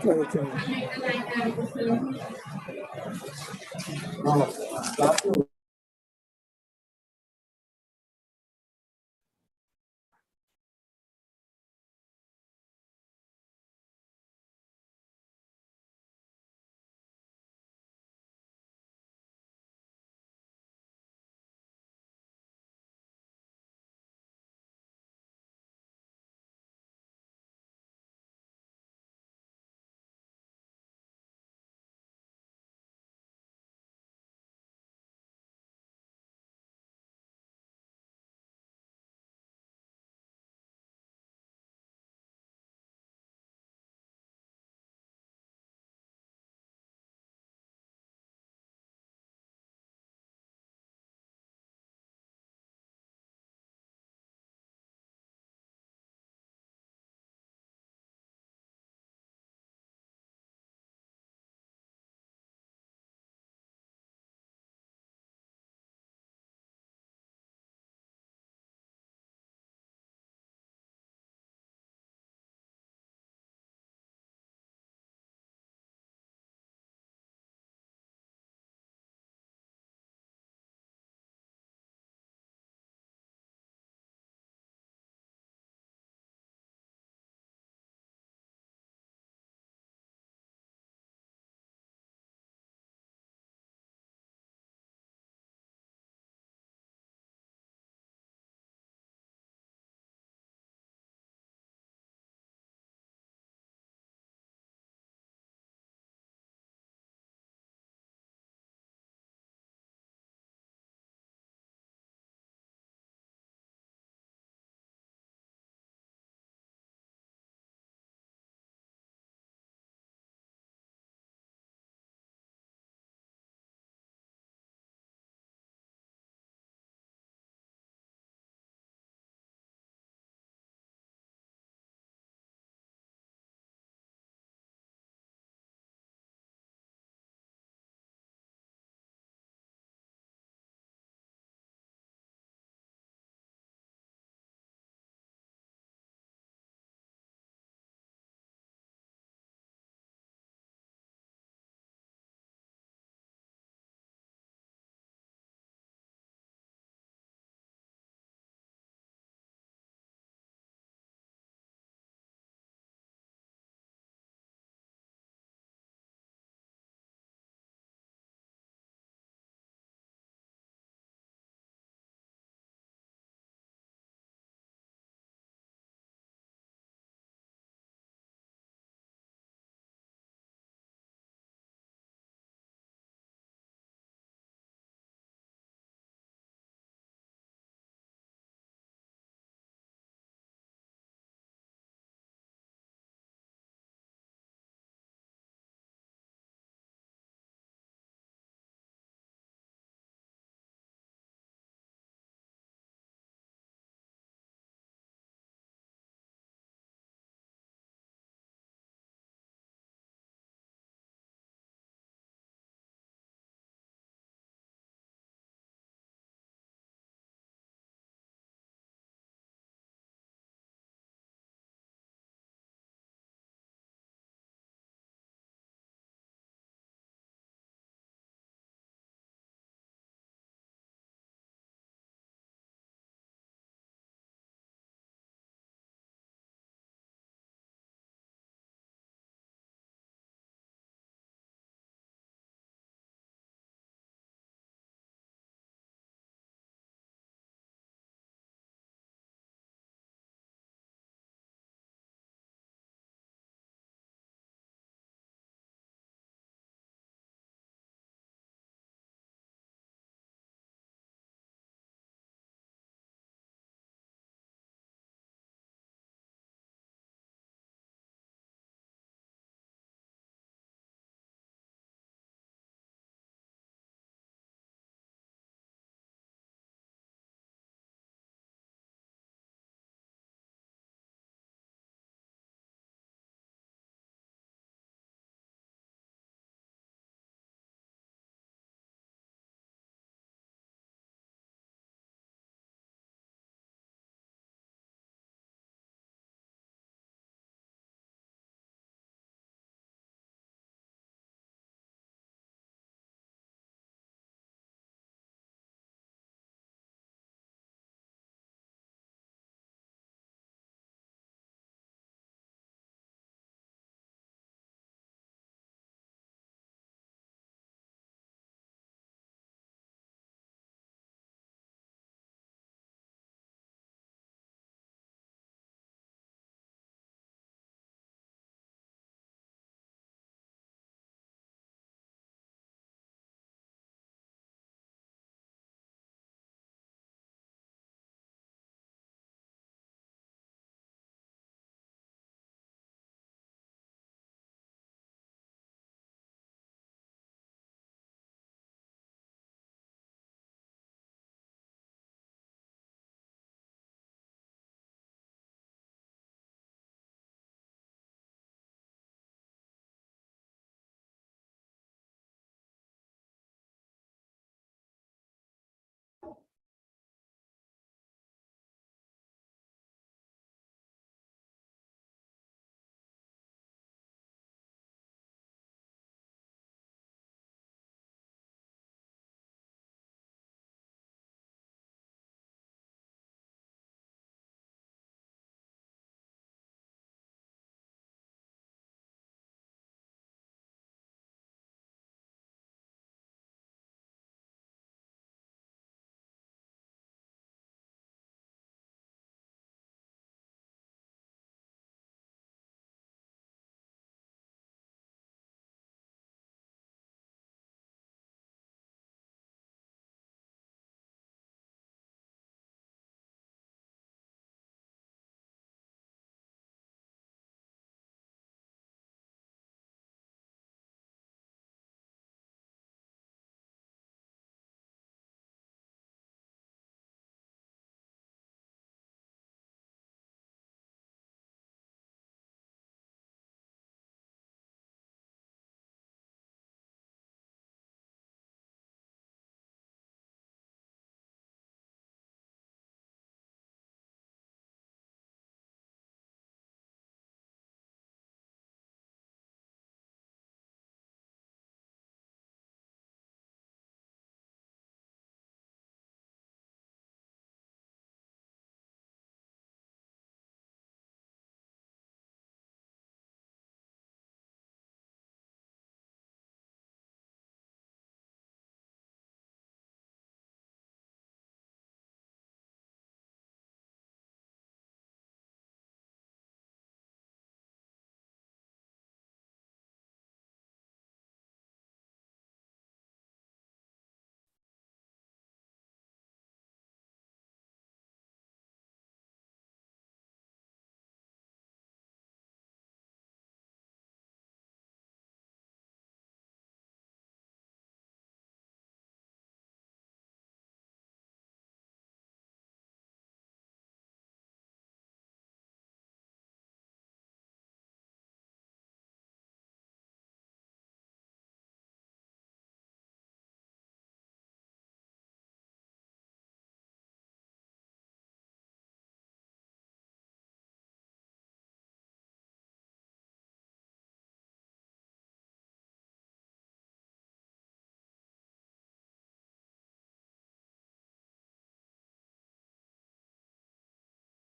चलो चलो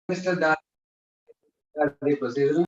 Mr. The procedure.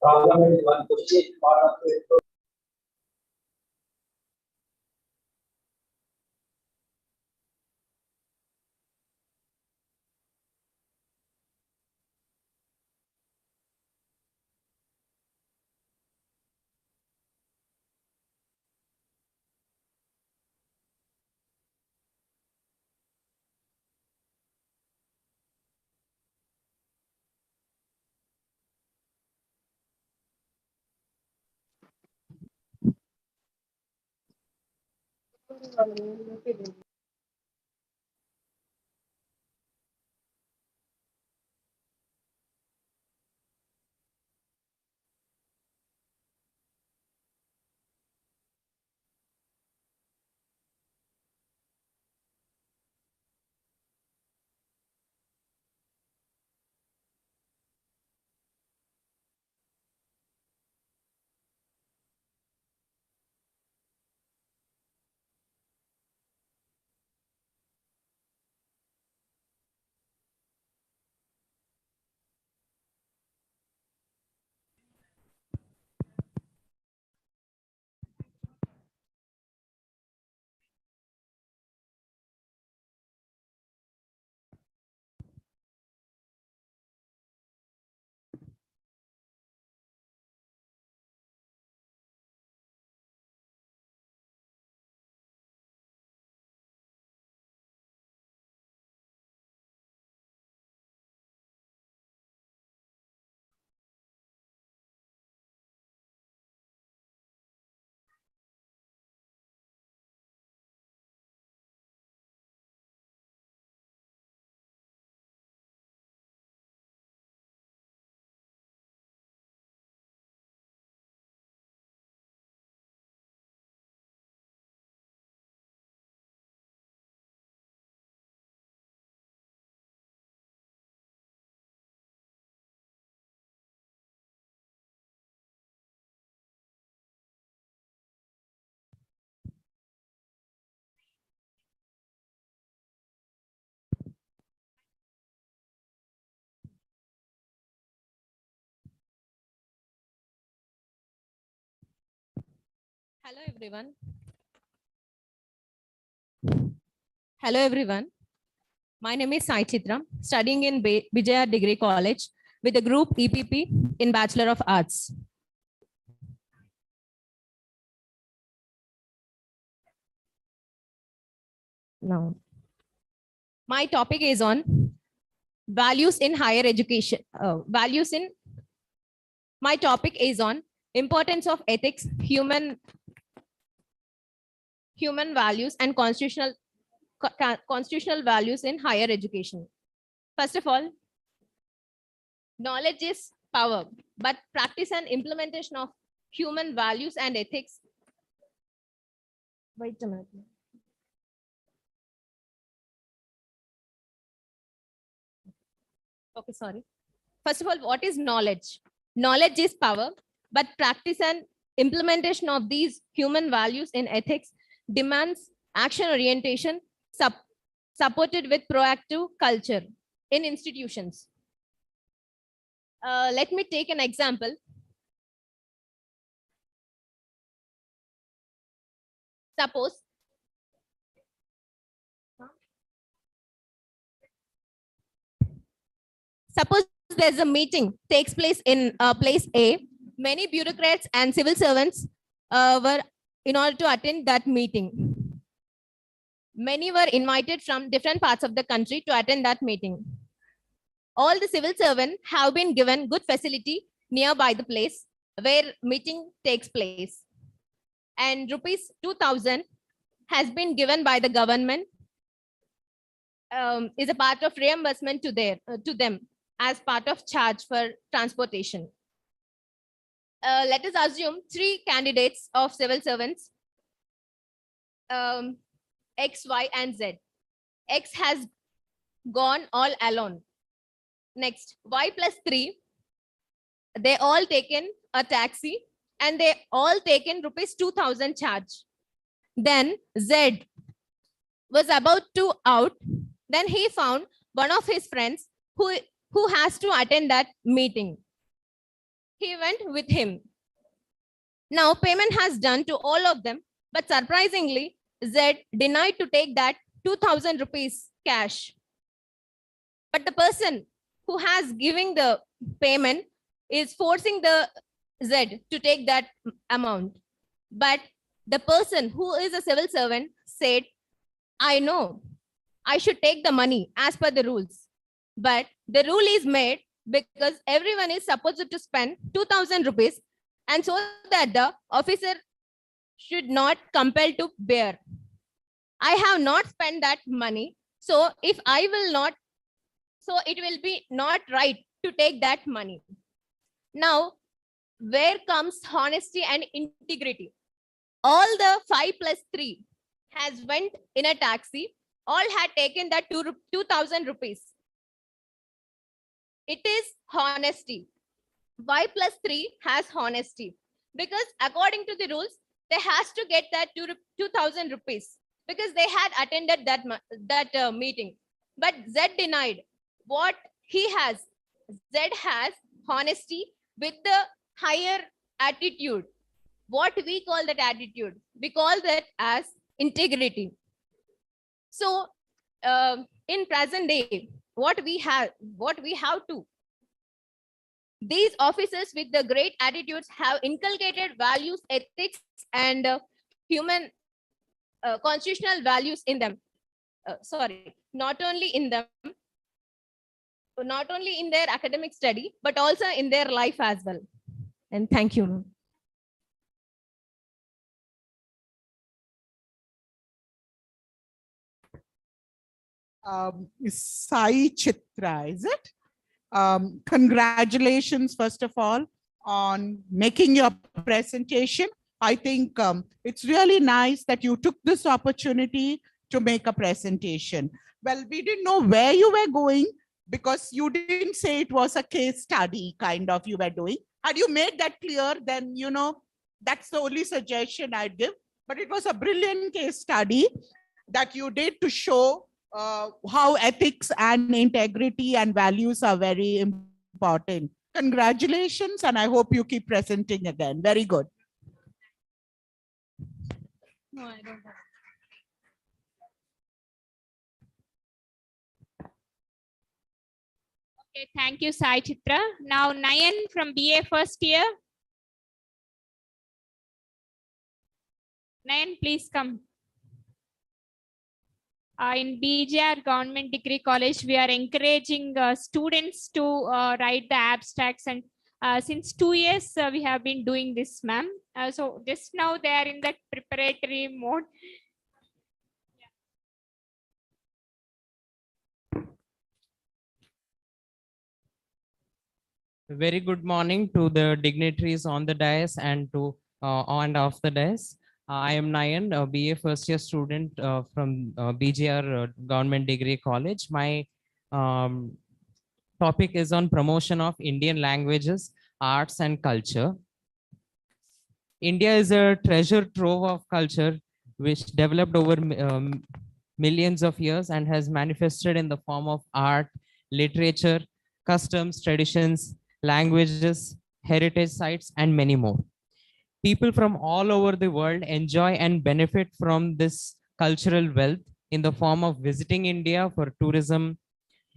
Problem is one question part of it. Hello everyone. Hello everyone. My name is Sai Chitra, studying in Vijaya Degree College with the group EPP in Bachelor of Arts. Now, my topic is on values in higher education. My topic is on importance of ethics, human values, and constitutional values in higher education. First of all, knowledge is power, but practice and implementation of human values and ethics. Wait a minute. Okay, sorry. First of all, what is knowledge? Knowledge is power, but practice and implementation of these human values in ethics demands action orientation supported with proactive culture in institutions. Let me take an example. Suppose there's a meeting takes place in place A. Many bureaucrats and civil servants were in order to attend that meeting. Many were invited from different parts of the country to attend that meeting. All the civil servants have been given good facility nearby the place where meeting takes place. And rupees 2,000 has been given by the government is a part of reimbursement to them as part of charge for transportation. Let us assume 3 candidates of civil servants, X, Y, and Z. X has gone all alone. Next, Y plus 3, they all taken a taxi and they all taken rupees 2,000 charge. Then Z was about to out. Then he found one of his friends who has to attend that meeting. He went with him. Now payment has done to all of them, but surprisingly, Z denied to take that 2,000 rupees cash. But the person who has giving the payment is forcing the Z to take that amount. But the person who is a civil servant said, I know I should take the money as per the rules. But the rule is made because everyone is supposed to spend 2,000 rupees, and so that the officer should not compel to bear. I have not spent that money. So if I will not, so it will be not right to take that money. Now, where comes honesty and integrity? All the 5 plus 3 has went in a taxi. All had taken that 2,000 rupees. It is honesty. Y plus 3 has honesty, because according to the rules, they has to get that 2,000 rupees because they had attended that meeting. But Z denied. What he has, Z has honesty with the higher attitude. What we call that attitude? We call that as integrity. So in present day, what we have to, these officers with the great attitudes have inculcated values, ethics, and human constitutional values in them. Not only in them, not only in their academic study, but also in their life as well. And thank you. Sai Chitra, is it? Congratulations, first of all, on making your presentation. I think it's really nice that you took this opportunity to make a presentation. Well, we didn't know where you were going because you didn't say it was a case study kind of you were doing. Had you made that clear, then, you know, that's the only suggestion I'd give. But it was a brilliant case study that you did to show how ethics and integrity and values are very important. Congratulations, and I hope you keep presenting again. Very good. No, I don't have. Okay, thank you, Sai Chitra. Now, Nayan from BA first year. Nayan, please come. In BGR Government Degree College, we are encouraging students to write the abstracts, and since 2 years we have been doing this, ma'am. So just now they are in the preparatory mode. Very good morning to the dignitaries on the dais and to on and off the dais. I am Nayan, a BA first year student from BGR Government Degree College. My topic is on promotion of Indian languages, arts and culture. India is a treasure trove of culture which developed over millions of years and has manifested in the form of art, literature, customs, traditions, languages, heritage sites, and many more. People from all over the world enjoy and benefit from this cultural wealth in the form of visiting India for tourism,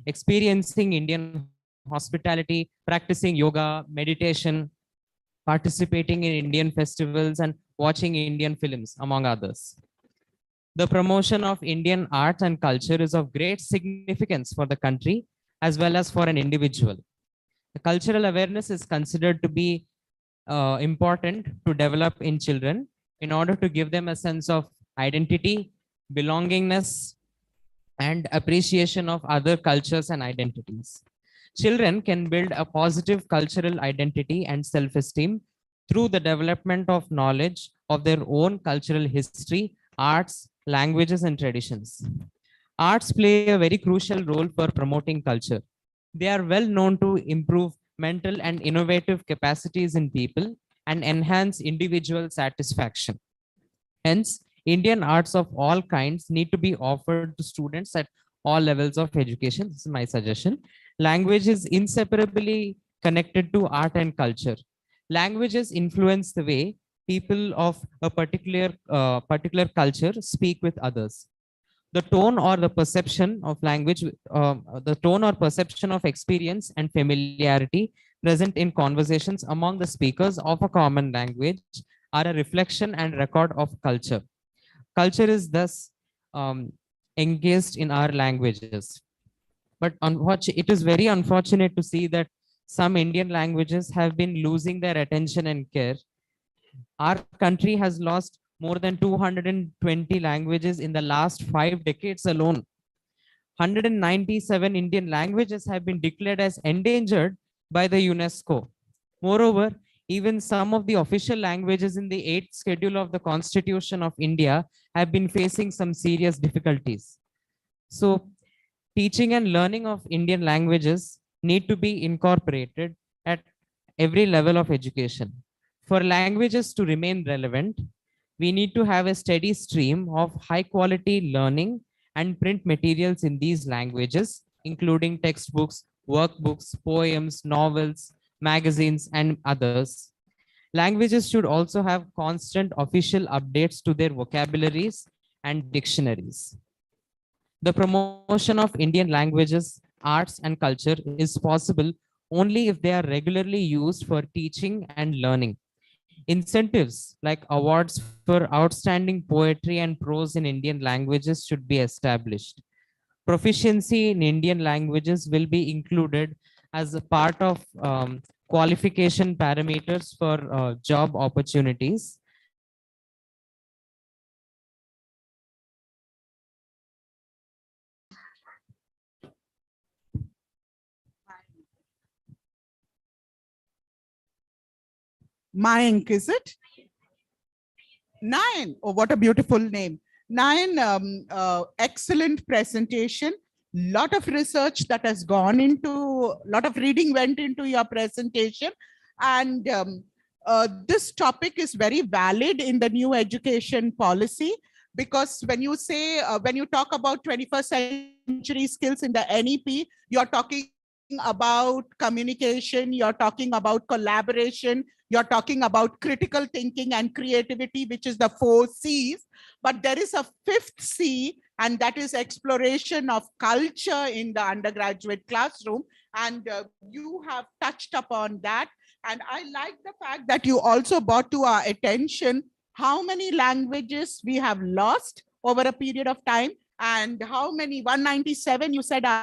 experiencing Indian hospitality, practicing yoga, meditation, participating in Indian festivals, and watching Indian films, among others. The promotion of Indian art and culture is of great significance for the country as well as for an individual. The cultural awareness is considered to be important to develop in children in order to give them a sense of identity, belongingness, and appreciation of other cultures and identities. Children can build a positive cultural identity and self-esteem through the development of knowledge of their own cultural history, arts, languages, and traditions. Arts play a very crucial role for promoting culture. They are well known to improve mental and innovative capacities in people and enhance individual satisfaction. Hence, Indian arts of all kinds need to be offered to students at all levels of education. This is my suggestion. Language is inseparably connected to art and culture. Languages influence the way people of a particular culture speak with others. The tone or the perception of language, the tone or perception of experience and familiarity present in conversations among the speakers of a common language are a reflection and record of culture. Culture is thus engaged in our languages. But it is very unfortunate to see that some Indian languages have been losing their attention and care. Our country has lost more than 220 languages in the last 5 decades alone. 197 Indian languages have been declared as endangered by the UNESCO. Moreover, even some of the official languages in the 8th schedule of the Constitution of India have been facing some serious difficulties. So, teaching and learning of Indian languages need to be incorporated at every level of education. For languages to remain relevant, we need to have a steady stream of high quality learning and print materials in these languages, including textbooks, workbooks, poems, novels, magazines, and others. Languages should also have constant official updates to their vocabularies and dictionaries. The promotion of Indian languages, arts, and culture is possible only if they are regularly used for teaching and learning. Incentives like awards for outstanding poetry and prose in Indian languages should be established. Proficiency in Indian languages will be included as a part of qualification parameters for job opportunities. Mayank, is it? Nine. Oh, what a beautiful name. Nine, excellent presentation. Lot of research that has gone into, lot of reading went into your presentation. And this topic is very valid in the new education policy, because when you say, when you talk about 21st century skills in the NEP, you're talking about communication, you're talking about collaboration, you're talking about critical thinking and creativity, which is the 4 C's. But there is a 5th C, and that is exploration of culture in the undergraduate classroom. And you have touched upon that. And I like the fact that you also brought to our attention how many languages we have lost over a period of time, and how many, 197 you said are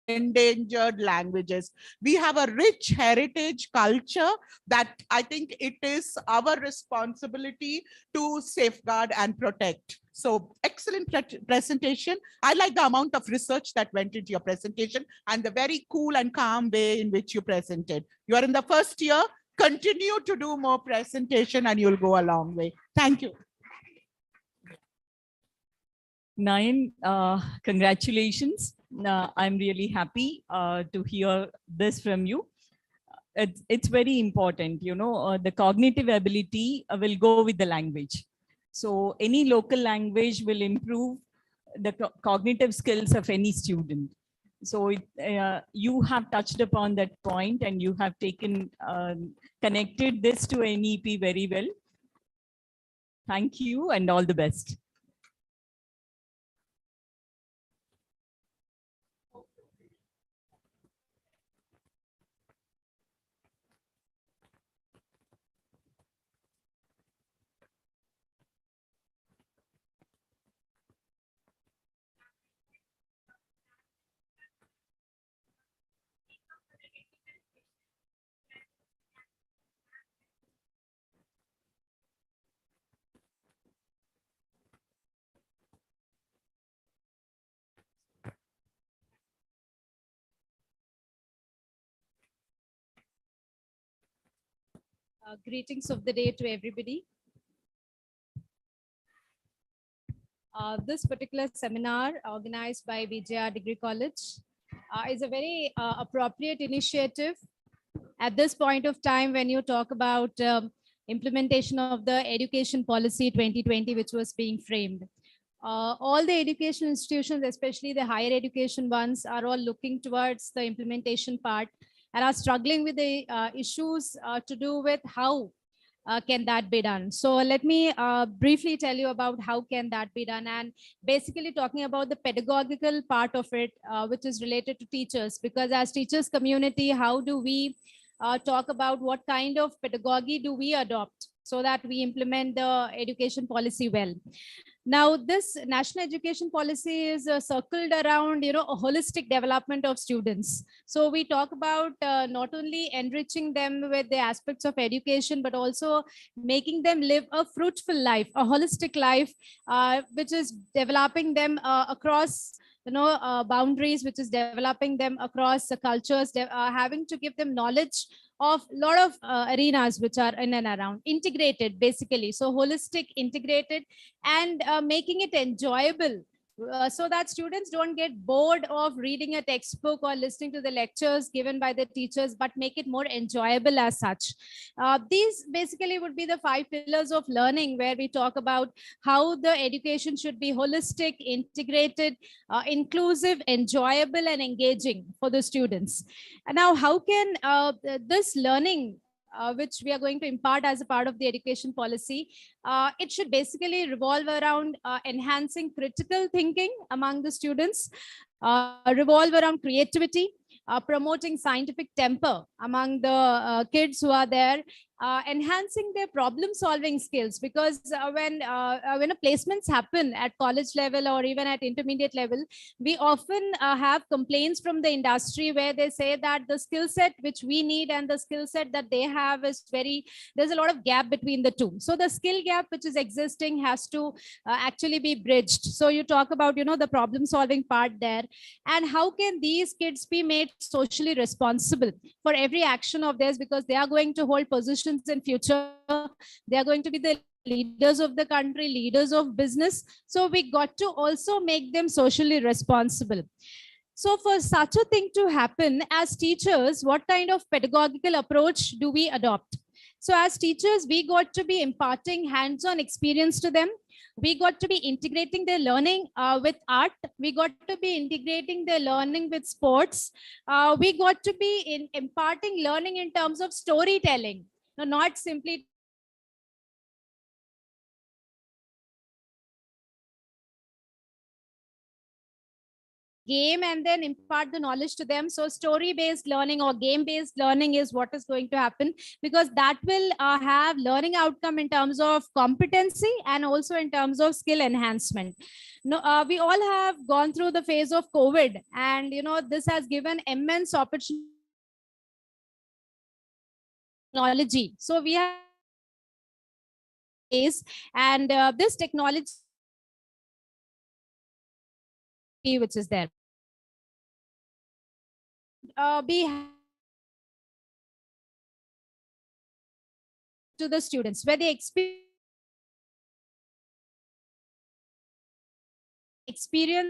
endangered languages. We have a rich heritage culture that I think it is our responsibility to safeguard and protect. So excellent presentation. I like the amount of research that went into your presentation and the very cool and calm way in which you presented. You are in the first year. Continue to do more presentation and you'll go a long way. Thank you. Nine, congratulations. I'm really happy to hear this from you. It's very important, you know, the cognitive ability will go with the language. So any local language will improve the cognitive skills of any student. So you have touched upon that point, and you have taken, connected this to NEP very well. Thank you and all the best. Greetings of the day to everybody. This particular seminar organized by BJR Degree College is a very appropriate initiative at this point of time when you talk about implementation of the Education Policy 2020, which was being framed. All the education institutions, especially the higher education ones, are all looking towards the implementation part and are struggling with the issues to do with how can that be done. So let me briefly tell you about how can that be done, and basically talking about the pedagogical part of it, which is related to teachers, because as teachers community, how do we talk about what kind of pedagogy do we adopt so that we implement the education policy well. Now, this national education policy is circled around, a holistic development of students. So we talk about not only enriching them with the aspects of education, but also making them live a fruitful life, a holistic life, which is developing them across boundaries, which is developing them across cultures, having to give them knowledge of a lot of arenas which are in and around, integrated basically. So holistic, integrated, and making it enjoyable, so that students don't get bored of reading a textbook or listening to the lectures given by the teachers, but make it more enjoyable as such. These basically would be the 5 pillars of learning, where we talk about how the education should be holistic, integrated, inclusive, enjoyable, and engaging for the students. And now, how can this learning, which we are going to impart as a part of the education policy, it should basically revolve around enhancing critical thinking among the students, revolve around creativity, promoting scientific temper among the kids who are there, enhancing their problem solving skills, because when placements happen at college level or even at intermediate level, we often have complaints from the industry where they say that the skill set which we need and the skill set that they have is there's a lot of gap between the two. So the skill gap which is existing has to actually be bridged. So you talk about, the problem solving part there, and how can these kids be made socially responsible for every action of theirs, because they are going to hold positions in future. They are going to be the leaders of the country, leaders of business. So we got to also make them socially responsible. So for such a thing to happen, as teachers, what kind of pedagogical approach do we adopt? So as teachers, we got to be imparting hands-on experience to them. We got to be integrating their learning with art. We got to be integrating their learning with sports. We got to be imparting learning in terms of storytelling. No, not simply game and then impart the knowledge to them. So story-based learning or game-based learning is what is going to happen, because that will have learning outcome in terms of competency and also in terms of skill enhancement. No, we all have gone through the phase of COVID, and this has given immense opportunity. Technology. So we have and this technology which is there be to the students, where they experience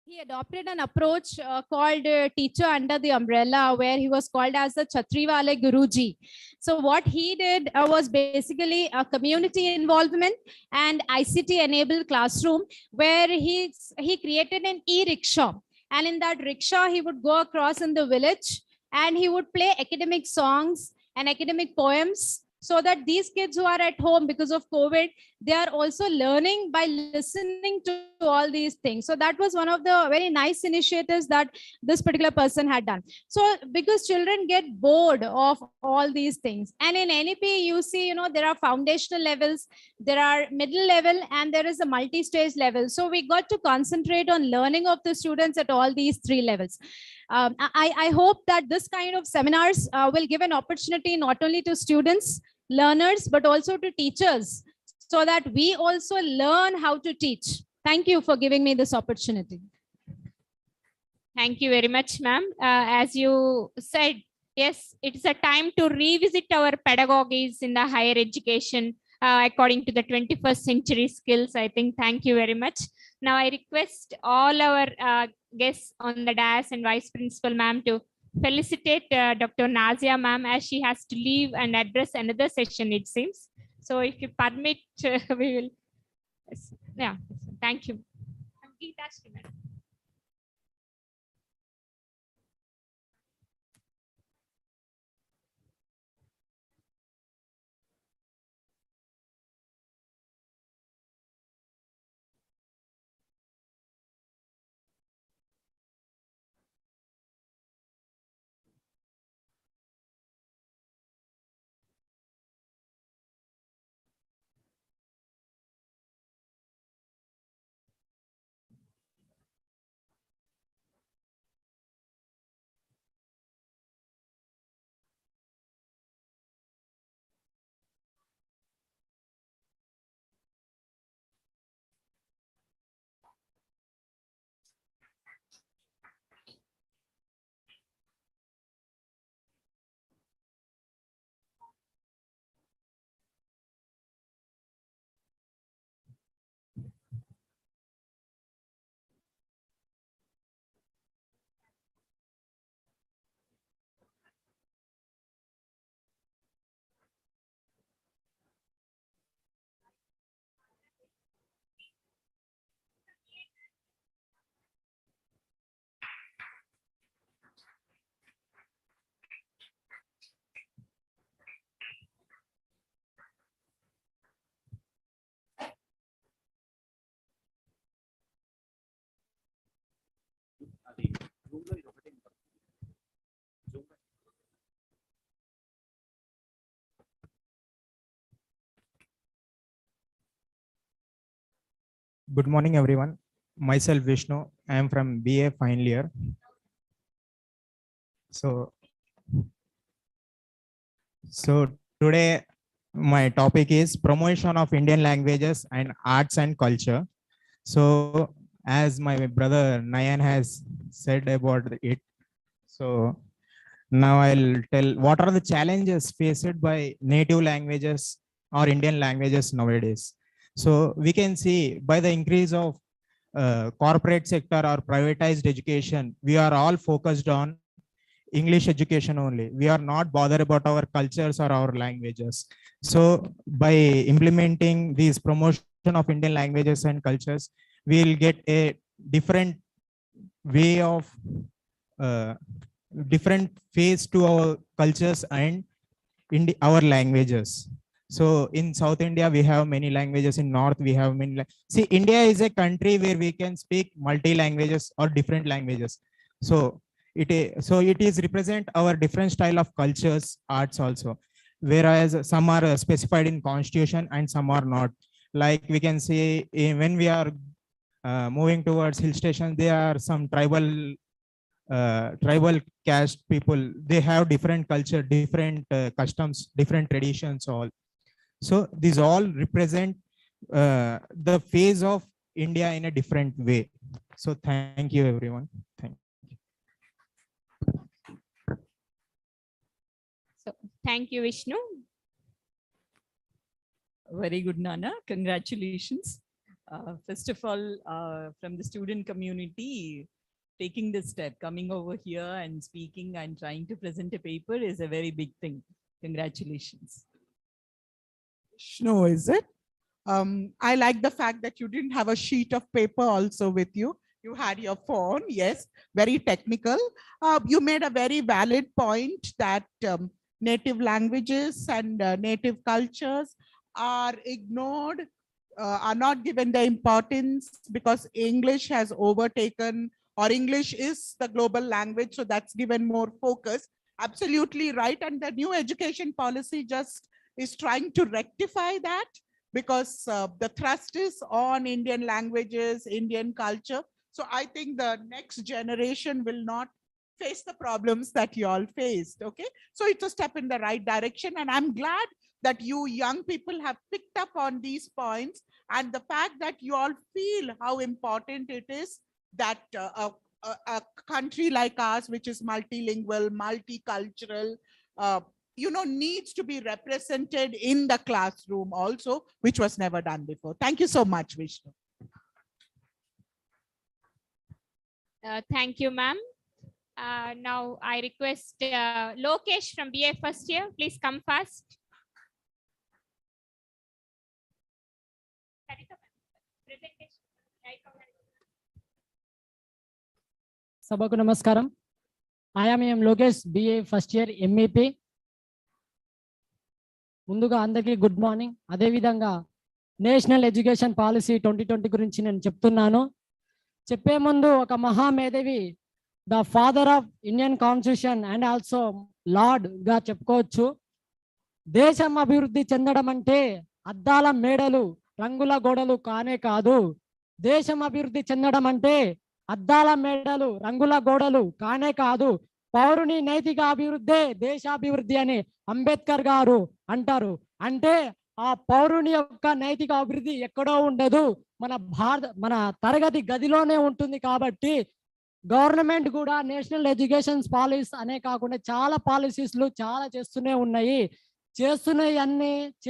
he adopted an approach called teacher under the umbrella, where he was called as the Chhatriwale Guruji. So what he did was basically a community involvement and ICT enabled classroom, where he created an e-rickshaw. And in that rickshaw, he would go across in the village and he would play academic songs and academic poems, so that these kids who are at home because of COVID, they are also learning by listening to all these things. So that was one of the very nice initiatives that this particular person had done. So because children get bored of all these things, and in NEP you see, there are foundational levels, there are middle level, and there is a multi-stage level. So we got to concentrate on learning of the students at all these 3 levels. I hope that this kind of seminars will give an opportunity not only to students, learners, but also to teachers, so that we also learn how to teach. Thank you for giving me this opportunity. Thank you very much, ma'am. As you said, yes, it's a time to revisit our pedagogies in the higher education according to the 21st century skills. I think, thank you very much. Now I request all our guests on the dais and Vice Principal ma'am to felicitate Dr. Nazia ma'am, as she has to leave and address another session, it seems. So if you permit, we will, yeah. Thank you. Geeta Sri, madam. Good morning, everyone. Myself Vishnu. I am from BA final year. So, so today my topic is promotion of Indian languages and arts and culture. So, as my brother Nayan has said about it, so now I'll tell what are the challenges faced by native languages or Indian languages nowadays. So we can see by the increase of corporate sector or privatized education, we are all focused on English education only. We are not bothered about our cultures or our languages. So by implementing these promotion of Indian languages and cultures, we'll get a different way of uh, different face to our cultures and in our languages. So in South India, we have many languages. In North, we have many. See, India is a country where we can speak multi languages or different languages. So it is represent our different style of cultures, arts also. Whereas some are specified in constitution and some are not. Like we can say when we are moving towards hill stations, there are some tribal caste people. They have different culture, different customs, different traditions, all. So these all represent the phase of India in a different way. So thank you, everyone. Thank So thank you, Vishnu. Very good, Nana. Congratulations. First of all, from the student community, taking this step, coming over here and speaking and trying to present a paper is a very big thing. Congratulations. No, is it? I like the fact that you didn't have a sheet of paper also with you. You had your phone. Yes, very technical. You made a very valid point that native languages and native cultures are ignored, are not given the importance because English has overtaken, or English is the global language. So that's given more focus. Absolutely right. And the new education policy just is trying to rectify that, because the thrust is on Indian languages, Indian culture. So I think the next generation will not face the problems that you all faced. Okay. So it's a step in the right direction. And I'm glad that you young people have picked up on these points, and the fact that you all feel how important it is that a country like ours, which is multilingual, multicultural, needs to be represented in the classroom also, which was never done before. Thank you so much, Vishnu. Thank you, ma'am. Now I request Lokesh from BA first year. Please come fast. Sarita, ma'am. Presentation. సభకు నమస్కారం. I am Lokesh, BA first year MEP. ముందుగా అందరికీ good morning. అదేవిధంగా national education policy 2020 గురించి నేను చెప్తున్నాను. చెప్పే ముందు ఒక మహామేధవి, the father of Indian constitution and also lord గా చెప్పుకోవచ్చు. దేశం అభివృద్ధి చెందడం అంటే అద్దాల మేడలు, రంగుల గోడలు కానే కాదు. దేశం అభివృద్ధి చెందడం అంటే అద్దాల మేడలు, రంగుల గోడలు కానే కాదు, పౌరుని నైతిక అభివృద్ధే దేశాభివృద్ధి అని అంబేద్కర్ గారు అంటారు. అంటే ఆ పౌరుని యొక్క నైతిక అభివృద్ధి ఎక్కడో ఉండదు, మన తరగతి గదిలోనే ఉంటుంది. కాబట్టి గవర్నమెంట్ కూడా నేషనల్ ఎడ్యుకేషన్ పాలసీ అనే కాకుండా చాలా పాలసీస్లు చాలా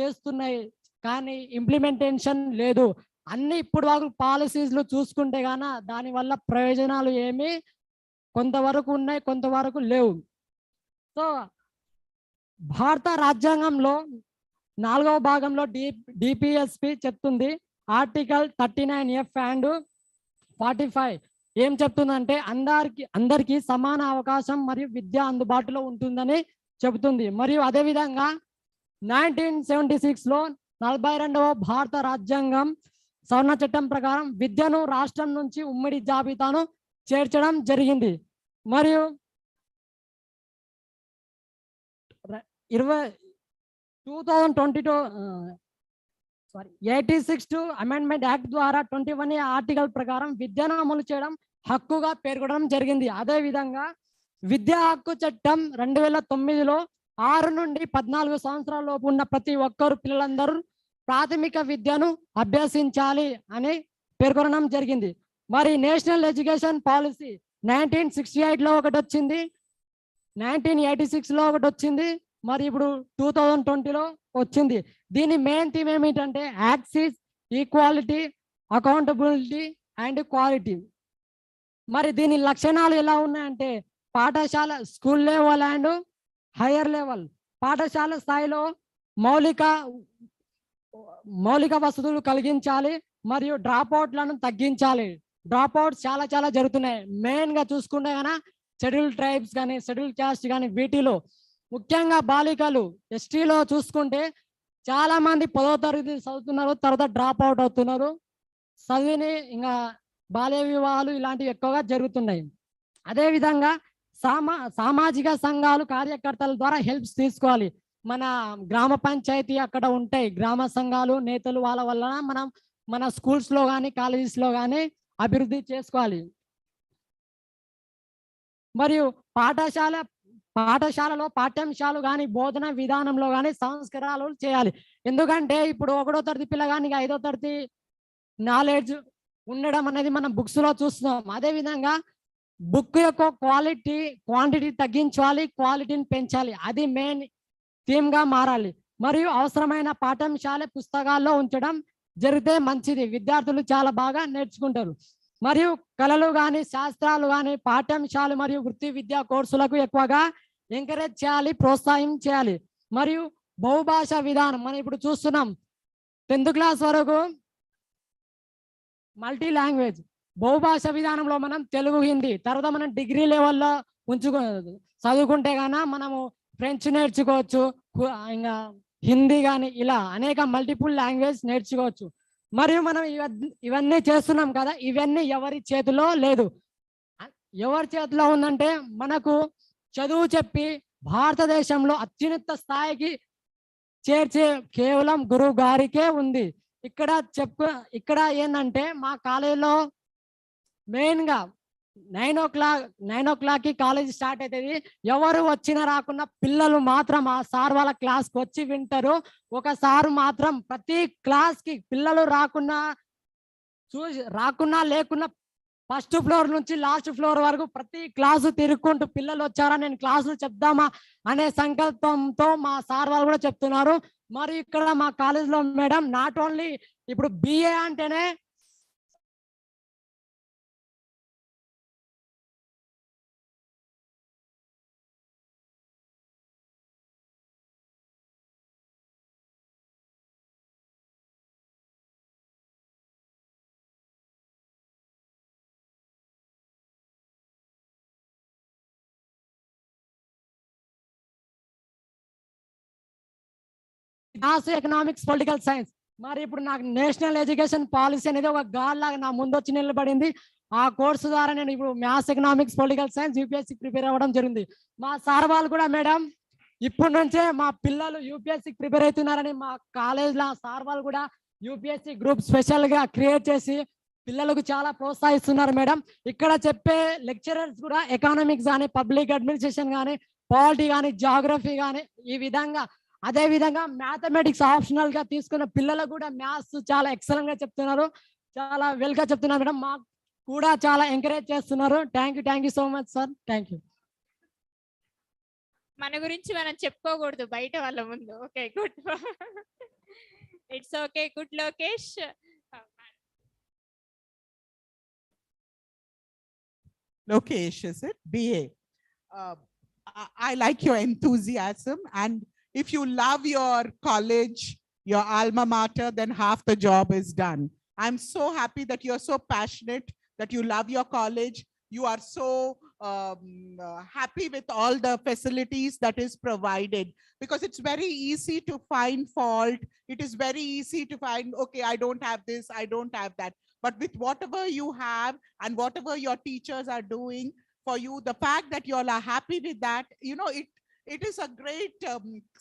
చేస్తున్నాయి కానీ ఇంప్లిమెంటేషన్ లేదు. అన్ని ఇప్పుడు వరకు పాలసీస్లు చూసుకుంటే గాన దానివల్ల ప్రయోజనాలు ఏమి కొంతవరకు ఉన్నాయి, కొంతవరకు లేవు. సో భారత రాజ్యాంగంలో 4వ భాగంలో DPSP చెప్తుంది, ఆర్టికల్ 39F అండ్ 45 ఏం చెప్తుందంటే అందరికీ సమాన అవకాశం మరియు విద్య అందుబాటులో ఉంటుందని చెబుతుంది. మరియు అదేవిధంగా 1976లో 42వ భారత రాజ్యాంగం సవరణ చట్టం ప్రకారం విద్యను రాష్ట్రం నుంచి ఉమ్మడి జాబితాను చేర్చడం జరిగింది. మరియు 86 అమెండ్మెంట్ యాక్ట్ ద్వారా 21 ఆర్టికల్ ప్రకారం విద్యను అమలు చేయడం హక్కుగా పేర్కొనడం జరిగింది. అదేవిధంగా విద్యా హక్కు చట్టం 2009లో 6 నుండి 14 సంవత్సరాల లోపు ఉన్న ప్రతి ఒక్కరు పిల్లలందరూ ప్రాథమిక విద్యను అభ్యసించాలి అని పేర్కొనడం జరిగింది. మరి నేషనల్ ఎడ్యుకేషన్ పాలసీ 1968లో ఒకటి వచ్చింది, 1986లో ఒకటి వచ్చింది, మరి ఇప్పుడు 2020లో వచ్చింది. దీని మెయిన్ థీమ్ ఏమిటంటే access, equality, accountability and quality. మరి దీని లక్షణాలు ఎలా ఉన్నాయంటే పాఠశాల, school level and higher level, పాఠశాల స్థాయిలో మౌలిక వసతులు కలిగించాలి మరియు డ్రాప్ అవుట్లను తగ్గించాలి. డ్రాప్ అవుట్స్ చాలా జరుగుతున్నాయి. మెయిన్ గా చూసుకుంటే కనుక షెడ్యూల్ ట్రైబ్స్ కానీ, షెడ్యూల్ క్యాస్ట్ కానీ, వీటిలో ముఖ్యంగా బాలికలు STలో చూసుకుంటే చాలా మంది 10వ తరగతి చదువుతున్నారు, తర్వాత డ్రాప్ అవుట్ అవుతున్నారు. చదివిని ఇంకా బాల్య వివాహాలు ఇలాంటివి ఎక్కువగా జరుగుతున్నాయి. అదేవిధంగా సామాజిక సంఘాలు, కార్యకర్తల ద్వారా హెల్ప్స్ తీసుకోవాలి. మన గ్రామ పంచాయతీ అక్కడ ఉంటాయి గ్రామ సంఘాలు, నేతలు, వాళ్ళ వల్ల మన స్కూల్స్లో కానీ కాలేజెస్లో కానీ అభివృద్ధి చేసుకోవాలి. మరియు పాఠశాలలో పాఠ్యాంశాలు కానీ, బోధన విధానంలో కానీ సంస్కారాలు చేయాలి. ఎందుకంటే ఇప్పుడు 1వ తరగతి పిల్ల కానీ 5వ తరగతి నాలెడ్జ్ ఉండడం అనేది మనం బుక్స్ లో చూస్తున్నాం. అదేవిధంగా బుక్ యొక్క క్వాంటిటీ తగ్గించాలి, క్వాలిటీని పెంచాలి. అది మెయిన్ థీమ్ గా మారాలి. మరియు అవసరమైన పాఠ్యాంశాల పుస్తకాల్లో ఉంచడం జరిగితే మంచిది, విద్యార్థులు చాలా బాగా నేర్చుకుంటారు. మరియు కళలు కానీ, శాస్త్రాలు కానీ, పాఠ్యాంశాలు మరియు వృత్తి విద్యా కోర్సులకు ఎక్కువగా ఎంకరేజ్ చేయాలి, ప్రోత్సాహం చేయాలి. మరియు బహుభాష విధానం మనం ఇప్పుడు చూస్తున్నాం. 10th క్లాస్ వరకు మల్టీ లాంగ్వేజ్ బహుభాష విధానంలో మనం తెలుగు, హిందీ, తర్వాత మనం డిగ్రీ లెవెల్లో చదువుకుంటే గాన మనము ఫ్రెంచ్ నేర్చుకోవచ్చు, ఇంకా హిందీ కానీ, ఇలా అనేక మల్టిపుల్ లాంగ్వేజ్ నేర్చుకోవచ్చు. మరియు మనం ఇవన్నీ చేస్తున్నాం కదా, ఇవన్నీ ఎవరి చేతిలో లేదు. ఎవరి చేతిలో ఉందంటే మనకు చదువు చెప్పి భారతదేశంలో అత్యున్నత స్థాయికి చేర్చే కేవలం గురువు గారికే ఉంది. ఇక్కడ ఏంటంటే మా కాలేజీలో మెయిన్ గా 9 o'clock కాలేజ్ స్టార్ట్ అవుతుంది. ఎవరు వచ్చినా రాకున్నా పిల్లలు మాత్రం ఆ సార్ వాళ్ళ క్లాస్కి వచ్చి వింటారు. ఒక సారు మాత్రం ప్రతి క్లాస్ కి పిల్లలు రాకున్నా లేకున్నా ఫస్ట్ ఫ్లోర్ నుంచి లాస్ట్ ఫ్లోర్ వరకు ప్రతి క్లాసు తిరుగుకుంటూ పిల్లలు వచ్చారా, నేను క్లాసులు చెప్దామా అనే సంకల్పంతో మా సార్ వాళ్ళు కూడా చెప్తున్నారు. మరి ఇక్కడ మా కాలేజీలో మేడం నాట్ ఓన్లీ ఇప్పుడు BA అంటేనే మ్యాథ్స్, ఎకనామిక్స్, పొలిటికల్ సైన్స్. మరి ఇప్పుడు నాకు నేషనల్ ఎడ్యుకేషన్ పాలసీ అనేది ఒక గాడ్ లాగా నా ముందు వచ్చి నిలబడింది. ఆ కోర్సు ద్వారా నేను ఇప్పుడు maths, economics, political science UPSC prepare అవ్వడం జరిగింది. మా సార్ వాళ్ళు కూడా మేడం ఇప్పటి నుంచే మా పిల్లలు యూపీఎస్సీ ప్రిపేర్ అవుతున్నారని మా కాలేజ్లో సార్ వాళ్ళు కూడా యూపీఎస్సీ గ్రూప్ స్పెషల్ గా క్రియేట్ చేసి పిల్లలకు చాలా ప్రోత్సహిస్తున్నారు మేడం. ఇక్కడ చెప్పే లెక్చరర్స్ కూడా ఎకనామిక్స్ కానీ, పబ్లిక్ అడ్మినిస్ట్రేషన్ కానీ, పాలిటీ కానీ, జాగ్రఫీ కానీ ఈ విధంగా, అదే విధంగా మ్యాథమెటిక్స్ ఆప్షనల్ గా తీసుకున్న పిల్లలకు కూడా మ్యాథ్స్ చాలా ఎక్సలెంట్ గా చెప్తున్నారు, చాలా వెల్ గా చెప్తున్నారు మేడం. మాకు కూడా చాలా ఎంకరేజ్ చేస్తున్నారు. Thank you so much sir. Thank you. మన గురించి మనం చెప్పుకోకూడదు బయట వాళ్ళ ముందు. Okay, good. It's okay, good Lokesh. Lokesh, is it? BA. I like your enthusiasm, and if you love your college, your alma mater, then half the job is done. I'm so happy that you're so passionate, that you love your college. You are so happy with all the facilities that is provided, because it's very easy to find fault. It is very easy to find, okay, I don't have this, I don't have that. But with whatever you have and whatever your teachers are doing for you, the fact that you all are happy with that, you know, it is a great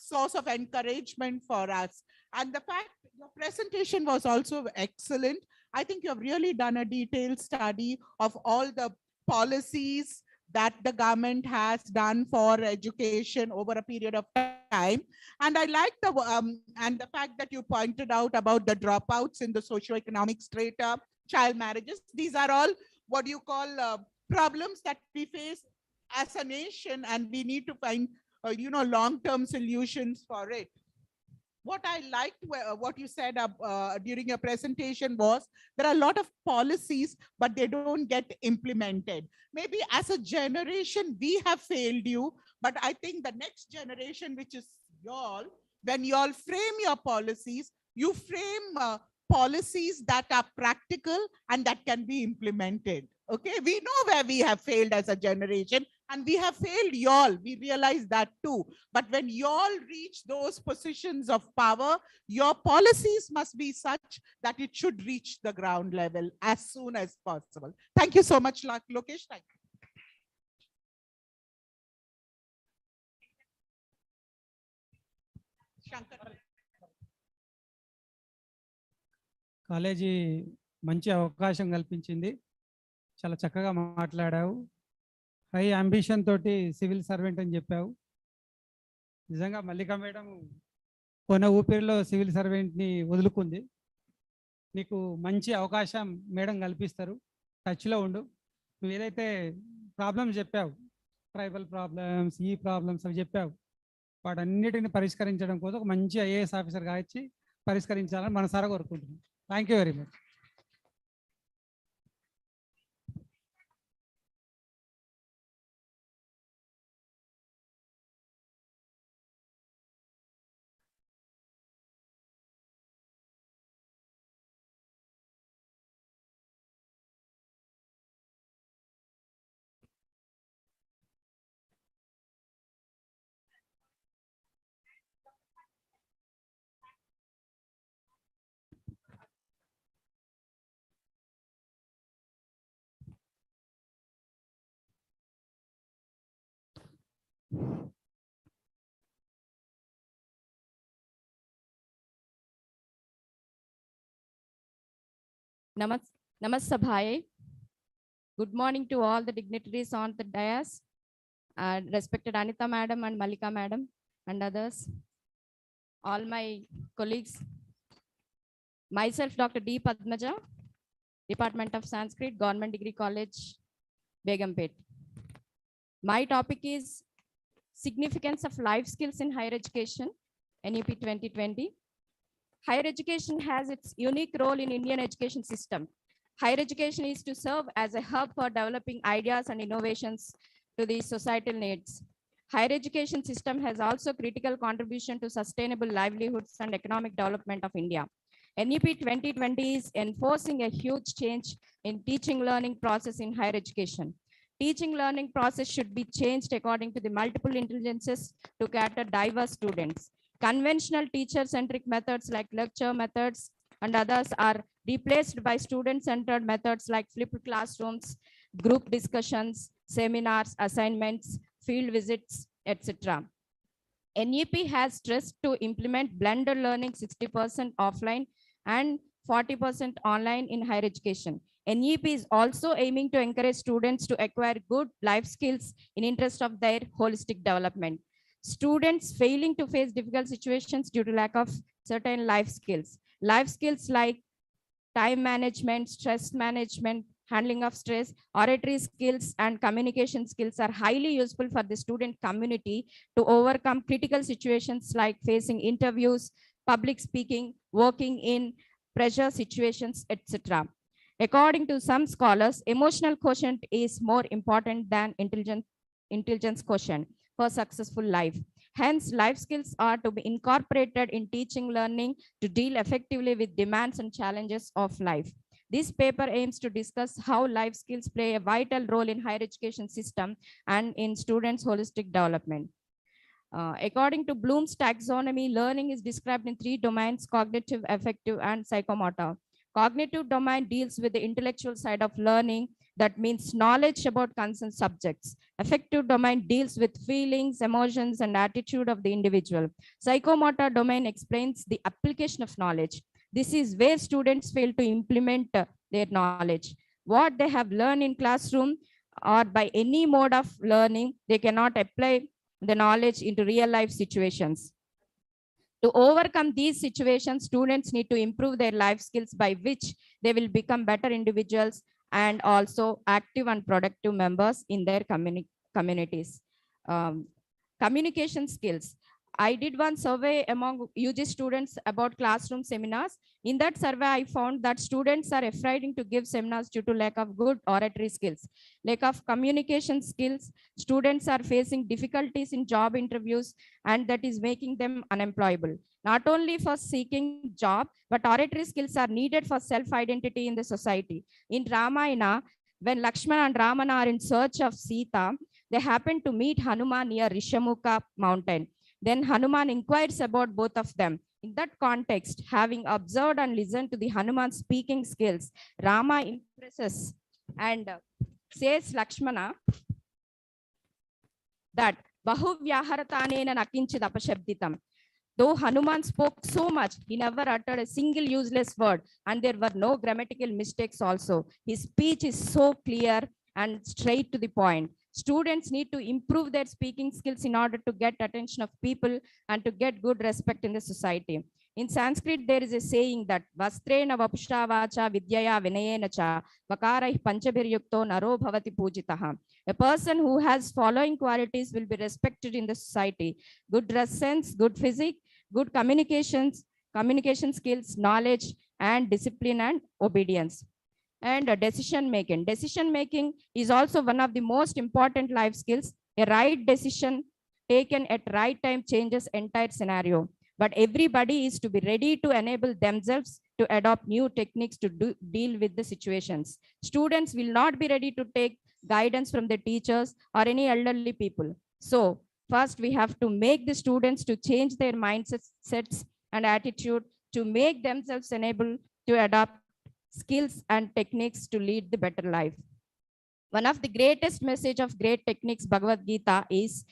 source of encouragement for us. And the fact your presentation was also excellent. I think you have really done a detailed study of all the policies that the government has done for education over a period of time. And I like the fact that you pointed out about the dropouts in the socioeconomic strata, child marriages. These are all what you call problems that we face as a nation, and we need to find long-term solutions for it. What I liked, what you said during your presentation was, there are a lot of policies, but they don't get implemented. Maybe as a generation, we have failed you, but I think the next generation, which is y'all, when y'all frame your policies, you frame policies that are practical and that can be implemented. Okay, we know where we have failed as a generation, and we have failed y'all. We realize that too. But when y'all reach those positions of power, your policies must be such that it should reach the ground level as soon as possible. Thank you so much, Lokesh. Thank you. Shankar. College మంచి అవకాశం కల్పించింది. చాలా చక్కగా మాట్లాడావు. High ambition తోటి civil servant అని చెప్పావు. నిజంగా మల్లికా మేడం కొన ఊపిరిలో సివిల్ సర్వెంట్ని వదులుకుంది. నీకు మంచి అవకాశం మేడం కల్పిస్తారు. టచ్లో ఉండు. నువ్వు ఏదైతే ప్రాబ్లమ్స్ చెప్పావు, ట్రైబల్ ప్రాబ్లమ్స్, ఈ ప్రాబ్లమ్స్ అవి చెప్పావు, వాటన్నిటిని పరిష్కరించడం కోసం ఒక మంచి ఐఏఎస్ ఆఫీసర్ కావచ్చు పరిష్కరించాలని మనసారా కోరుకుంటున్నాను. Thank you very much. Namasabhaye. Good morning to all the dignitaries on the dais, respected Anita Madam and Malika Madam and others, all my colleagues. Myself, Dr.D. Padmaja, Department of Sanskrit, Government Degree College, Begumpet. My topic is significance of life skills in higher education, NEP 2020. Higher education has its unique role in Indian education system. Higher education is to serve as a hub for developing ideas and innovations to the societal needs. Higher education system has also critical contribution to sustainable livelihoods and economic development of India. NEP 2020 is enforcing a huge change in teaching learning process in higher education. Teaching learning process should be changed according to the multiple intelligences to cater diverse students. Conventional teacher-centric methods like lecture methods and others are replaced by student-centered methods like flipped classrooms, group discussions, seminars, assignments, field visits, etc. NEP has stressed to implement blended learning 60% offline and 40% online in higher education. NEP is also aiming to encourage students to acquire good life skills in interest of their holistic development. Students failing to face difficult situations due to lack of certain life skills. Life skills like time management, stress management, handling of stress, oratory skills, and communication skills are highly useful for the student community to overcome critical situations like facing interviews, public speaking, working in pressure situations, etc. According to some scholars, emotional quotient is more important than intelligence quotient for successful life. Hence, life skills are to be incorporated in teaching learning to deal effectively with demands and challenges of life. This paper aims to discuss how life skills play a vital role in higher education system and in students' holistic development. According to Bloom's taxonomy, learning is described in 3 domains: cognitive, affective, and psychomotor. Cognitive domain deals with the intellectual side of learning, that means knowledge about concerned subjects. Affective domain deals with feelings, emotions, and attitude of the individual. Psychomotor domain explains the application of knowledge. This is where students fail to implement their knowledge. What they have learned in classroom or by any mode of learning, they cannot apply the knowledge into real life situations. To overcome these situations, students need to improve their life skills by which they will become better individuals and also active and productive members in their communities. Communication skills. I did one survey among UG students about classroom seminars. In that survey, I found that students are afraid to give seminars due to lack of good oratory skills, lack of communication skills. Students are facing difficulties in job interviews, and that is making them unemployable. Not only for seeking job, but oratory skills are needed for self-identity in the society. In Ramayana, when Lakshmana and Ramana are in search of Sita, they happen to meet Hanuman near Rishamukha mountain. Then Hanuman inquires about both of them. In that context, having observed and listened to the Hanuman speaking skills, Rama impresses and says Lakshmana that Bahu Vyaharatanena Nakinchid Apashabditam. Though Hanuman spoke so much, he never uttered a single useless word, and there were no grammatical mistakes also. His speech is so clear and straight to the point. Students need to improve their speaking skills in order to get attention of people and to get good respect in the society. In Sanskrit, there is a saying that Vastrena Vapusha Vacha Vidyaya Vinayena Cha Vakarah Panchabhir Yukto Naro Bhavati Pujitaha. A person who has following qualities will be respected in the society: good dress sense, good physique, good communication skills, knowledge, and discipline and obedience. And decision making. Decision making is also one of the most important life skills. A right decision taken at right time changes entire scenario. But everybody is to be ready to enable themselves to adopt new techniques to deal with the situations. Students will not be ready to take guidance from the teachers or any elderly people. So first we have to make the students to change their mindsets and attitude to make themselves enable to adopt skills and techniques to lead the better life. One of the greatest message of great techniques, Bhagavad Gita, is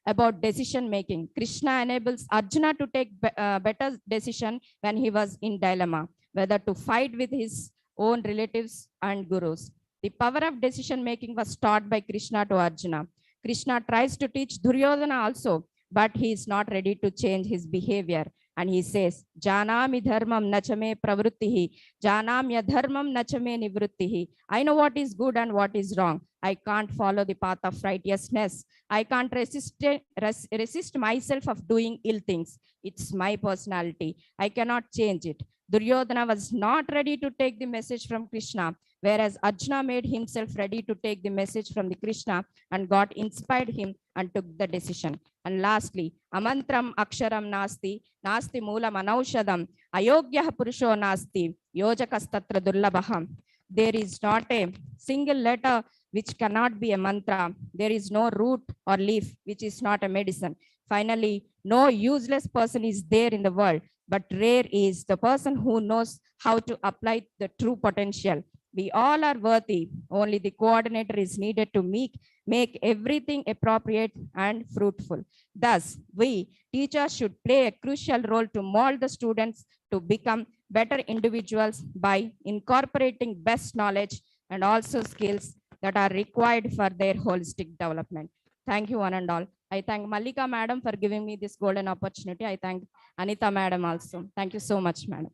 about decision making. Krishna enables Arjuna to take better decision when he was in dilemma, whether to fight with his own relatives and gurus. The power of decision making was taught by Krishna to Arjuna. Krishna tries to teach Duryodhana also, but he is not ready to change his behavior. And he says, Janami dharmam nachame pravrittihi, Janamya dharmam nachame nivrittihi. I know what is good and what is wrong. I can't follow the path of righteousness. I can't resist myself of doing ill things. It's my personality. I cannot change it. Duryodhana was not ready to take the message from Krishna, whereas Arjuna made himself ready to take the message from the Krishna and got inspired him and took the decision. And lastly, Amantram Aksharam Nasti, Nasti Moolam Anaushadam, Ayogyah Purusho Nasti, Yojakastatra Dullabham. There is not a single letter which cannot be a mantra. There is no root or leaf which is not a medicine. Finally, no useless person is there in the world, but rare is the person who knows how to apply the true potential. We all are worthy. Only the coordinator is needed to make everything appropriate and fruitful. Thus, we teachers should play a crucial role to mold the students to become better individuals by incorporating best knowledge and also skills that are required for their holistic development. Thank you, one and all. I thank Malika madam for giving me this golden opportunity. I thank Anita madam also. Thank you so much, madam.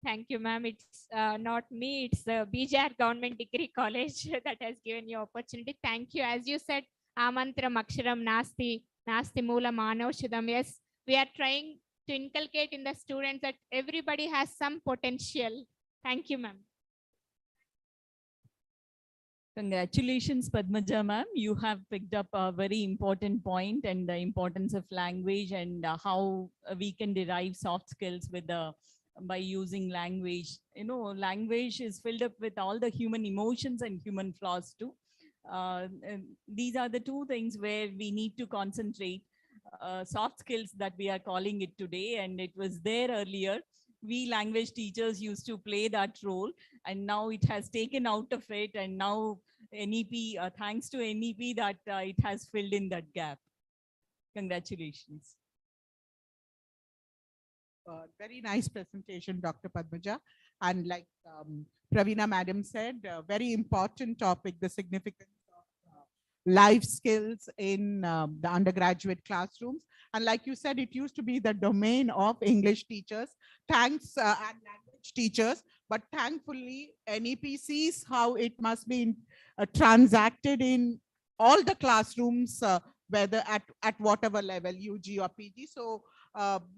Thank you, ma'am. It's not me, it's the BJR Government Degree College that has given you opportunity. Thank you. As you said, Amantram Aksharam Nasti, Nasti Mula Manaushadam. Yes, we are trying to inculcate in the students that everybody has some potential. Thank you, ma'am. Congratulations, Padmaja ma'am. You have picked up a very important point and the importance of language and how we can derive soft skills with by using language. You know, language is filled up with all the human emotions and human flaws too. And these are the two things where we need to concentrate. Soft skills that we are calling it today, and it was there earlier. We language teachers used to play that role, and now it has taken out of it, and now NEP, thanks to NEP, that it has filled in that gap. Congratulations. Very nice presentation, Dr. Padmaja. And like Praveena madam said, very important topic, the significance of life skills in the undergraduate classrooms. And like you said, it used to be the domain of English teachers, and language teachers, but thankfully NEP sees how it must be transacted in all the classrooms, whether at whatever level, UG or PG. So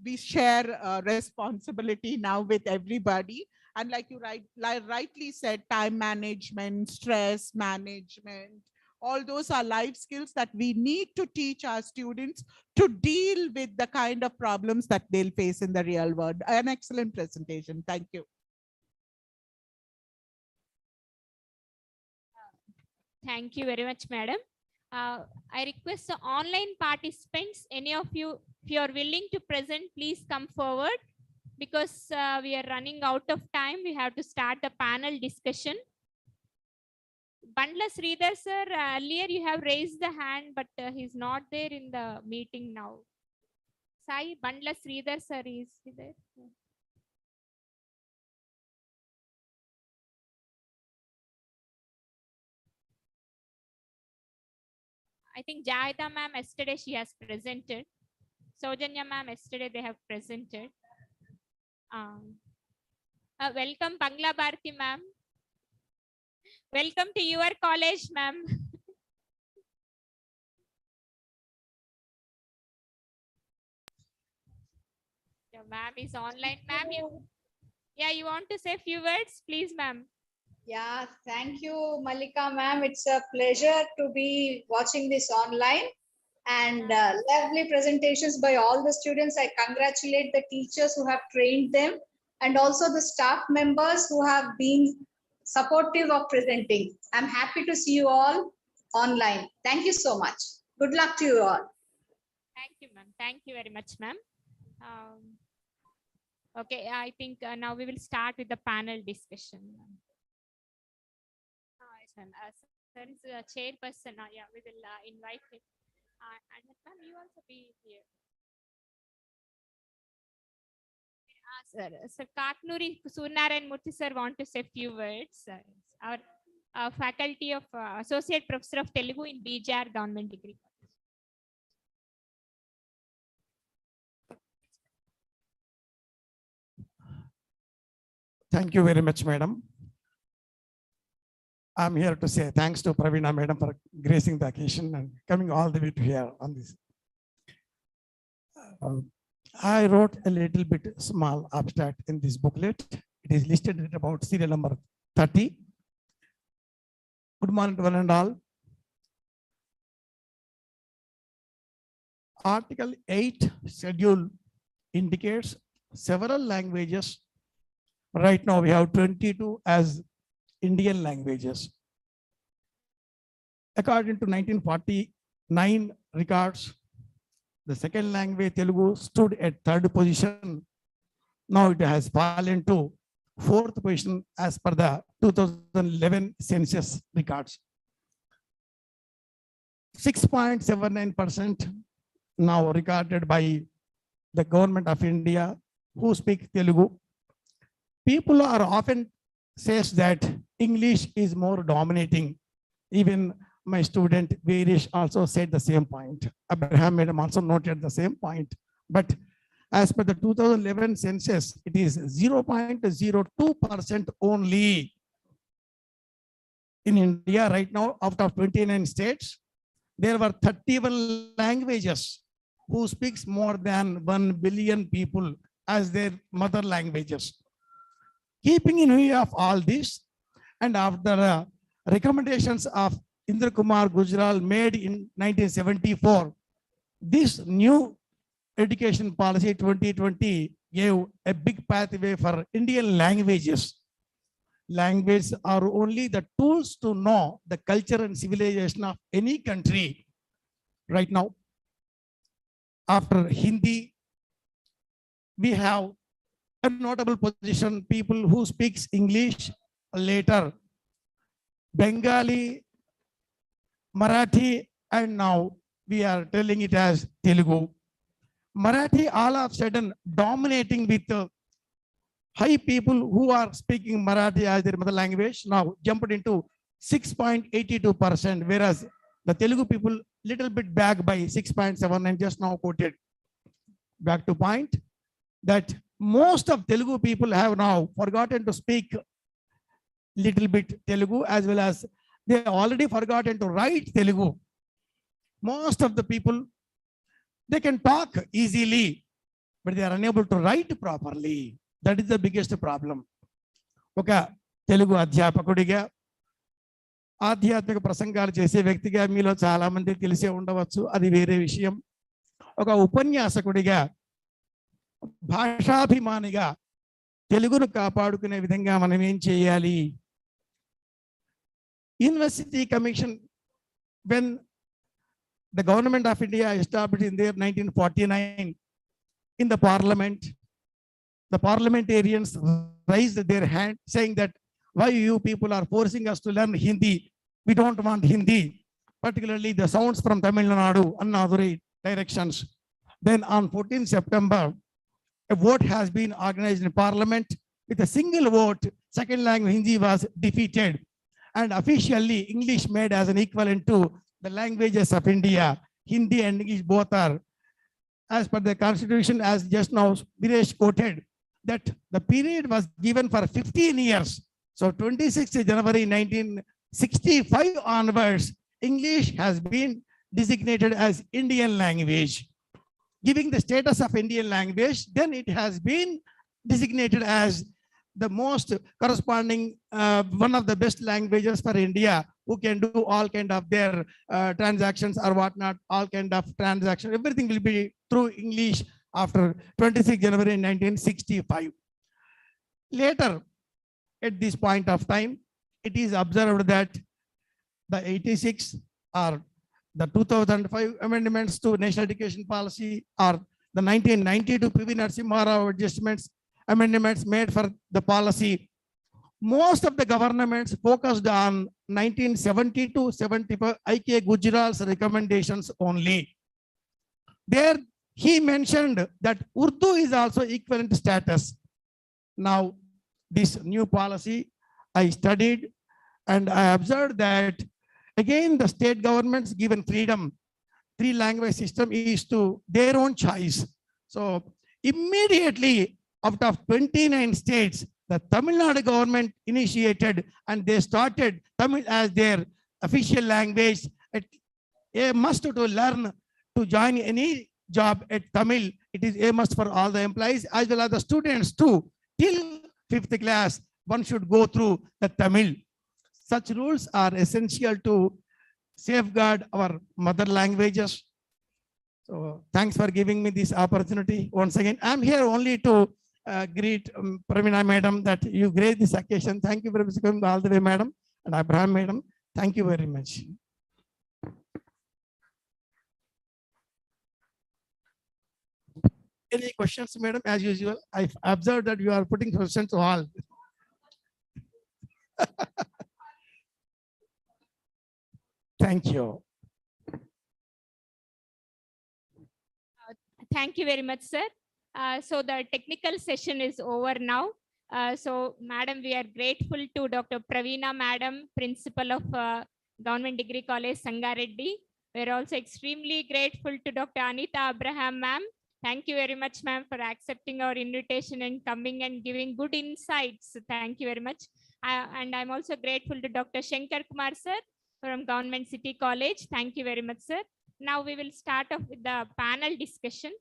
we share responsibility now with everybody. And like you rightly said, time management, stress management, all those are life skills that we need to teach our students to deal with the kind of problems that they'll face in the real world. An excellent presentation. Thank you. Thank you very much, madam. I request the online participants, any of you, if you are willing to present, please come forward, because we are running out of time. We have to start the panel discussion. Bandla Sridhar sir, earlier you have raised the hand, but he's not there in the meeting now. Sai, Bandla Sridhar sir is there. I think Jayada ma'am, yesterday she has presented. Sojanya ma'am, yesterday they have presented. Welcome, Bangla Bharati ma'am. Welcome to your college, ma'am. Ma'am is online. Ma'am, you want to say a few words, please, ma'am? Yeah, thank you, Malika ma'am. It's a pleasure to be watching this online, and lovely presentations by all the students. I congratulate the teachers who have trained them, and also the staff members who have been supportive of presenting. I'm happy to see you all online. Thank you so much. Good luck to you all. Thank you, ma'am. Thank you very much, ma'am. Okay, I think now we will start with the panel discussion. Sir is a chairperson. Yeah, we will invite him. And ma'am, you also be here. Sir, Kaknuri Surnaran Murthy sir want to say a few words. Our faculty of Associate Professor of Telugu in BJR Government Degree. Thank you very much, madam. I'm here to say thanks to Praveena madam for gracing the occasion and coming all the way to here on this. I wrote a little bit small abstract in this booklet. It is listed at about serial number 30. Good morning to one and all. Article 8 schedule indicates several languages. Right now we have 22 as Indian languages. According to 1949 records, the second language Telugu stood at third position. Now it has fallen to fourth position as per the 2011 census records. 6.79% now recorded by the government of India who speak Telugu. People are often says that English is more dominating. Even my student Veerish also said the same point. Abraham Madam also noted the same point. But as per the 2011 census, it is 0.02% only. In India right now, out of 29 states, there were 31 languages who speaks more than 1 billion people as their mother languages. Keeping in view of all this, and after recommendations of Indra Kumar Gujral made in 1974, this new education policy 2020 gave a big pathway for Indian languages. Languages are only the tools to know the culture and civilization of any country. Right now, after Hindi, we have a notable position, people who speaks English, later Bengali, Marathi, and now we are telling it as Telugu. Marathi all of a sudden dominating with high people who are speaking Marathi as their mother language now jumped into 6.82%, whereas the Telugu people little bit back by 6.79, just now quoted. Back to point that most of Telugu people have now forgotten to speak little bit Telugu, as well as they already forgotten to write Telugu. Most of the people, they can talk easily, but they are unable to write properly. That is the biggest problem. Okay, Telugu అధ్యాపకుడిగా ఆధ్యాత్మిక ప్రసంగాలు చేసే వ్యక్తిగా మీలో చాలా మంది తెలిసే ఉండవచ్చు, అది వేరే విషయం. ఒక ఉపన్యాసకుడిగా భాషాభిమానిగా తెలుగును కాపాడుకునే విధంగా మనం ఏం చేయాలి? University Commission, when the government of India established in their 1949 in the parliament, the parliamentarians raised their hand saying that why you people are forcing us to learn Hindi? We don't want Hindi, particularly the sounds from Tamil Nadu and other directions. Then on 14th September, a vote has been organized in parliament. With a single vote, second language Hindi was defeated. And officially English made as an equivalent to the languages of India. Hindi and English both are, as per the constitution, as just now Viresh quoted, that the period was given for 15 years. So 26th January 1965 onwards, English has been designated as Indian language. Giving the status of Indian language, then it has been designated as the most corresponding, one of the best languages for India, who can do all kind of their transactions or whatnot, all kind of transactions. Everything will be through English after 26 January 1965. Later, at this point of time, it is observed that the 86 or the 2005 amendments to National Education Policy or the 1992 P.V. Narasimha Rao adjustments, amendments made for the policy, most of the governments focused on 1970-75 I.K. Gujral's recommendations only. There he mentioned that Urdu is also equivalent status. Now, this new policy I studied and I observed that again the state governments given freedom. 3 language system is to their own choice. So immediately out of 29 states, the Tamil Nadu government initiated and they started Tamil as their official language. A must to learn to join any job at Tamil. It is a must for all the employees as well as the students too. Till 5th class, one should go through the Tamil. Such rules are essential to safeguard our mother languages. So thanks for giving me this opportunity once again. I'm here only to greet Pravina Madam that you graced this occasion. Thank you very much all the way, Madam, and Abraham Madam. Thank you very much. any questions, madam? As usual, I observed that you are putting questions to all. Thank you. Thank you very much, sir. So the technical session is over now. So, madam, we are grateful to Dr. Praveena, madam, principal of Government Degree College, Sangareddy. We are also extremely grateful to Dr. Anita Abraham, ma'am. Thank you very much, ma'am, for accepting our invitation and coming and giving good insights. Thank you very much. And I'm also grateful to Dr. Shankar Kumar, sir, from Government City College. Thank you very much, sir. Now we will start off with the panel discussion.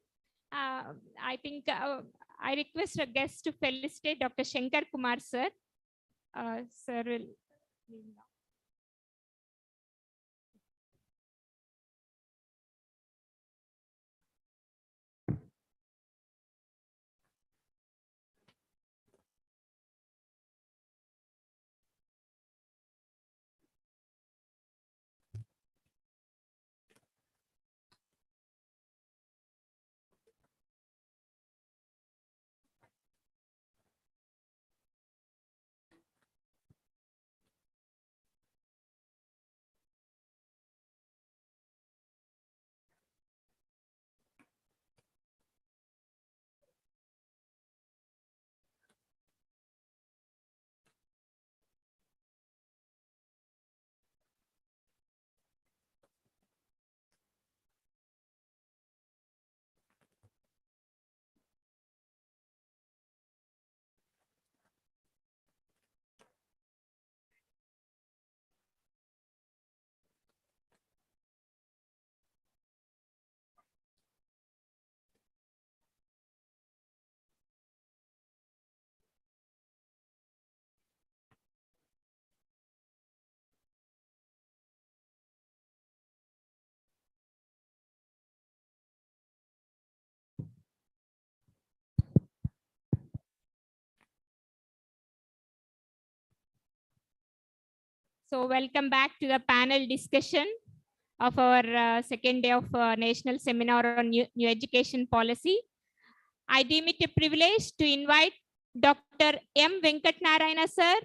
I think I request a guest to felicitate Dr. Shankar Kumar, sir. Sir will. So welcome back to the panel discussion of our second day of National Seminar on New Education Policy. I deem it a privilege to invite Dr. M. Venkatnarayana, sir,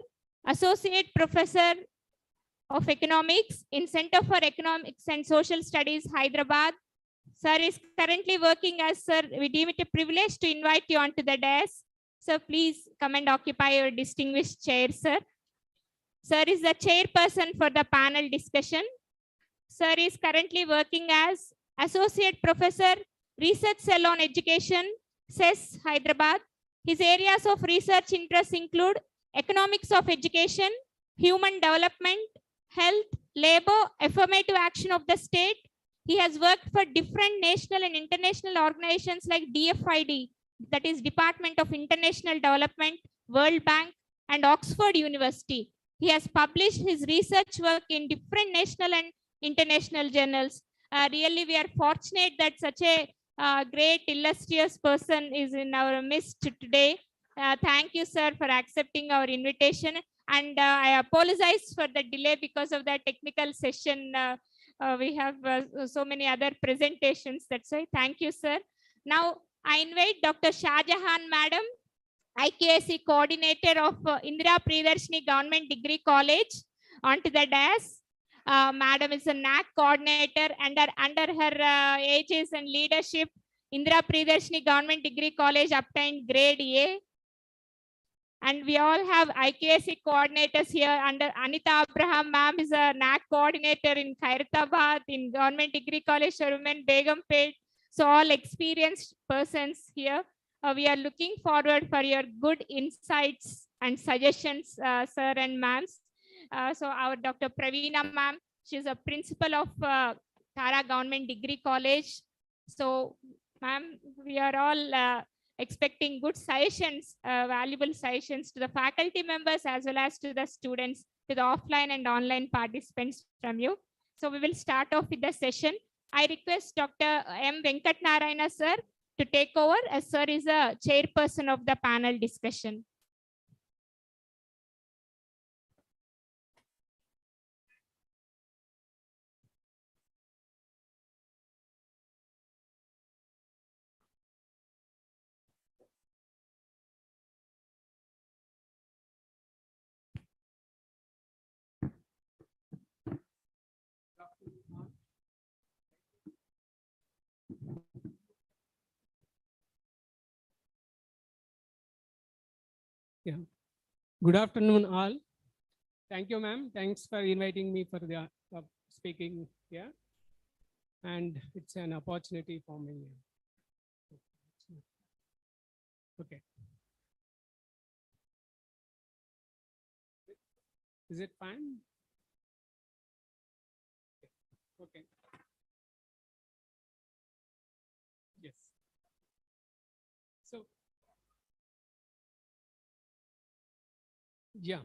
Associate Professor of Economics in Center for Economics and Social Studies, Hyderabad. Sir is currently working as sir. We deem it a privilege to invite you onto the dais. Sir, please come and occupy your distinguished chair, sir. Sir is the chairperson for the panel discussion. Sir is currently working as Associate Professor, Research Cell on Education, CES, Hyderabad. His areas of research interests include economics of education, human development, health, labor, affirmative action of the state. He has worked for different national and international organizations like DFID, that is Department of International Development, World Bank, and Oxford University. He has published his research work in different national and international journals. Really, we are fortunate that such a great, illustrious person is in our midst today. Thank you, sir, for accepting our invitation. And I apologize for the delay because of the technical session. We have so many other presentations. That's why. Thank you, sir. Now, I invite Dr. Shah Jahan, madam, IKSC coordinator of Indira Priyadarshini Government Degree College, onto the dais. Madam is a NAC coordinator, and under her ages and leadership, Indira Priyadarshini Government Degree College obtained grade A. And we all have IKSC coordinators here. Under Anita Abraham, ma'am is a NAC coordinator in Khairatabad, in Government Degree College for Women, Begumpet. So all experienced persons here. We are looking forward for your good insights and suggestions, sir and ma'ams. So our Dr. Praveena, ma'am, she's a principal of Tara Government Degree College. So, ma'am, we are all expecting good suggestions, valuable suggestions to the faculty members as well as to the students, to the offline and online participants from you. So we will start off with the session. I request Dr. M. Venkatnarayana, sir, to take over, as sir is a chairperson of the panel discussion. Good afternoon, all. Thank you, ma'am. Thanks for inviting me for the speaking here. And it's an opportunity for me. Okay. Is it fine? Okay. Yes. So, yeah.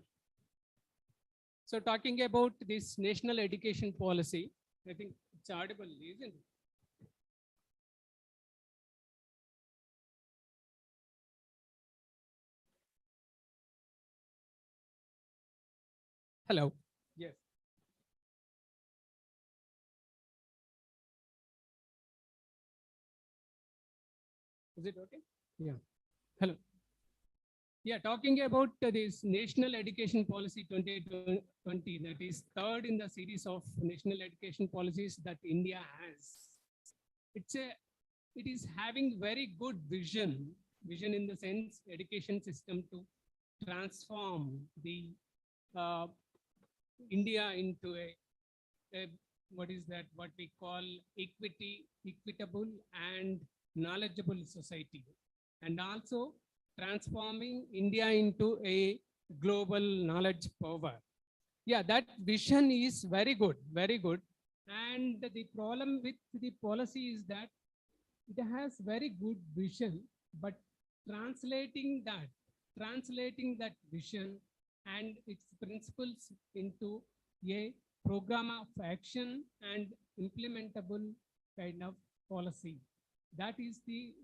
So talking about this national education policy, I think it's audible, isn't it? Hello. Yes. Is it okay? Yeah. Hello. Yeah, talking about this National Education Policy 2020, that is third in the series of national education policies that India has. It is having very good vision in the sense education system to transform the India into what is that, what we call equitable and knowledgeable society, and also transforming India into a global knowledge power. Yeah, that vision is very good, very good. And the problem with the policy is that it has very good vision, but translating that vision and its principles into a program of action and implementable kind of policy. That is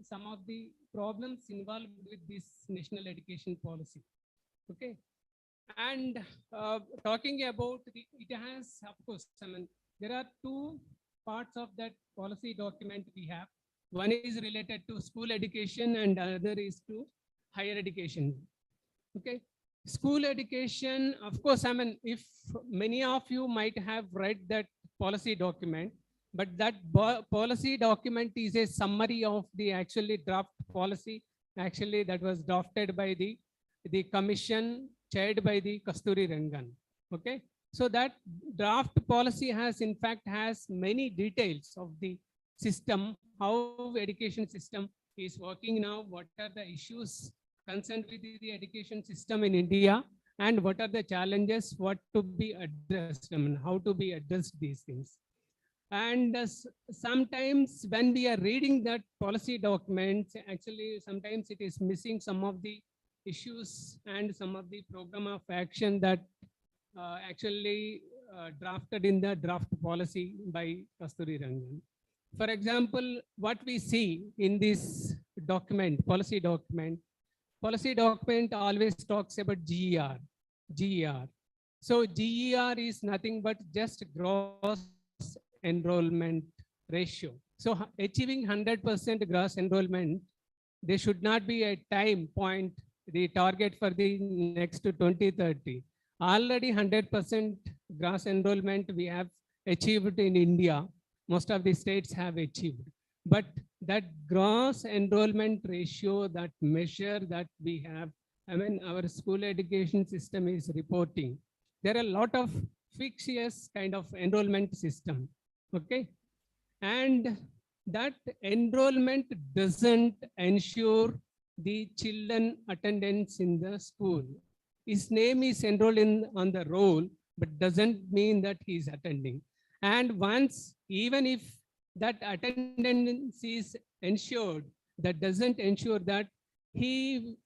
some of the problems involved with this national education policy. Okay. And talking about it has, of course, I mean, there are two parts of that policy document we have. One is related to school education and other is to higher education. Okay. School education, of course, I mean, if many of you might have read that policy document, but that policy document is a summary of the actually draft policy, actually that was drafted by the commission chaired by the Kasturi Rangan. Okay. So that draft policy has many details of the system, how education system is working now, what are the issues concerned with the education system in India, and what are the challenges, what to be addressed, I mean, how to be addressed these things. And sometimes when we are reading that policy documents, actually sometimes it is missing some of the issues and some of the program of action that actually drafted in the draft policy by Kasturi Rangan. For example, what we see in this document, policy document always talks about GER. So GER is nothing but just gross enrollment ratio. So achieving 100% gross enrollment, there should not be a time point, the target for the next to 2030. Already 100% gross enrollment we have achieved in India. Most of the states have achieved. But that gross enrollment ratio, that measure that we have, I mean, our school education system is reporting. There are a lot of fictitious kind of enrollment system. Okay. And that enrollment doesn't ensure the children attendance in the school. His name is enrolled on the roll, but doesn't mean that he is attending. And once, even if that attendance is ensured, that doesn't ensure that he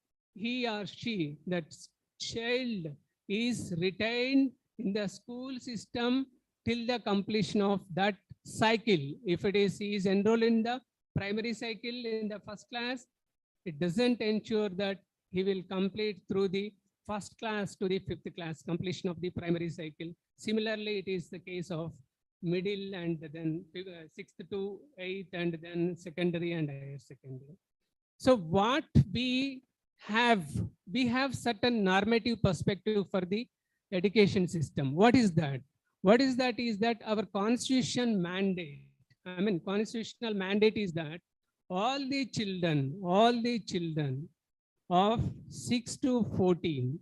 or she, that child is retained in the school system till the completion of that cycle. If it is, he is enrolled in the primary cycle in the first class, it doesn't ensure that he will complete through the first class to the fifth class, completion of the primary cycle. Similarly, it is the case of middle and then sixth to eighth and then secondary and higher secondary. So what we have certain normative perspective for the education system. What is that? What is that? Is that our constitution mandate? I mean, constitutional mandate is that all the children of 6 to 14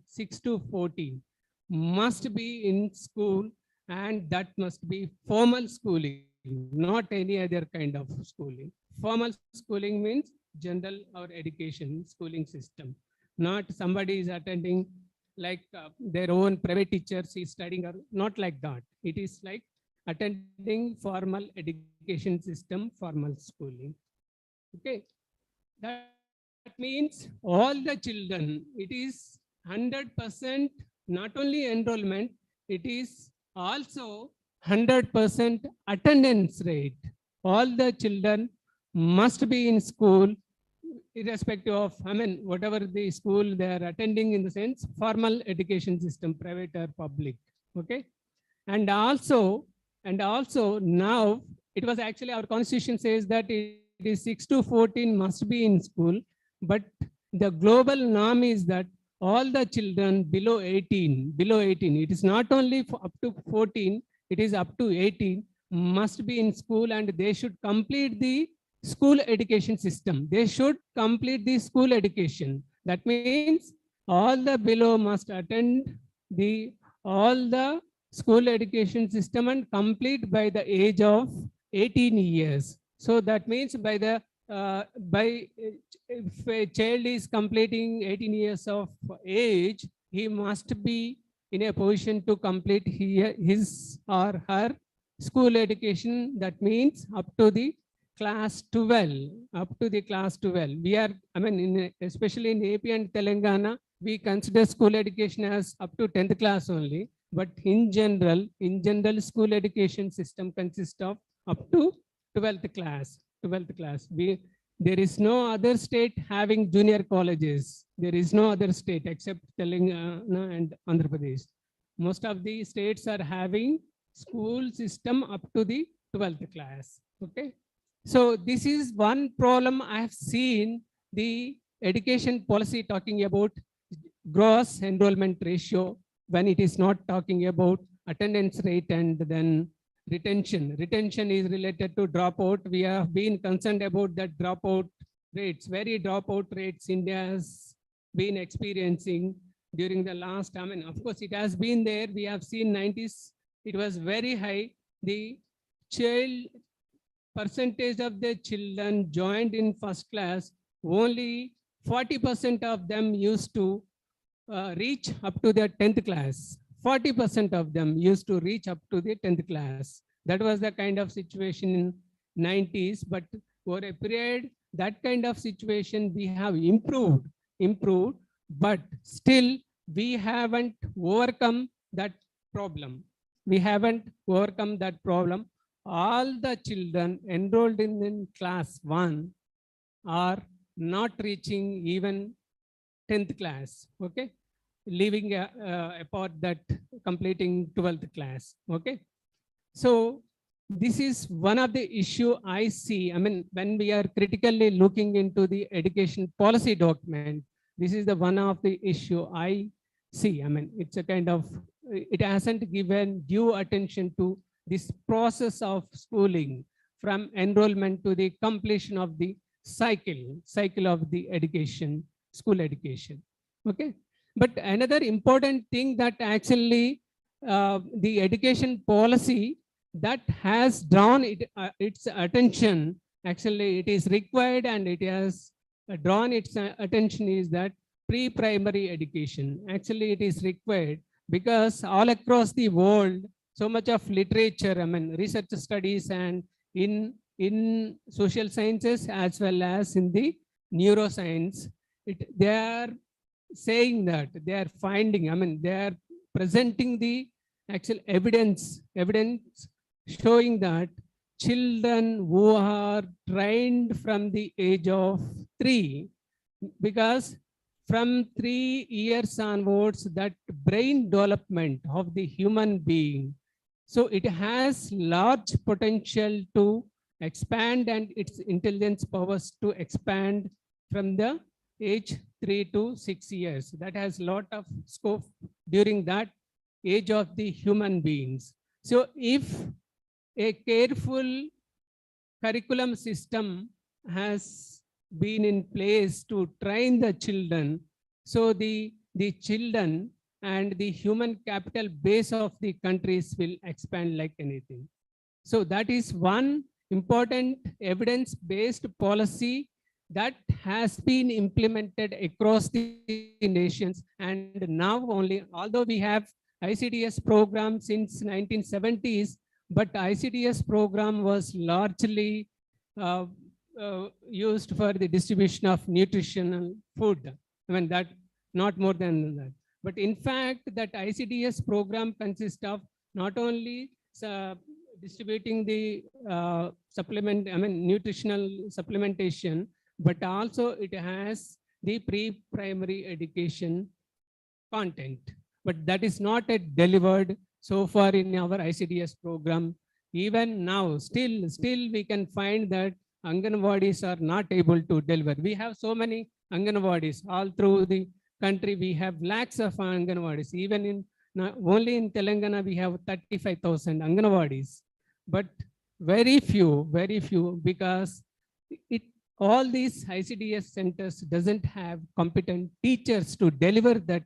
must be in school, and that must be formal schooling, not any other kind of schooling. Formal schooling means general or education schooling system, not somebody is attending like their own private teachers is studying, or not like that. It is like attending formal education system, formal schooling. Okay, that means all the children, it is 100%, not only enrollment, it is also 100% attendance rate. All the children must be in school, irrespective of, whatever the school they are attending, in the sense, formal education system, private or public. Okay. And also now, it was actually our constitution says that it is 6 to 14 must be in school, but the global norm is that all the children below 18, it is not only up to 14, it is up to 18, must be in school, and they should complete the school education system. They should complete the school education. That means all the below must attend all the school education system and complete by the age of 18 years. So that means by if a child is completing 18 years of age, he must be in a position to complete his or her school education. That means up to the class 12, We are, especially in AP and Telangana, we consider school education as up to 10th class only. But in general, school education system consists of up to 12th class. There is no other state having junior colleges. There is no other state except Telangana and Andhra Pradesh. Most of the states are having school system up to the 12th class. Okay. So this is one problem I have seen the education policy talking about gross enrollment ratio, when it is not talking about attendance rate and then retention. Retention is related to dropout. We have been concerned about that dropout rates, dropout rates India has been experiencing during the last, of course it has been there. We have seen 90s, it was very high. The percentage of the children joined in first class, only 40% of them used to reach up to their 10th class. 40% of them used to reach up to the 10th class. That was the kind of situation in 90s, but for a period, that kind of situation we have improved, but still we haven't overcome that problem. All the children enrolled in class 1 are not reaching even 10th class, okay? Leaving apart that completing 12th class, okay? So this is one of the issue I see. When we are critically looking into the education policy document, this is the one of the issue I see. It's a kind of, it hasn't given due attention to this process of schooling from enrollment to the completion of the cycle of the education, school education. Okay. But another important thing that actually the education policy that has drawn its attention, actually it is required and it has drawn its attention, is that pre-primary education. Actually it is required because all across the world, so much of literature, research studies and in social sciences as well as in the neuroscience, they are saying that they are finding, they are presenting the actual evidence showing that children who are trained from the age of 3, because from 3 years onwards, that brain development of the human being, so it has large potential to expand and its intelligence powers to expand from the age 3 to 6 years. That has a lot of scope during that age of the human beings. So if a careful curriculum system has been in place to train the children. So the children and the human capital base of the countries will expand like anything. So that is one important evidence-based policy that has been implemented across the nations. And now only, although we have ICDS program since 1970s, but ICDS program was largely used for the distribution of nutritional food. I mean, that not more than that. But in fact, that ICDS program consists of not only distributing the nutritional supplementation, but also it has the pre-primary education content. But that is not yet delivered so far in our ICDS program. Even now, still we can find that Anganwadis are not able to deliver. We have so many Anganwadis all through the country. We have lakhs of Anganwadis. Even in only in Telangana, we have 35,000 Anganwadis. But very few, because all these ICDS centers doesn't have competent teachers to deliver that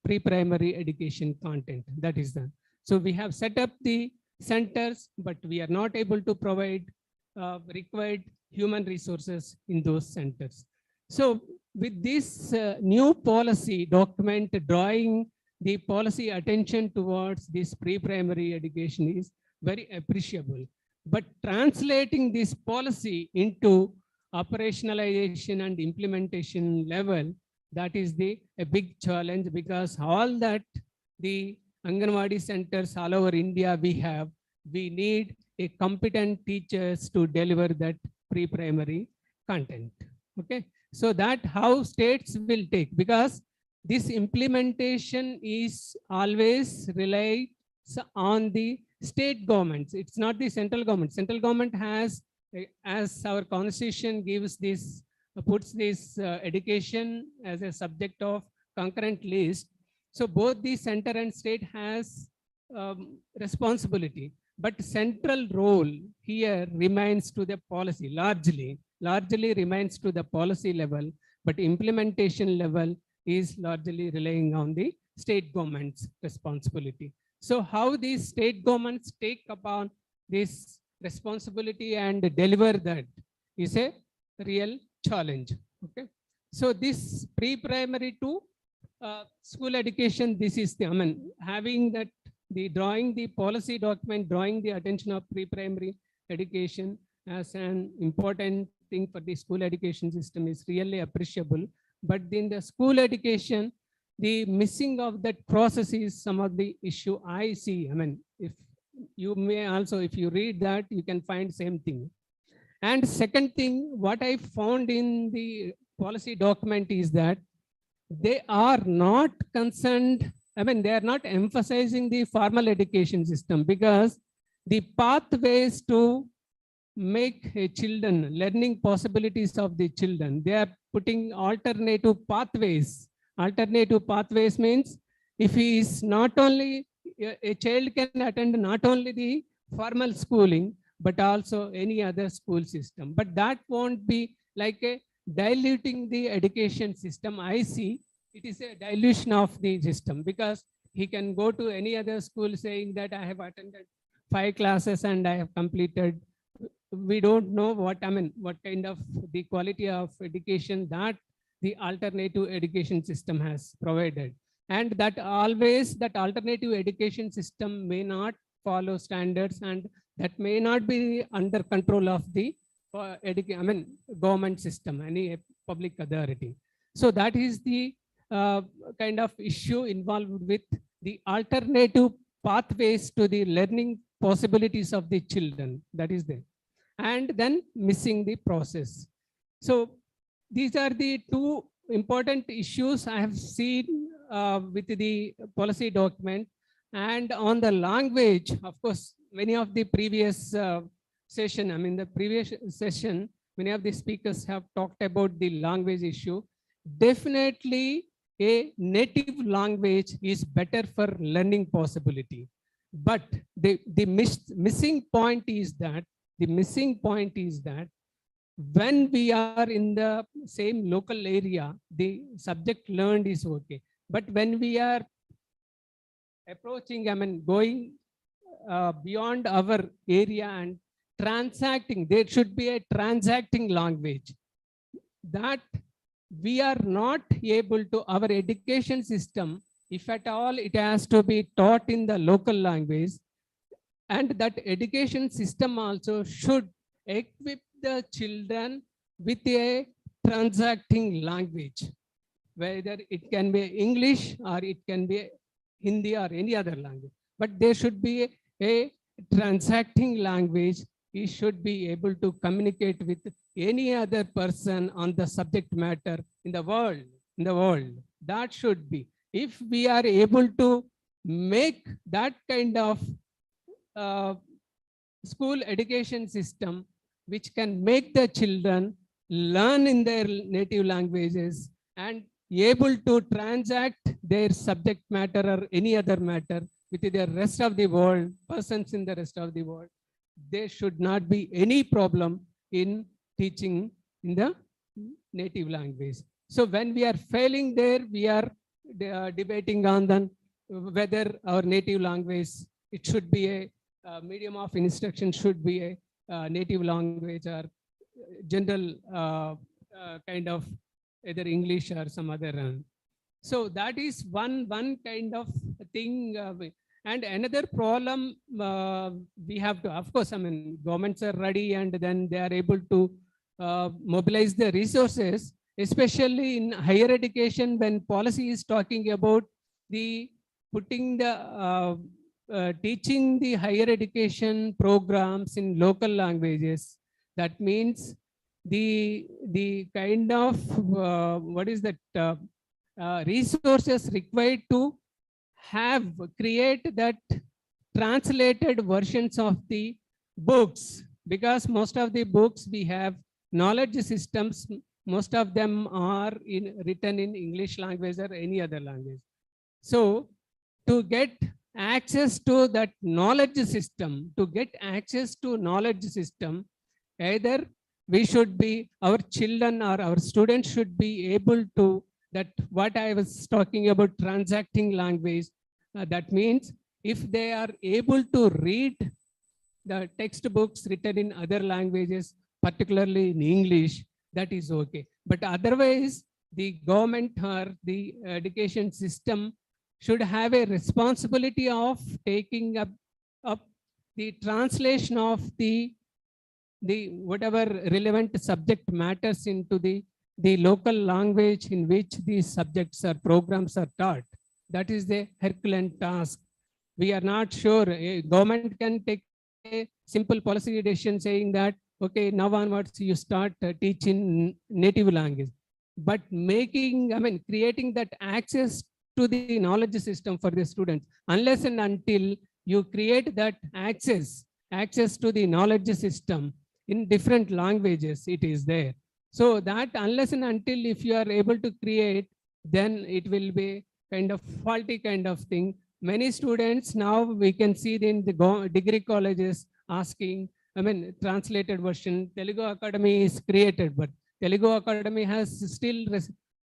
pre-primary education content. That is done. So we have set up the centers, but we are not able to provide required human resources in those centers. So with this new policy document drawing the policy attention towards this pre-primary education is very appreciable. But translating this policy into operationalization and implementation level, that is a big challenge, because all that the Anganwadi centers all over India we need a competent teachers to deliver that pre-primary content. Okay, so that how states will take, because this implementation is always relied on the state governments. It's not the central government. Central government has, as our constitution gives this, puts this education as a subject of concurrent list. So both the center and state has responsibility, but central role here remains to the policy, largely remains to the policy level, but implementation level is largely relying on the state government's responsibility. So how these state governments take upon this responsibility and deliver that is a real challenge. Okay, so this pre-primary to school education, this is the, having that, the drawing the policy document, drawing the attention of pre-primary education as an important thing for the school education system is really appreciable. But in the school education, the missing of that process is some of the issue I see. If you may also, if you read that, you can find same thing. And second thing, what I found in the policy document is that they are not concerned, they are not emphasizing the formal education system, because the pathways to make a children, learning possibilities of the children, they are putting alternative pathways. Alternative pathways means if he is not only, a child can attend not only the formal schooling, but also any other school system. But that won't be like a diluting the education system. I see it is a dilution of the system, because he can go to any other school saying that I have attended 5 classes and I have completed. We don't know what kind of the quality of education that the alternative education system has provided. And that always that alternative education system may not follow standards, and that may not be under control of the government system, any public authority. So that is the kind of issue involved with the alternative pathways to the learning possibilities of the children, that is there. And then missing the process. So these are the two important issues I have seen with the policy document. And on the language, of course, many of the previous session, the previous session, many of the speakers have talked about the language issue. Definitely a native language is better for learning possibility. But the missing point is that when we are in the same local area, the subject learned is okay. But when we are approaching, I mean, going beyond our area and transacting, there should be a transacting language that we are not able to, our education system, if at all it has to be taught in the local language, and that education system also should equip the children with a transacting language, whether it can be English or it can be Hindi or any other language. But there should be a transacting language. He should be able to communicate with any other person on the subject matter in the world. That should be. If we are able to make that kind of school education system, which can make the children learn in their native languages and able to transact their subject matter or any other matter with the rest of the world, persons in the rest of the world, there should not be any problem in teaching in the native language. So when we are failing there, we are debating on then whether our native language, it should be a medium of instruction, should be a native language or general kind of either English or some other. So that is one kind of thing. And another problem we have to, of course, I mean, governments are ready and then they are able to mobilize the resources, especially in higher education, when policy is talking about the putting the teaching the higher education programs in local languages. That means the kind of what is that resources required to create that translated versions of the books, because most of the books we have knowledge systems, most of them are written in English language or any other language. So to get access to that knowledge system, either we should be, our children or our students should be able to, that what I was talking about transacting language, that means if they are able to read the textbooks written in other languages, particularly in English, that is okay. But otherwise, the government or the education system should have a responsibility of taking up the translation of the whatever relevant subject matters into the local language in which these subjects or programs are taught. That is the Herculean task. We are not sure. A government can take a simple policy decision saying that, okay, now onwards you start teaching native language. But creating that access to the knowledge system for the students, unless and until you create that access to the knowledge system in different languages, it is there. So that unless and until if you are able to create, then it will be kind of faulty kind of thing. Many students now we can see in the degree colleges asking, translated version. Telugu Academy is created, but Telugu Academy has still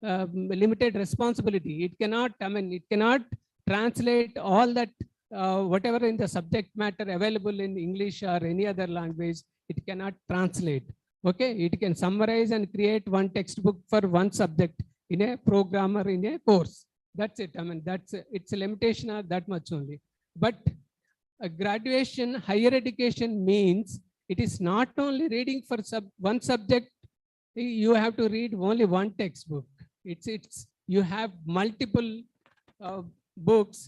limited responsibility. It cannot, it cannot translate all that whatever in the subject matter available in English or any other language, it cannot translate. Okay, it can summarize and create one textbook for one subject in a program or in a course. That's it. That's it's a limitation of that much only. But a graduation, higher education means it is not only reading for one subject. You have to read only one textbook. It's you have multiple books.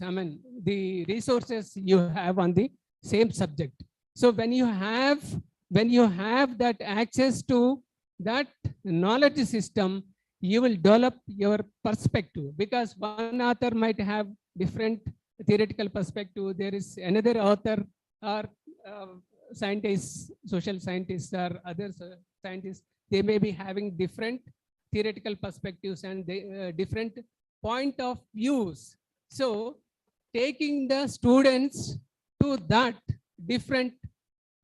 The resources you have on the same subject. So when you have that access to that knowledge system, you will develop your perspective, because one author might have different theoretical perspective. There is another author or scientists, social scientists or other scientists, they may be having different theoretical perspectives and different point of views. So taking the students to that different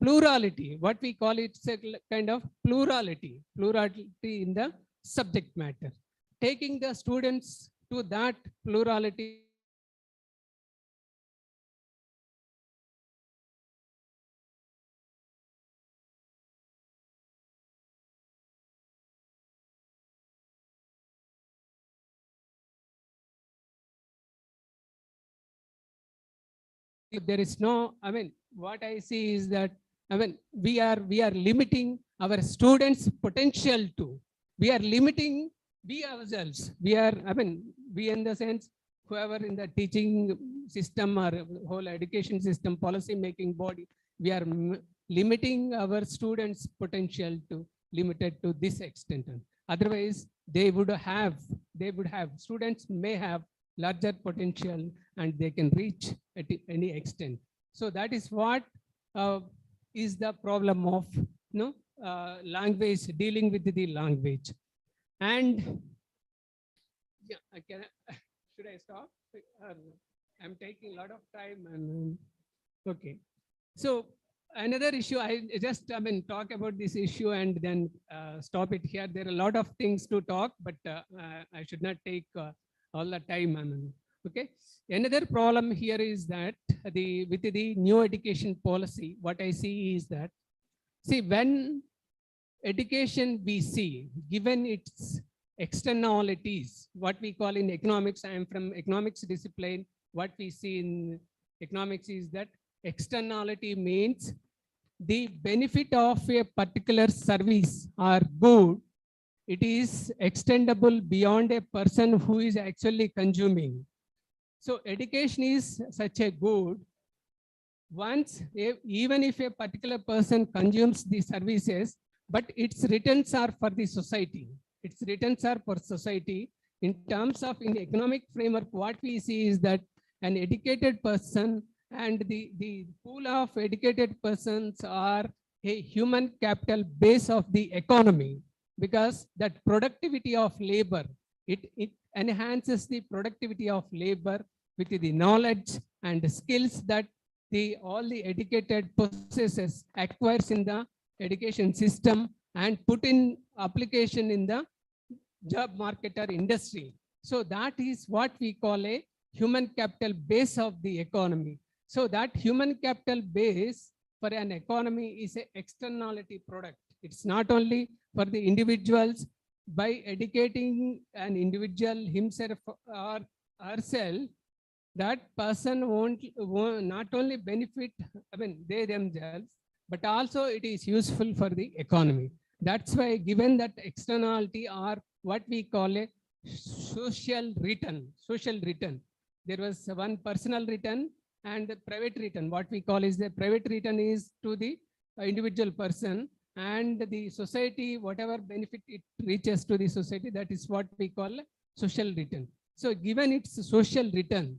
plurality, what we call it, kind of plurality in the subject matter. Taking the students to that plurality there is no, I mean, what I see is that, I mean, we are limiting our students' potential to, we are limiting we ourselves. We are, I mean, we in the sense, whoever in the teaching system or whole education system, policy making body, we are limiting our students' potential to limited to this extent. Otherwise, they would have, students may have larger potential and they can reach at any extent. So that is what is the problem of language, dealing with the language. And yeah, should I stop? I'm taking a lot of time and okay. So another issue, I mean, talk about this issue and then stop it here. There are a lot of things to talk, but I should not take all the time. I mean, okay. Another problem here is that with the new education policy, what I see is that, see, when education we see, given its externalities, what we call in economics, I am from economics discipline, what we see in economics is that externality means the benefit of a particular service or good, it is extendable beyond a person who is actually consuming. So education is such a good, once, even if a particular person consumes the services, but its returns are for the society. Its returns are for society. In terms of in the economic framework, what we see is that an educated person and the pool of educated persons are a human capital base of the economy, because that productivity of labor, it enhances the productivity of labor with the knowledge and skills that all the educated possesses, acquires in the education system and put in application in the job market or industry. So that is what we call a human capital base of the economy. So that human capital base for an economy is an externality product. It's not only for the individuals. By educating an individual himself or herself, that person won't not only benefit, I mean, they themselves, but also it is useful for the economy. That's why, given that externality or what we call a social return, there was one personal return and the private return. What we call is the private return is to the individual person, and the society, whatever benefit it reaches to the society, that is what we call social return. So given its social return,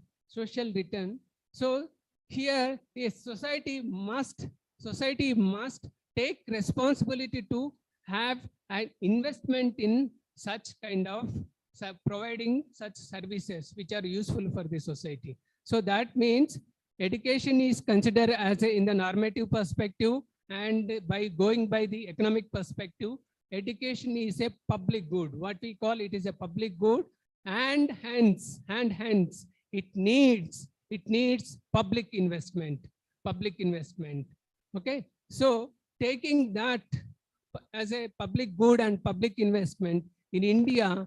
so here a society must take responsibility to have an investment in such kind of providing such services which are useful for the society. So that means education is considered as in the normative perspective, and by going by the economic perspective, education is a public good. What we call it is a public good, and hence it needs public investment. Okay, so taking that as a public good and public investment in India,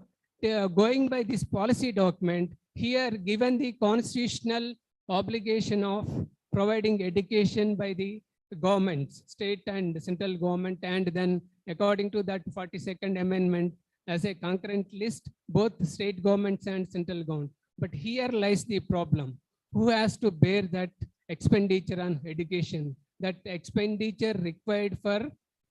going by this policy document here, given the constitutional obligation of providing education by the governments, state and central government, and then according to that 42nd amendment as a concurrent list, both state governments and central government. But here lies the problem. Who has to bear that expenditure on education? That expenditure required for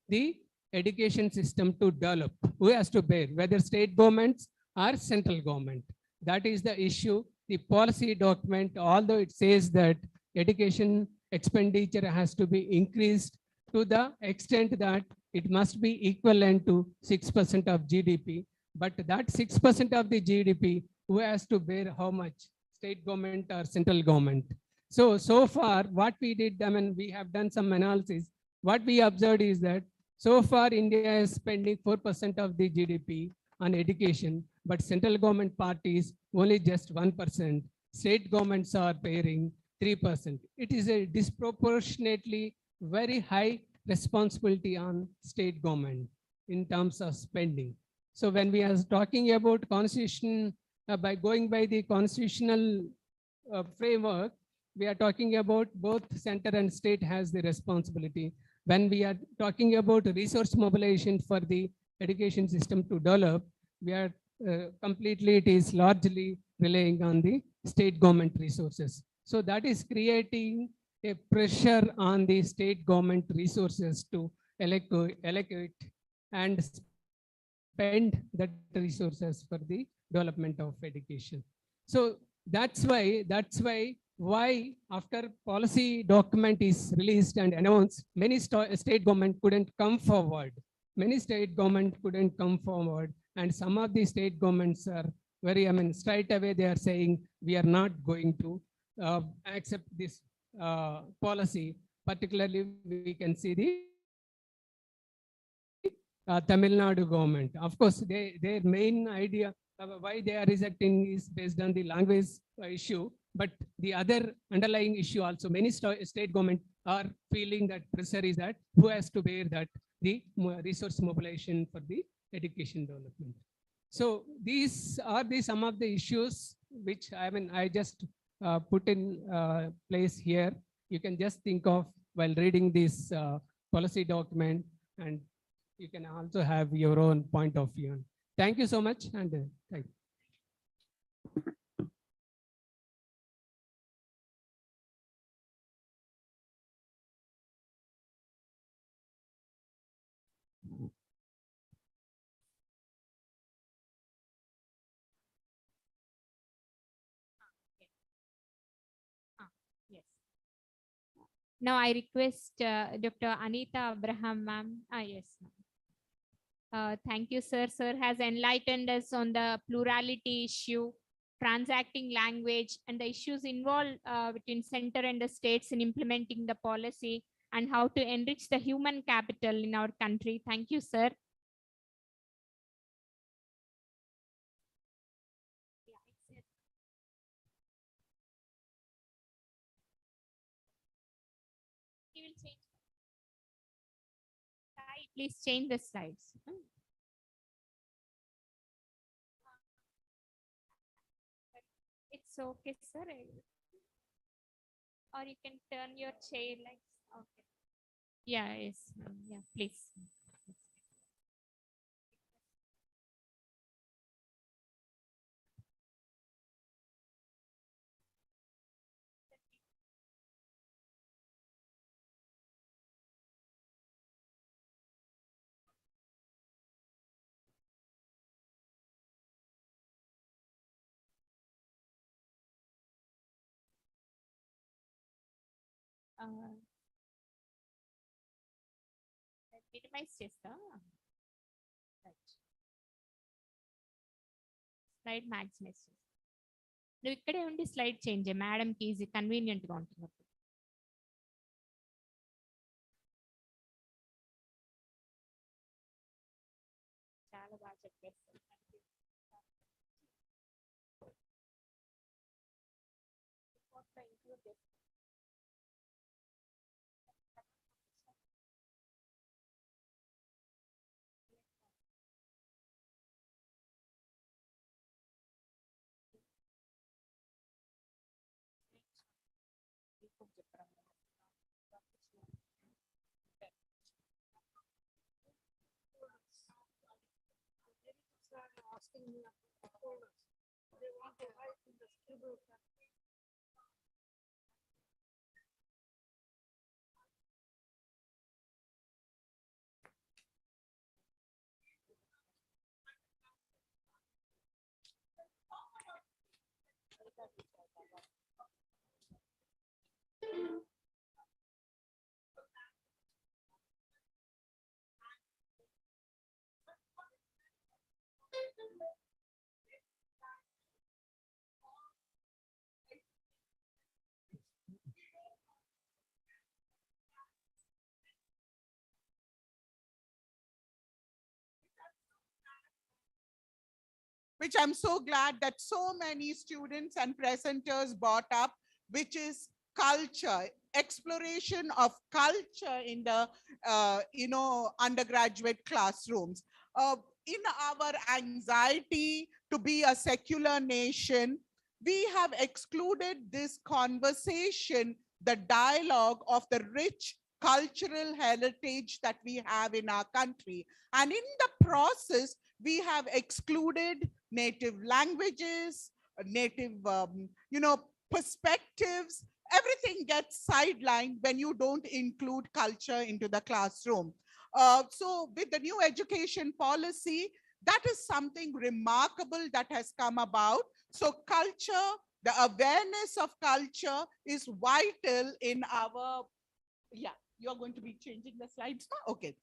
the education system to develop. Who has to bear? Whether state governments or central government. That is the issue. The policy document, although it says that education expenditure has to be increased to the extent that it must be equivalent to 6% of GDP. But that 6% of the GDP, who has to bear how much? State government or central government. So far what we did, I mean, we have done some analysis. what we observed is that so far India is spending 4% of the GDP on education, but central government parties only just 1%. State governments are paying 3%. It is a disproportionately very high responsibility on state government in terms of spending. So when we are talking about constitution, by going by the constitutional framework, we are talking about both center and state has the responsibility. When we are talking about resource mobilization for the education system to develop, we are completely, it is largely relying on the state government resources. So that is creating a pressure on the state government resources to allocate and spend that resources for the development of education. So that's why after policy document is released and announced, many state government couldn't come forward. Many state government couldn't come forward, and some of the state governments are very, straight away they are saying we are not going to accept this policy. Particularly, we can see the Tamil Nadu government. Of course, their main idea why they are rejecting is based on the language issue, but the other underlying issue also, many state government are feeling that pressure is that who has to bear that the resource mobilization for the education development. So these are some of the issues which I just put in place here. You can just think of while reading this policy document, and you can also have your own point of view. Thank you so much, and thank you. Yes. Now I request Dr. Anita Abraham, ma'am. Yes. Thank you, sir. Sir has enlightened us on the plurality issue, transacting language, and the issues involved between center and the states in implementing the policy, and how to enrich the human capital in our country. Thank you, sir. He will change. Please change the slides. It's okay, sir. Or you can turn your chair like, okay. Yeah, yes, yeah, please. Minimize చేస్తా slide maximise నువ్వు ఇక్కడే ఉండి slide change మేడంకి easy convenient గా ఉంటుంది. చాలా బాగా చెప్పేస్తారు. which I'm so glad that so many students and presenters brought up, which is culture, exploration of culture in the undergraduate classrooms. In our anxiety to be a secular nation, we have excluded this conversation, the dialogue of the rich cultural heritage that we have in our country. And in the process, we have excluded native languages, native, perspectives. Everything gets sidelined when you don't include culture into the classroom. So with the new education policy, that is something remarkable that has come about. So culture, the awareness of culture is vital in our, yeah, you're going to be changing the slides now? Okay.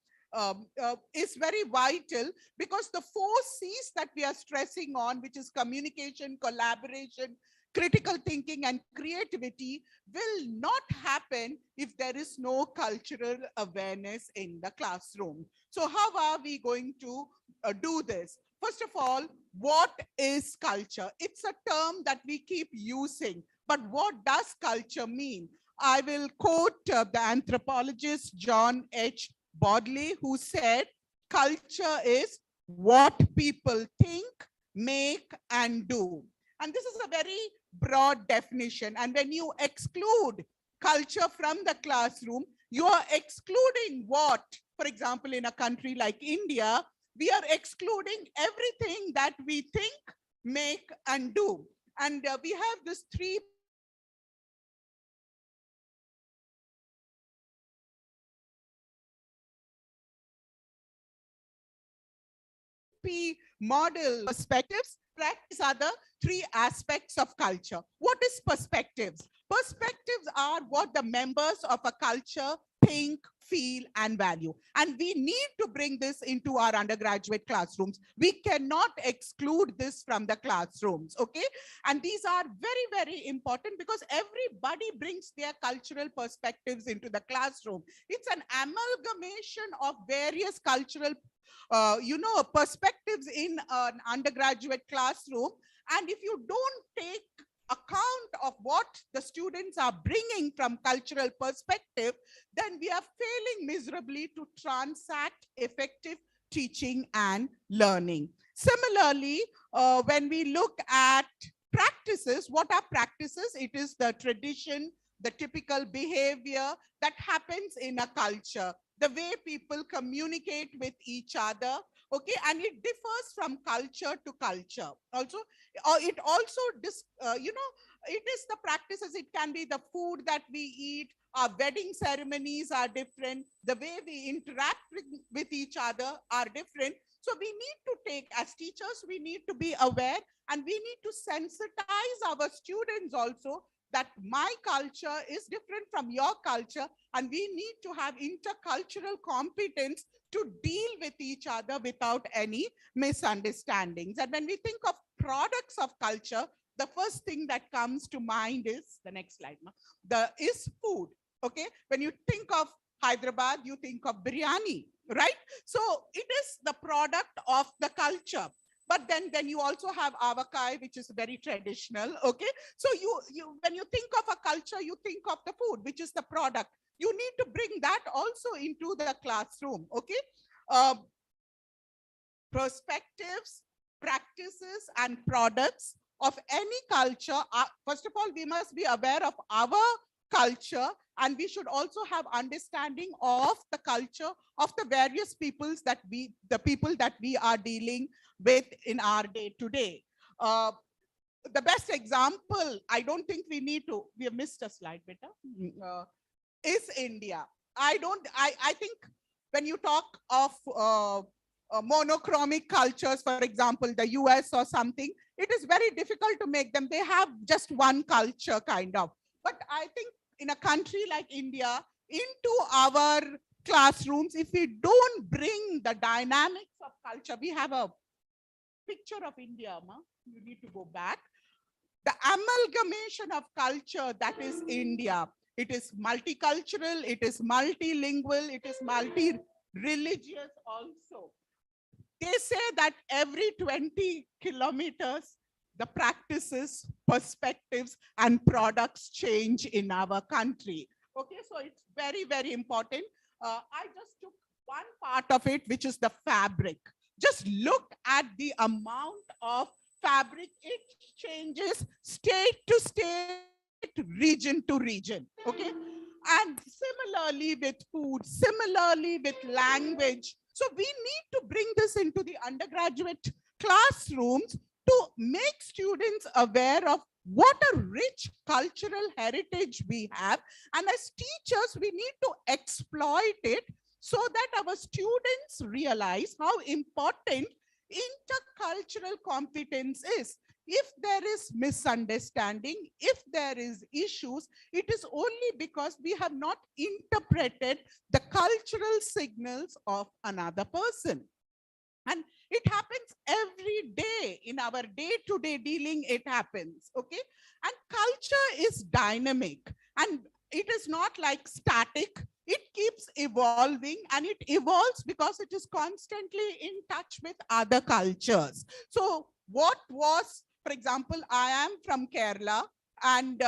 Is very vital because the 4 C's that we are stressing on, which is communication, collaboration, critical thinking, and creativity, will not happen if there is no cultural awareness in the classroom. So how are we going to do this? First of all, what is culture? It's a term that we keep using, but what does culture mean? I will quote the anthropologist John H. Bodley, who said, culture is what people think, make, and do. And this is a very broad definition. And when you exclude culture from the classroom, you are excluding what? For example, in a country like India, we are excluding everything that we think, make, and do. And we have this 3 model perspectives. Practice are the 3 aspects of culture. What is perspectives? Perspectives are what the members of a culture think, feel, and value. And we need to bring this into our undergraduate classrooms. We cannot exclude this from the classrooms, okay? And these are very, very important because everybody brings their cultural perspectives into the classroom. It's an amalgamation of various cultural perspectives in an undergraduate classroom. And if you don't take account of what the students are bringing from cultural perspective, then we are failing miserably to transact effective teaching and learning. Similarly, when we look at practices, what are practices? It is the tradition, the typical behavior that happens in a culture, the way people communicate with each other, okay? And it differs from culture to culture. Also, it also, it is the practices. It can be the food that we eat. Our wedding ceremonies are different. The way we interact with each other are different. So we need to take, as teachers, we need to be aware, and we need to sensitize our students also that my culture is different from your culture, and we need to have intercultural competence to deal with each other without any misunderstandings. And when we think of products of culture, the first thing that comes to mind is, the next slide, is food, okay? When you think of Hyderabad, you think of biryani, right? So it is the product of the culture. But then you also have avakai, which is very traditional, okay? So when you think of a culture, you think of the food, which is the product. You need to bring that also into the classroom, okay? Perspectives, practices, and products of any culture. First of all, we must be aware of our culture, and we should also have understanding of the culture of the various peoples that we are dealing with in our day to day. The best example, I don't think we have missed a slide, beta, is India. I think when you talk of monochromic cultures, for example, the US or something, it is very difficult to make them. They have just one culture kind of. But I think in a country like India, into our classrooms, if we don't bring the dynamics of culture, we have a picture of India, you need to go back. The amalgamation of culture that is India. It is multicultural, it is multilingual, it is multi-religious also. They say that every 20 kilometers, the practices, perspectives, and products change in our country. Okay, so it's very, very important. I just took one part of it, which is the fabric. Just look at the amount of fabric. It changes state to state, region to region. Okay, and similarly with food, similarly with language. So we need to bring this into the undergraduate classrooms to make students aware of what a rich cultural heritage we have. And as teachers, we need to exploit it so that our students realize how important intercultural competence is. If there is misunderstanding, if there is issues, it is only because we have not interpreted the cultural signals of another person. And it happens every day in our day-to-day dealing, it happens, okay? And culture is dynamic and it is not like static. It keeps evolving, and it evolves because it is constantly in touch with other cultures. So what was, for example, I am from Kerala, and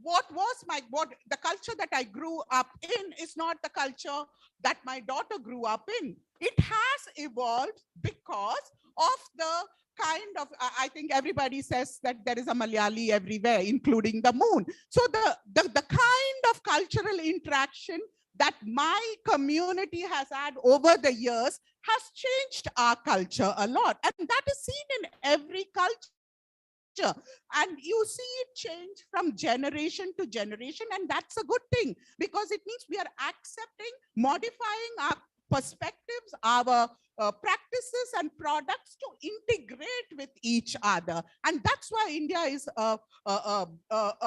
what the culture that I grew up in is not the culture that my daughter grew up in. It has evolved because of the kind of, I think everybody says that there is a Malayali everywhere, including the moon. So the kind of cultural interaction that my community has had over the years has changed our culture a lot. And that is seen in every culture. And you see it change from generation to generation. And that's a good thing, because it means we are accepting, modifying our perspectives, our practices and products to integrate with each other. And that's why India is a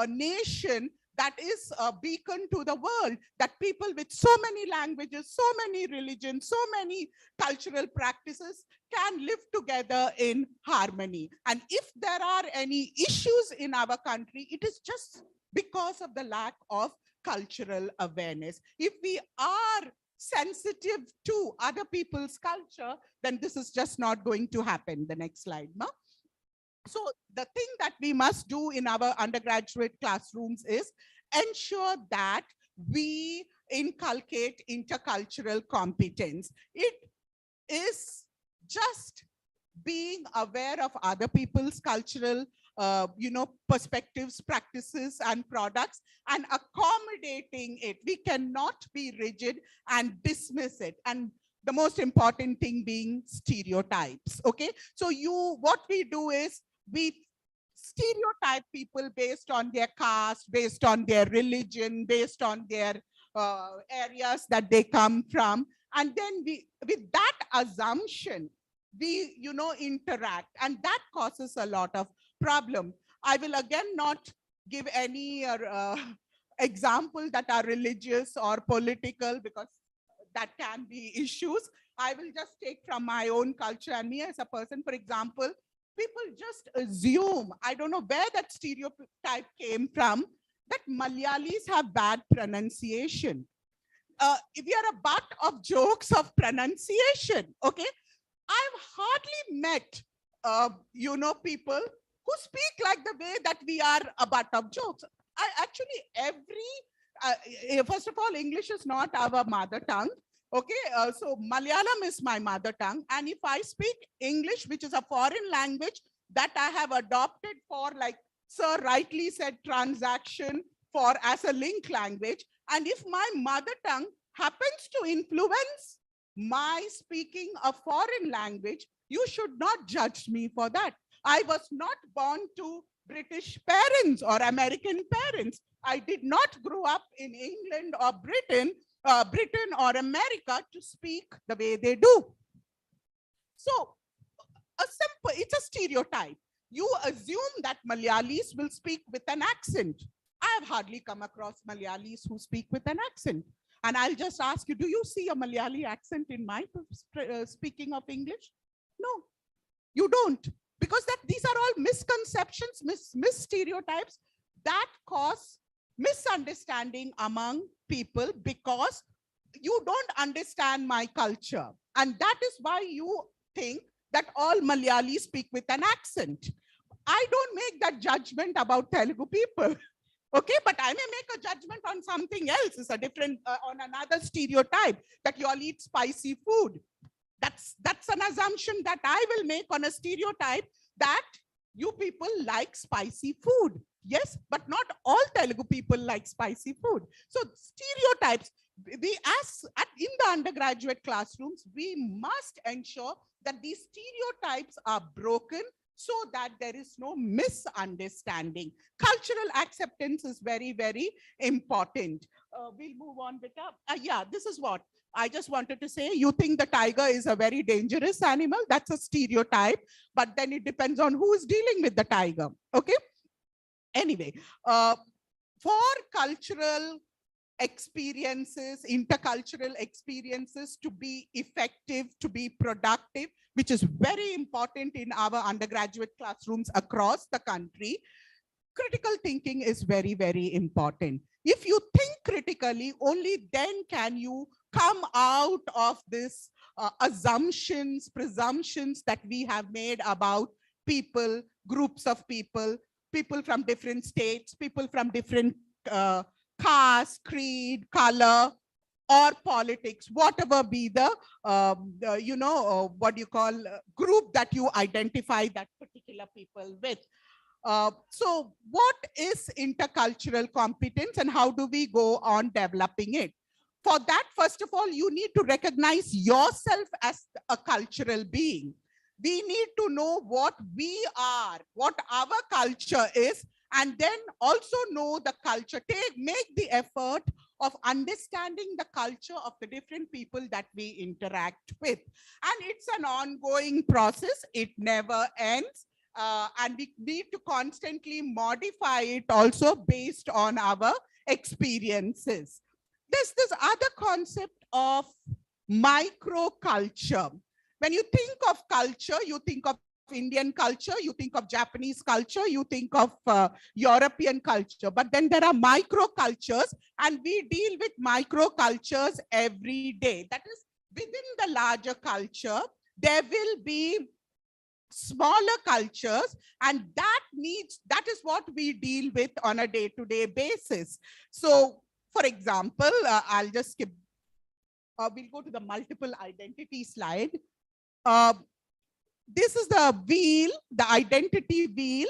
nation that is a beacon to the world, that people with so many languages, so many religions, so many cultural practices can live together in harmony. And if there are any issues in our country, it is just because of the lack of cultural awareness. If we are sensitive to other people's culture, then this is just not going to happen. The next slide, Ma. So the thing that we must do in our undergraduate classrooms is ensure that we inculcate intercultural competence. It is just being aware of other people's cultural perspectives, practices, and products, and accommodating it. We cannot be rigid and dismiss it. And the most important thing being stereotypes. Okay, so what we do is we stereotype people based on their caste, based on their religion, based on their areas that they come from, and then we, with that assumption, we interact, and that causes a lot of problem. I will again not give any example that are religious or political, because that can be issues. I will just take from my own culture and me as a person. For example, people just assume, I don't know where that stereotype came from, that Malayalis have bad pronunciation. We are a butt of jokes of pronunciation, okay? I've hardly met, people who speak like the way that we are a butt of jokes. First of all, English is not our mother tongue. Okay, so Malayalam is my mother tongue. And if I speak English, which is a foreign language that I have adopted for, like Sir rightly said, transaction for as a link language. And if my mother tongue happens to influence my speaking a foreign language, you should not judge me for that. I was not born to British parents or American parents. I did not grow up in England or Britain or America to speak the way they do. So it's a stereotype. You assume that Malayalis will speak with an accent. I have hardly come across Malayalis who speak with an accent. And I'll just ask you, do you see a Malayali accent in my speaking of English? No, you don't. Because these are all misconceptions, mis-stereotypes that cause misunderstanding among people, because you don't understand my culture. And that is why you think that all Malayalis speak with an accent. I don't make that judgment about Telugu people. Okay, but I may make a judgment on something else. It's a different, on another stereotype that you all eat spicy food. That's an assumption that I will make on a stereotype that you people like spicy food. Yes, but not all Telugu people like spicy food. So stereotypes, in the undergraduate classrooms, we must ensure that these stereotypes are broken so that there is no misunderstanding. Cultural acceptance is very, very important. We'll move on with yeah, this is what I just wanted to say. You think the tiger is a very dangerous animal. That's a stereotype, but then it depends on who is dealing with the tiger. Okay. Anyway, for cultural experiences, intercultural experiences to be effective, to be productive, which is very important in our undergraduate classrooms across the country, critical thinking is very, very important. If you think critically, only then can you come out of this assumptions, presumptions that we have made about people, groups of people, people from different states, people from different caste, creed, color, or politics, whatever be the, what you call group that you identify that particular people with. So what is intercultural competence and how do we go on developing it? For that, first of all, you need to recognize yourself as a cultural being. We need to know what we are, what our culture is, and then also know the culture. Make the effort of understanding the culture of the different people that we interact with. And it's an ongoing process. It never ends. And we need to constantly modify it also based on our experiences. There's this other concept of microculture. When you think of culture, you think of Indian culture, you think of Japanese culture, you think of European culture, but then there are microcultures, and we deal with microcultures every day. That is, within the larger culture, there will be smaller cultures, and that is what we deal with on a day-to-day basis. So, for example, I'll just skip. We'll go to the multiple identity slide. This is the wheel, the identity wheel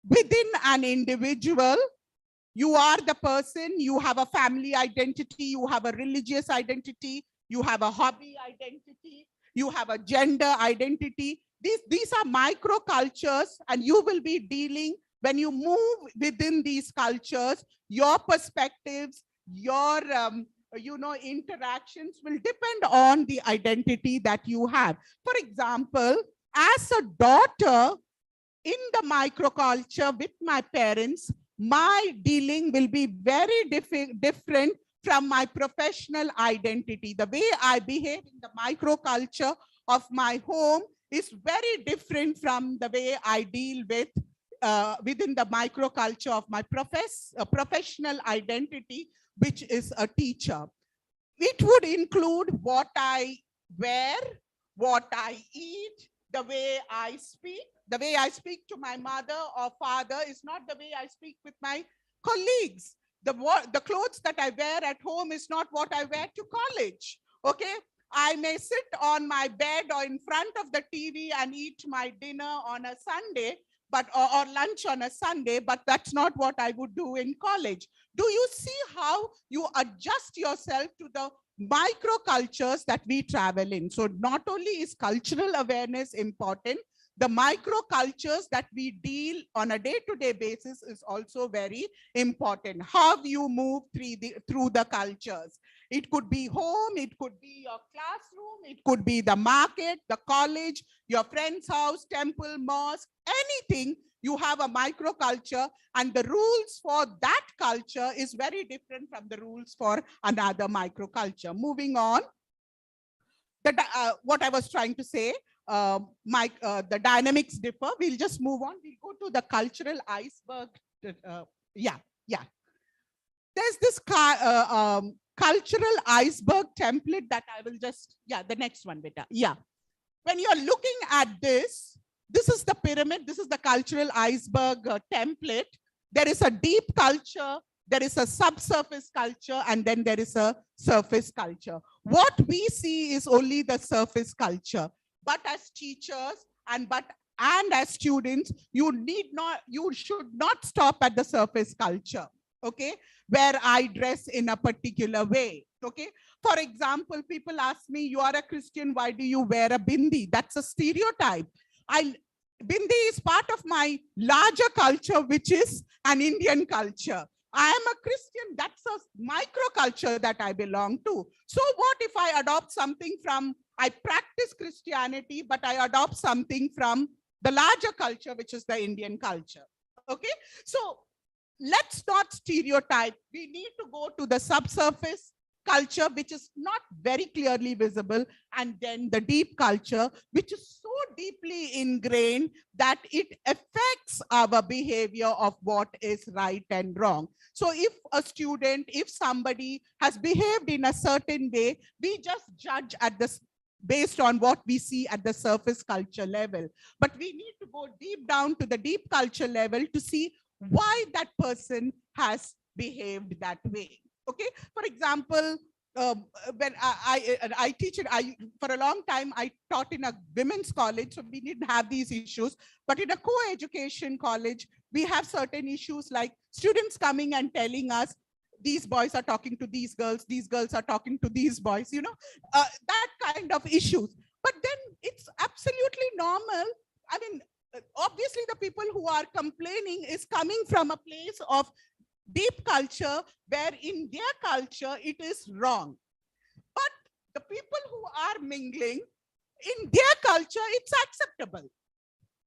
within an individual. You are the person, you have a family identity, you have a religious identity, you have a hobby identity, you have a gender identity. These are microcultures, and you will be dealing, when you move within these cultures, your perspectives, your interactions will depend on the identity that you have. For example, as a daughter in the microculture with my parents, my dealing will be very different from my professional identity. The way I behave in the microculture of my home is very different from the way I deal with within the microculture of my professional identity, which is a teacher. It would include what I wear, what I eat, the way I speak. The way I speak to my mother or father is not the way I speak with my colleagues. The clothes that I wear at home is not what I wear to college. Okay, I may sit on my bed or in front of the TV and eat my dinner on a Sunday, but or lunch on a Sunday, but that's not what I would do in college. Do you see how you adjust yourself to the microcultures that we travel in? So not only is cultural awareness important, the microcultures that we deal on a day-to-day basis is also very important. How you move through the cultures. It could be home, it could be your classroom, it could be the market, the college, your friend's house, temple, mosque, anything. You have a microculture, and the rules for that culture is very different from the rules for another microculture. Moving on, what I was trying to say, the dynamics differ. We'll just move on. We'll go to the cultural iceberg. There's this cultural iceberg template that I will just, the next one, beta. when you're looking at this, this is the pyramid, this is the cultural iceberg template. There is a deep culture, there is a subsurface culture, and then there is a surface culture. What we see is only the surface culture. But as teachers and as students, you should not stop at the surface culture, okay, where I dress in a particular way, okay. For example, people ask me, you are a Christian, why do you wear a bindi? That's a stereotype. Bindi is part of my larger culture, which is an Indian culture. I am a Christian, that's a micro culture that I belong to. So what if I adopt something from, I practice Christianity, but I adopt something from the larger culture, which is the Indian culture, okay? So let's not stereotype. We need to go to the subsurface culture, which is not very clearly visible, and then the deep culture, which is so deeply ingrained that it affects our behavior of what is right and wrong. So if a student, if somebody has behaved in a certain way, we just judge at this based on what we see at the surface culture level. But we need to go deep down to the deep culture level to see why that person has behaved that way. Okay, for example, when I teach it, for a long time I taught in a women's college, so we didn't have these issues. But in a co-education college, we have certain issues like students coming and telling us, these boys are talking to these girls are talking to these boys, you know, that kind of issues. But then it's absolutely normal. I mean, obviously the people who are complaining is coming from a place of deep culture, where in their culture it is wrong. But the people who are mingling, in their culture it's acceptable.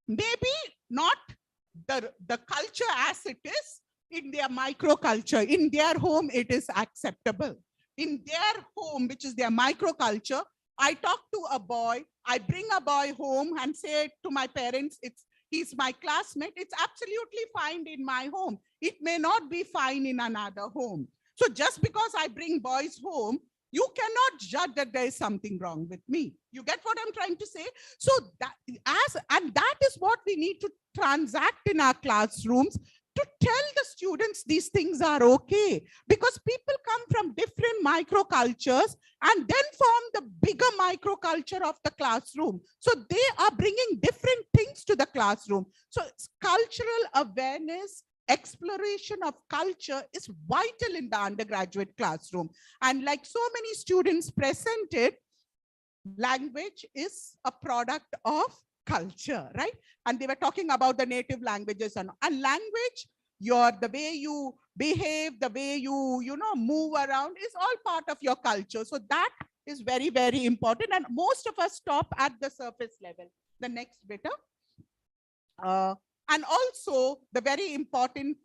Maybe not the culture as it is in their microculture. In their home it is acceptable. In their home, which is their microculture, I talk to a boy, I bring a boy home and say to my parents, he's my classmate. It's absolutely fine in my home. It may not be fine in another home. So just because I bring boys home, you cannot judge that there is something wrong with me. You get what I'm trying to say? So that is what we need to transact in our classrooms, to tell the students these things are okay, because people come from different microcultures and then form the bigger microculture of the classroom. So they are bringing different things to the classroom. So cultural awareness, exploration of culture is vital in the undergraduate classroom. And like so many students presented, language is a product of culture, right? And they were talking about the native languages and language, the way you behave, the way you move around is all part of your culture. So that is very, very important. And most of us stop at the surface level. The next bit. And also the very important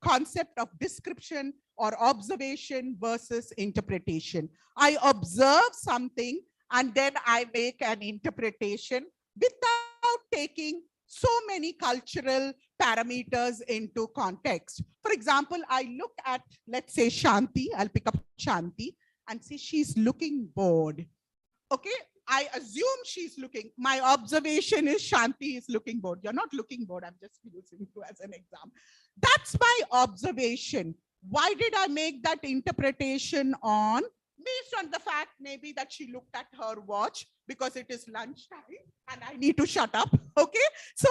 concept of description or observation versus interpretation. I observe something and then I make an interpretation without taking so many cultural parameters into context. For example, I look at, let's say, Shanti. I'll pick up Shanti and see she's looking bored. Okay, I assume she's looking. My observation is Shanti is looking bored. You're not looking bored. I'm just using you as an example. That's my observation. Why did I make that interpretation on? Based on the fact maybe that she looked at her watch because it is lunchtime and I need to shut up. Okay. So,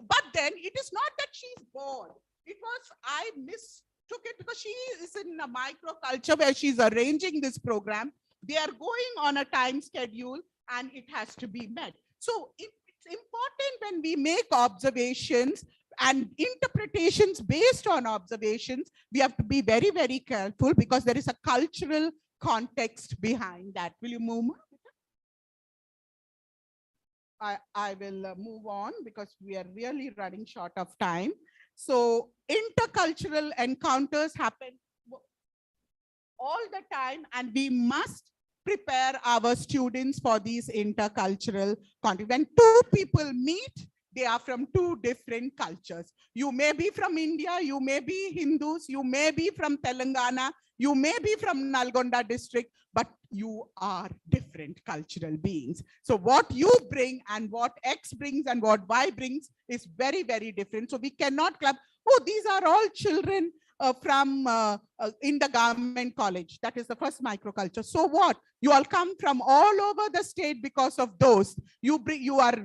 but then it is not that she's bored. It was, I mistook it because she is in a microculture where she's arranging this program. They are going on a time schedule and it has to be met. So it's important when we make observations and interpretations based on observations, we have to be very, very careful because there is a cultural context behind that. Will you move on? I will move on because we are really running short of time. So intercultural encounters happen all the time and we must prepare our students for these intercultural content. When two people meet, they are from two different cultures. You may be from India, you may be Hindus, you may be from Telangana, you may be from Nalgonda district, but you are different cultural beings. So what you bring and what X brings and what Y brings is very, very different. So we cannot club, oh, these are all children in the government college. That is the first microculture. So what? You all come from all over the state because of those. You are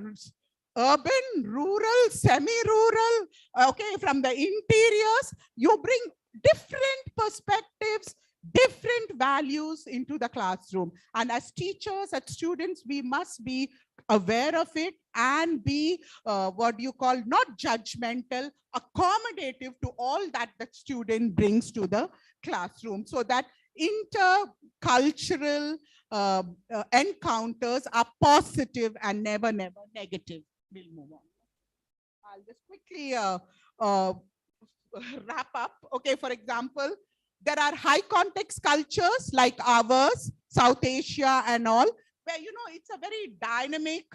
urban, rural, semi-rural, okay, from the interiors. You bring different perspectives, different values into the classroom. And as teachers, as students, we must be aware of it and be what you call not judgmental, accommodative to all that the student brings to the classroom, so that intercultural encounters are positive and never negative. We'll move on. I'll just quickly wrap up. Okay, for example, there are high context cultures like ours, South Asia and all, where, you know, it's a very dynamic,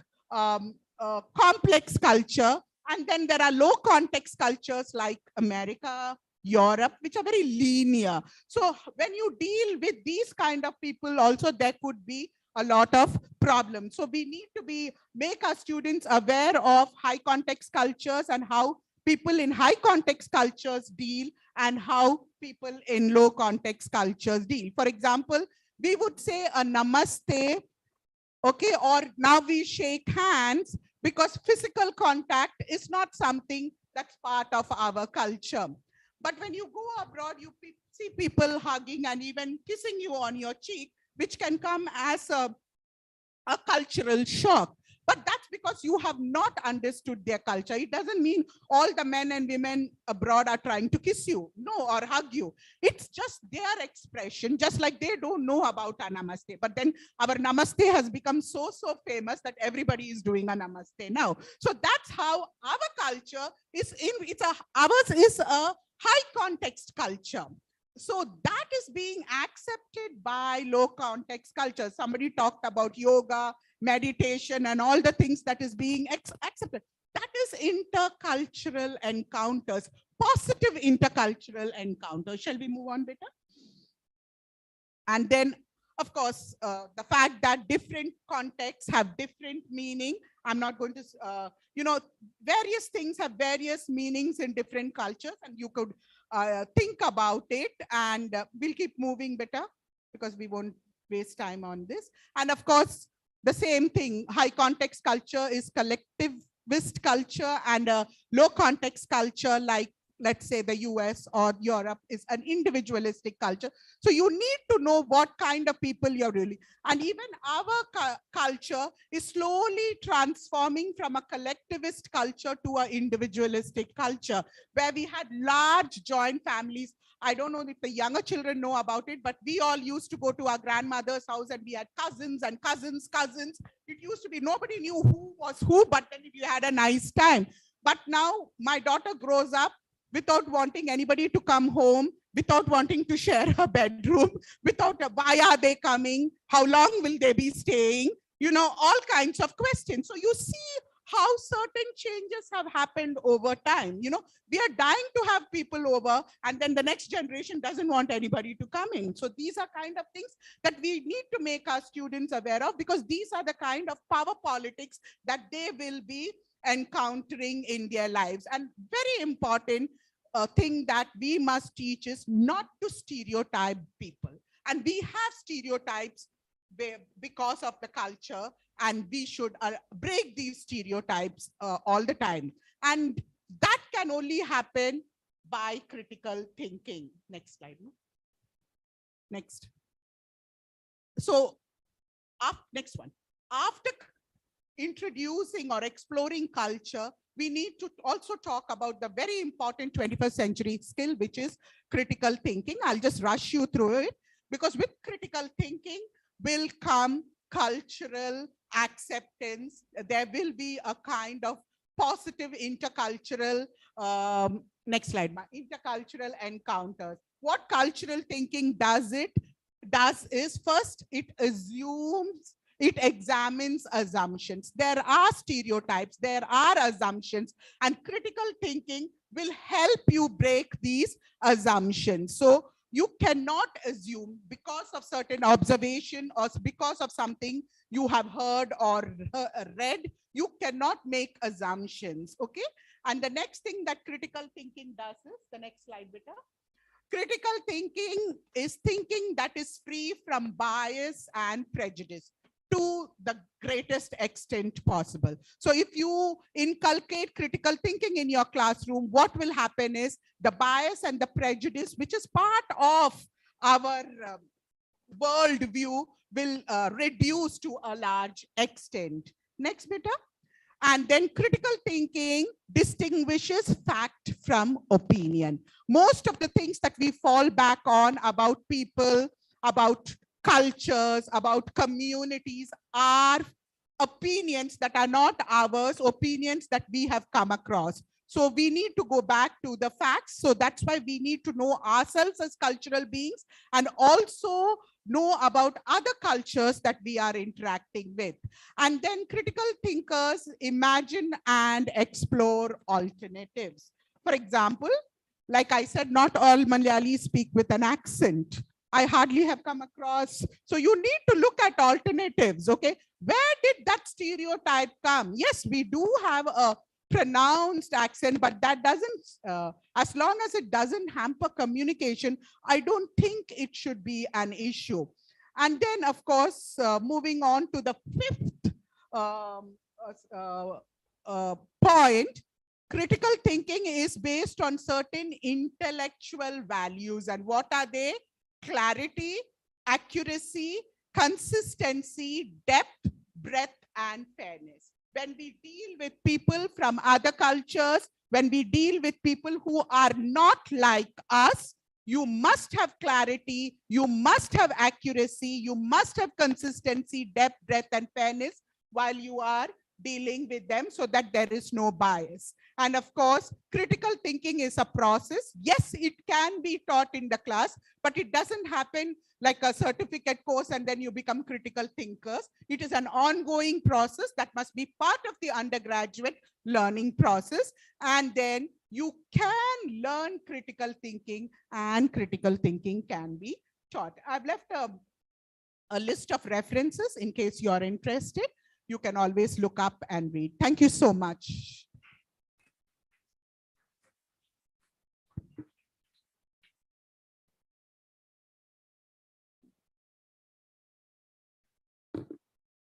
complex culture. And then there are low context cultures like America, Europe, which are very linear. So when you deal with these kind of people also, there could be a lot of problems. So we need to make our students aware of high context cultures and how people in high context cultures deal and how people in low context cultures deal. For example, we would say a namaste, okay, or now we shake hands, because physical contact is not something that's part of our culture. But when you go abroad, you see people hugging and even kissing you on your cheek, which can come as a cultural shock. But that's because you have not understood their culture. It doesn't mean all the men and women abroad are trying to kiss you, no, or hug you. It's just their expression, just like they don't know about a namaste. But then our namaste has become so famous that everybody is doing a namaste now. So that's how our culture is ours is a high context culture. So that is being accepted by low context culture. Somebody talked about yoga, meditation, and all the things that is being accepted. That is intercultural encounters, positive intercultural encounters. Shall we move on, beta? And then, of course, the fact that different contexts have different meaning. I'm not going to, you know, various things have various meanings in different cultures, and you could think about it, and we'll keep moving better because we won't waste time on this. And of course, the same thing, high context culture is collectivist culture, and a low context culture like, let's say, the US or Europe is an individualistic culture. So you need to know what kind of people you're really, and even our culture is slowly transforming from a collectivist culture to an individualistic culture, where we had large joint families. I don't know if the younger children know about it, but we all used to go to our grandmother's house and we had cousins and cousins. It used to be nobody knew who was who, but then you had a nice time. But now my daughter grows up without wanting anybody to come home, without wanting to share her bedroom, without why are they coming, how long will they be staying, you know, all kinds of questions. So you see how certain changes have happened over time. You know, we are dying to have people over, and then the next generation doesn't want anybody to come in. So these are kind of things that we need to make our students aware of, because these are the kind of power politics that they will be encountering in their lives. And very important thing that we must teach is not to stereotype people. And we have stereotypes because of the culture, and we should break these stereotypes all the time. And that can only happen by critical thinking. Next slide. Next. So, next one. After introducing or exploring culture, we need to also talk about the very important 21st century skill, which is critical thinking. I'll just rush you through it, because with critical thinking will come cultural acceptance. There will be a kind of positive intercultural, next slide, intercultural encounters. What cultural thinking does is, first, it assumes It examines assumptions. There are stereotypes, there are assumptions, and critical thinking will help you break these assumptions. So you cannot assume because of certain observation or because of something you have heard or read, you cannot make assumptions, okay? And the next thing that critical thinking does is, the next slide, beta. Critical thinking is thinking that is free from bias and prejudice to the greatest extent possible. So if you inculcate critical thinking in your classroom, what will happen is the bias and the prejudice, which is part of our worldview, will reduce to a large extent. Next, beta. And then critical thinking distinguishes fact from opinion. Most of the things that we fall back on about people, about cultures, about communities are opinions that are not ours, opinions that we have come across. So we need to go back to the facts. So that's why we need to know ourselves as cultural beings and also know about other cultures that we are interacting with. And then critical thinkers imagine and explore alternatives. For example, like I said, not all Malayalis speak with an accent. I hardly have come across. So you need to look at alternatives, okay? Where did that stereotype come? Yes, we do have a pronounced accent, but that doesn't, as long as it doesn't hamper communication, I don't think it should be an issue. And then, of course, moving on to the fifth point, critical thinking is based on certain intellectual values. And what are they? Clarity, accuracy, consistency, depth, breadth, and fairness. When we deal with people from other cultures, when we deal with people who are not like us, you must have clarity, you must have accuracy, you must have consistency, depth, breadth, and fairness while you are dealing with them so that there is no bias. And of course, critical thinking is a process. Yes, it can be taught in the class, but it doesn't happen like a certificate course and then you become critical thinkers. It is an ongoing process that must be part of the undergraduate learning process. And then you can learn critical thinking and critical thinking can be taught. I've left a list of references in case you're interested. You can always look up and read. Thank you so much.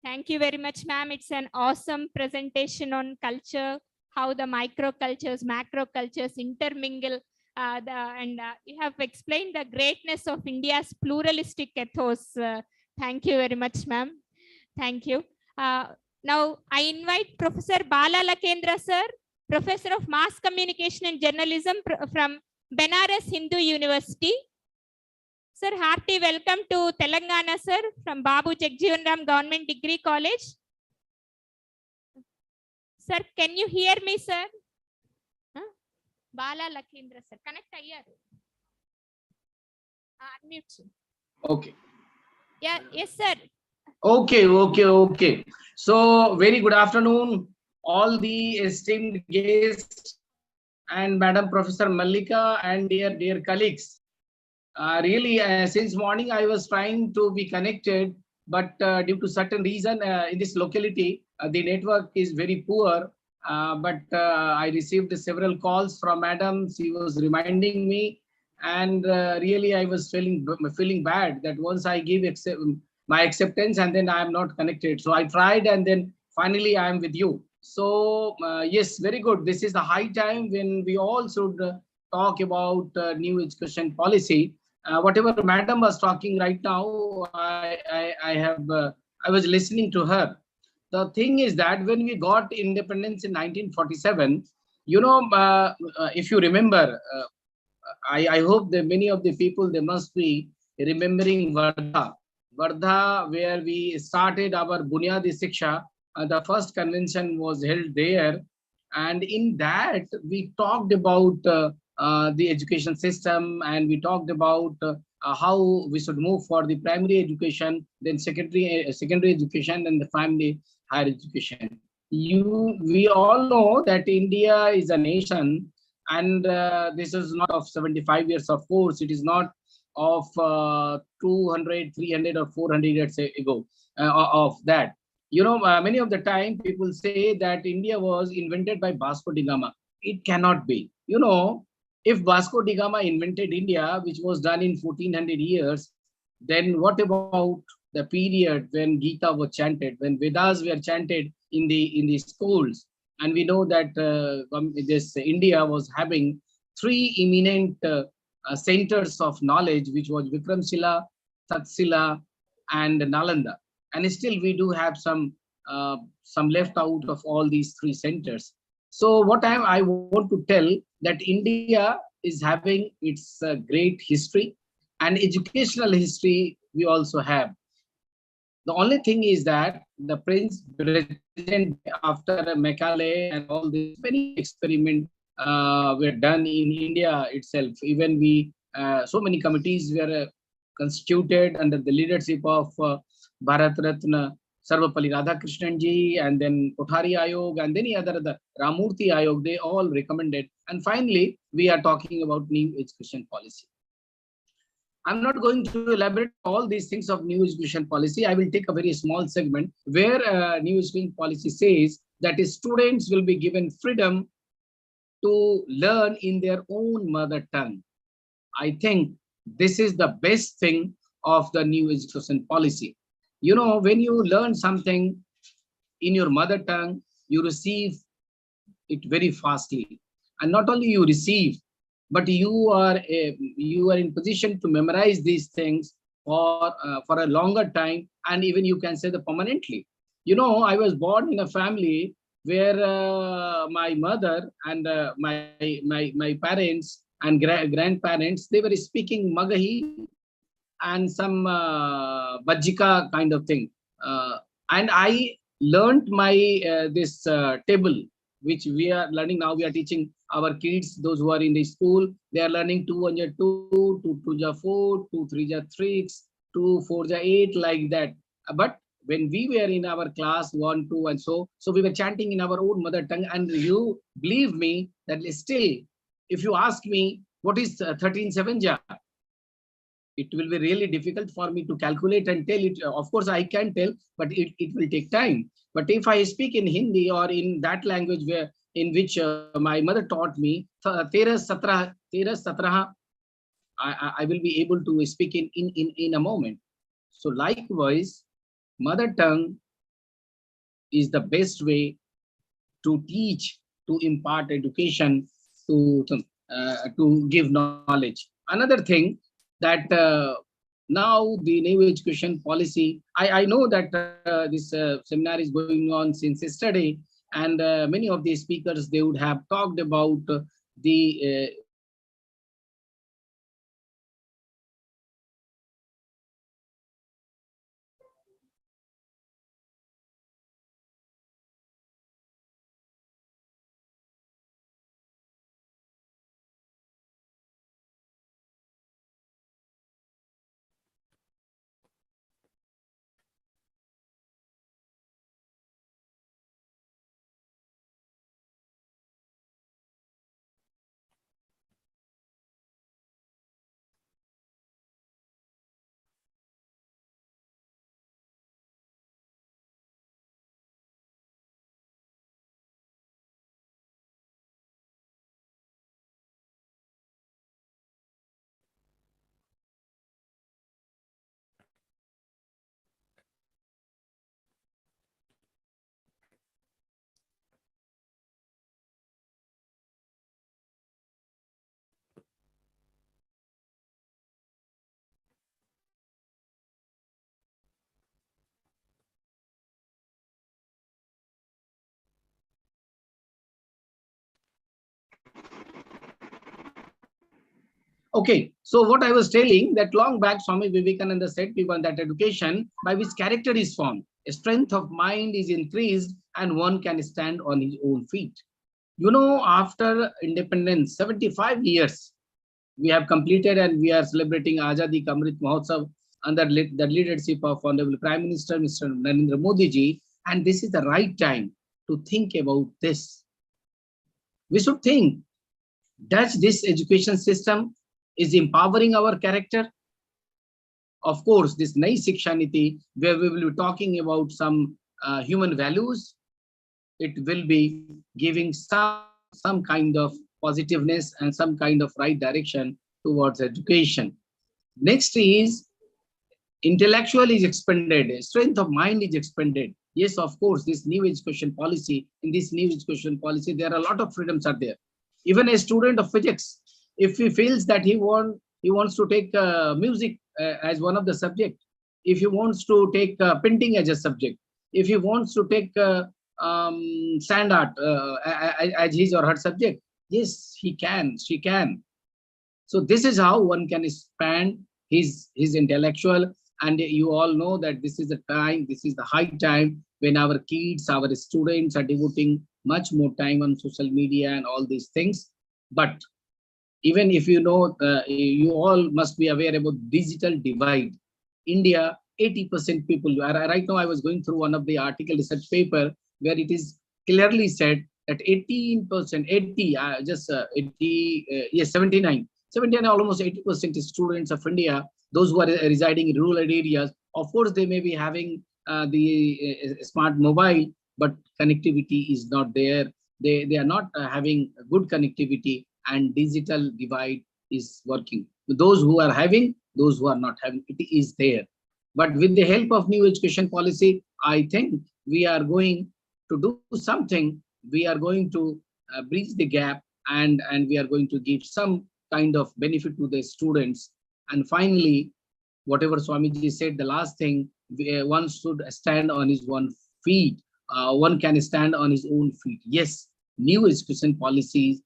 Thank you very much, ma'am. It's an awesome presentation on culture, how the micro cultures, macro cultures intermingle. You have explained the greatness of India's pluralistic ethos. Thank you very much, ma'am. Thank you. Now, I invite Professor Bala Lakendra, sir, Professor of Mass Communication and Journalism from Benares Hindu University. Sir, hearty welcome to Telangana, sir, from Babu Jagjeevan Ram Government Degree College. Sir, can you hear me, sir? Bala Lakendra, sir. Connect here. Unmute. Okay. Yeah, yes, sir. Okay. So, very good afternoon, all the esteemed guests and Madam Professor Mallika and dear colleagues. Really, since morning I was trying to be connected, but due to certain reason in this locality, the network is very poor. But I received several calls from Madam. She was reminding me, and really I was feeling bad that once I give my acceptance and then I am not connected. So I tried and then finally I am with you. So yes, very good. This is the high time when we all should talk about new education policy. Whatever Madam was talking right now, I was listening to her. The thing is that when we got independence in 1947, you know, if you remember, I hope that many of the people, they must be remembering Wardha, where we started our Bunyadi Siksha. The first convention was held there. And in that, we talked about the education system, and we talked about how we should move for the primary education, then secondary education, and the family higher education. We all know that India is a nation, and this is not of 75 years of course. It is not of 200, 300, or 400 years ago of that. Many of the time people say that India was invented by Vasco da Gama. It cannot be. If Vasco da Gama invented India, which was done in 1400 years, then what about the period when Gita was chanted, when Vedas were chanted in the schools? And we know that this India was having three eminent centers of knowledge, which was Vikramshila, Tatsila, and Nalanda. And still we do have some left out of all these three centers. So what I want to tell that India is having its great history and educational history we also have. The only thing is that the present after Macaulay and all this, many experiments were done in India itself. Even so many committees were constituted under the leadership of Bharat Ratna Sarvapalli Radhakrishnan ji, and then Kothari Ayog, and then the Ramurthy Ayog. They all recommended. And finally, we are talking about new education policy. I'm not going to elaborate all these things of new education policy. I will take a very small segment where new education policy says that students will be given freedom to learn in their own mother tongue. I think this is the best thing of the new education policy. When you learn something in your mother tongue, you receive it very fastly. And not only you receive, but you are in position to memorize these things for a longer time, and even you can say that permanently. I was born in a family where my mother and my parents and grandparents, they were speaking Magahi and some Bajika kind of thing. And I learned my this table, which we are learning now. We are teaching our kids, those who are in the school, they are learning 2 1 2, 2 2 4, 2 3 3, 2 4 8, like that. But when we were in our class 1, 2, and so we were chanting in our own mother tongue. And you believe me that still, if you ask me what is 13 7 ja, it will be really difficult for me to calculate and tell it. Of course, I can tell, but it will take time. But if I speak in Hindi or in that language in which my mother taught me, 13 17, I will be able to speak in a moment. So likewise, mother tongue is the best way to teach, to impart education, to give knowledge. Another thing that now the new education policy, I know that this seminar is going on since yesterday, and many of the speakers, they would have talked about the okay, so what I was telling, that long back Swami Vivekananda said that education by which character is formed, a strength of mind is increased, and one can stand on his own feet. After independence, 75 years, we have completed and we are celebrating Azadi Ka Amrit Mahotsav under the leadership of Honorable Prime Minister Mr. Narendra Modi ji. And this is the right time to think about this. We should think, does this education system is empowering our character? Of course, this Nai Shiksha Niti, where we will be talking about some human values, it will be giving some kind of positiveness and some kind of right direction towards education. Next is intellectual is expanded, strength of mind is expanded. Yes, of course, this new education policy, in this new education policy, there are a lot of freedoms are there. Even a student of physics, if he feels that he wants to take music as one of the subject, if he wants to take painting as a subject, if he wants to take sand art as his or her subject, yes, he can, she can. So this is how one can expand his intellectual. And you all know that this is the time, this is the high time when our kids, our students are devoting much more time on social media and all these things. But even if you know, you all must be aware about digital divide. India, 80% people, right now I was going through one of the article research paper where it is clearly said that 18%, 79, almost 80% students of India, those who are residing in rural areas, of course, they may be having the smart mobile, but connectivity is not there. They are not having good connectivity, and digital divide is working. Those who are having, those who are not having, it is there. But with the help of new education policy, I think we are going to do something. We are going to bridge the gap, and we are going to give some kind of benefit to the students. And finally, whatever Swamiji said, the last thing, one should stand on his own feet. One can stand on his own feet. Yes, new education policies,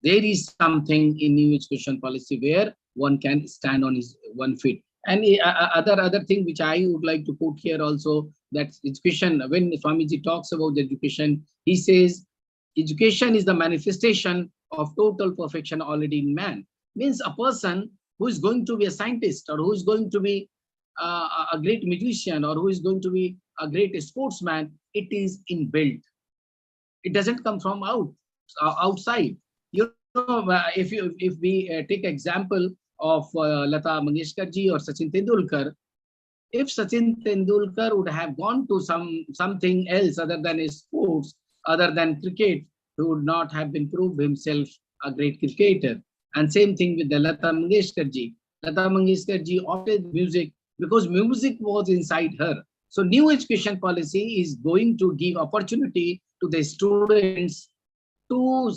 there is something in new education policy where one can stand on his one feet. And other thing which I would like to put here also, that education, when Swamiji talks about the education, he says education is the manifestation of total perfection already in man. Means a person who is going to be a scientist, or who is going to be a great magician, or who is going to be a great sportsman, it is inbuilt. It doesn't come from outside. You know, if we take example of Lata Mangeshkar ji or Sachin Tendulkar, if Sachin Tendulkar would have gone to something else other than sports, other than cricket, he would not have been proved himself a great cricketer. And same thing with the Lata Mangeshkar ji. Lata Mangeshkar ji opted music because music was inside her. So new education policy is going to give opportunity to the students to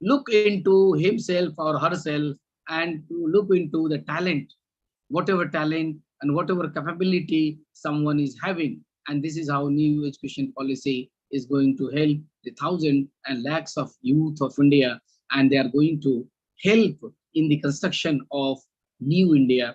look into himself or herself, and to look into the talent, whatever talent and whatever capability someone is having. And this is how new education policy is going to help the thousands and lakhs of youth of India, and they are going to help in the construction of new India.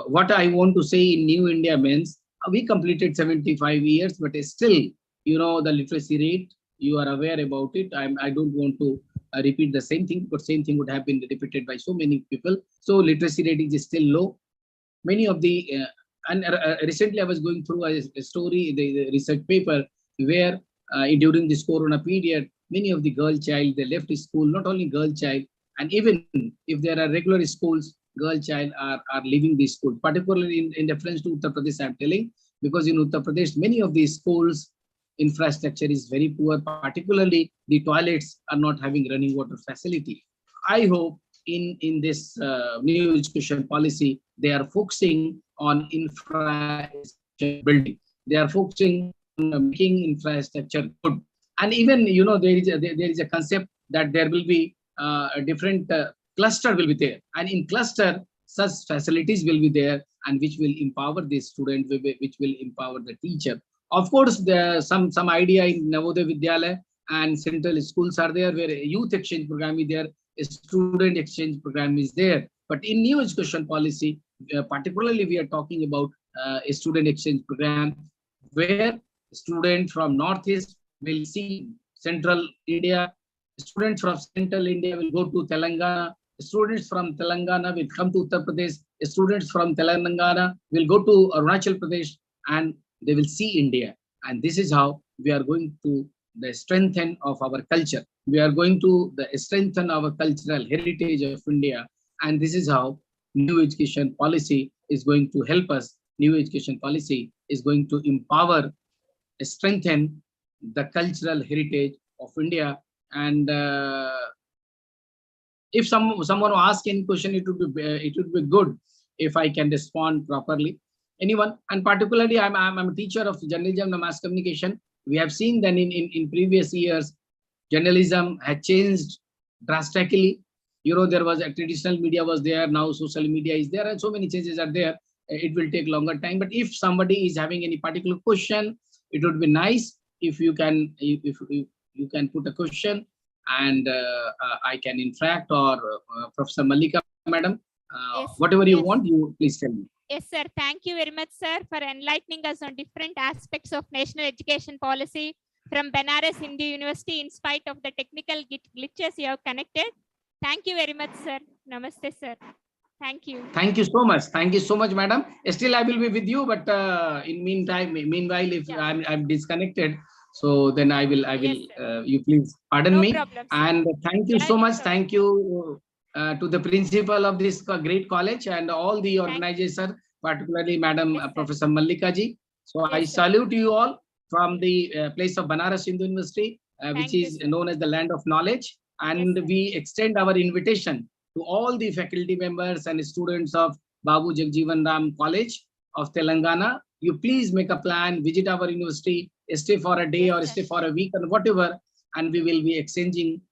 What I want to say in new India means we completed 75 years, but still, you know, the literacy rate, you are aware about it. I don't want to repeat the same thing, but same thing would have been repeated by so many people. So literacy rate is still low. Many of the, recently I was going through a story, the research paper, where during this Corona period, many of the girl child, they left school, not only girl child, and even if there are regular schools, girl child are leaving the school, particularly in reference to Uttar Pradesh, I'm telling, because in Uttar Pradesh, many of these schools, infrastructure is very poor, particularly the toilets are not having running water facility. I hope in this new education policy, they are focusing on infrastructure building. They are focusing on making infrastructure good. And even, you know, there is a concept that there will be a different cluster will be there. And in cluster, such facilities will be there, and which will empower the student, which will empower the teacher. Of course, there some idea in Navodaya Vidyalaya and central schools are there, where a youth exchange program is there, a student exchange program is there. But in new education policy, particularly we are talking about a student exchange program, where students from Northeast will see Central India, Students from Central India will go to Telangana. Students from Telangana will come to Uttar Pradesh. Students from Telangana will go to Arunachal Pradesh, and they will see India. And this is how we are going to the strengthen of our culture. We are going to the strengthen our cultural heritage of India. And this is how new education policy is going to help us. New education policy is going to empower, strengthen the cultural heritage of India. And if someone asks any question, it would be good if I can respond properly. Anyone? And particularly, I'm a teacher of journalism and mass communication. We have seen that in previous years, journalism had changed drastically. There was a traditional media was there, now social media is there, and so many changes are there. It will take longer time. But if somebody is having any particular question, it would be nice if you can you can put a question, and I can interact, or Professor Mallika, madam, Yes, whatever you yes. want, you please tell me. Yes, sir. Thank you very much, sir, for enlightening us on different aspects of national education policy from Banaras Hindu University. In spite of the technical glitches you have connected. Thank you very much, sir. Namaste, sir. Thank you. Thank you so much. Thank you so much, madam. Still, I will be with you, but meanwhile, if I'm disconnected, so then I will. Yes, You please pardon no me. problem, sir. And thank you Yeah, so much. it's okay. Thank you to the principal of this great college and all the organizers, particularly Madam Professor Mallika ji. So I Yes, sir. salute you all from the place of Banaras Hindu University, which Thank you, is sir. known as the land of knowledge. And we extend our invitation to all the faculty members and students of Babu Jagjeevan Ram College of Telangana. You please make a plan, visit our university, stay for a day or stay for a week or whatever, and we will be exchanging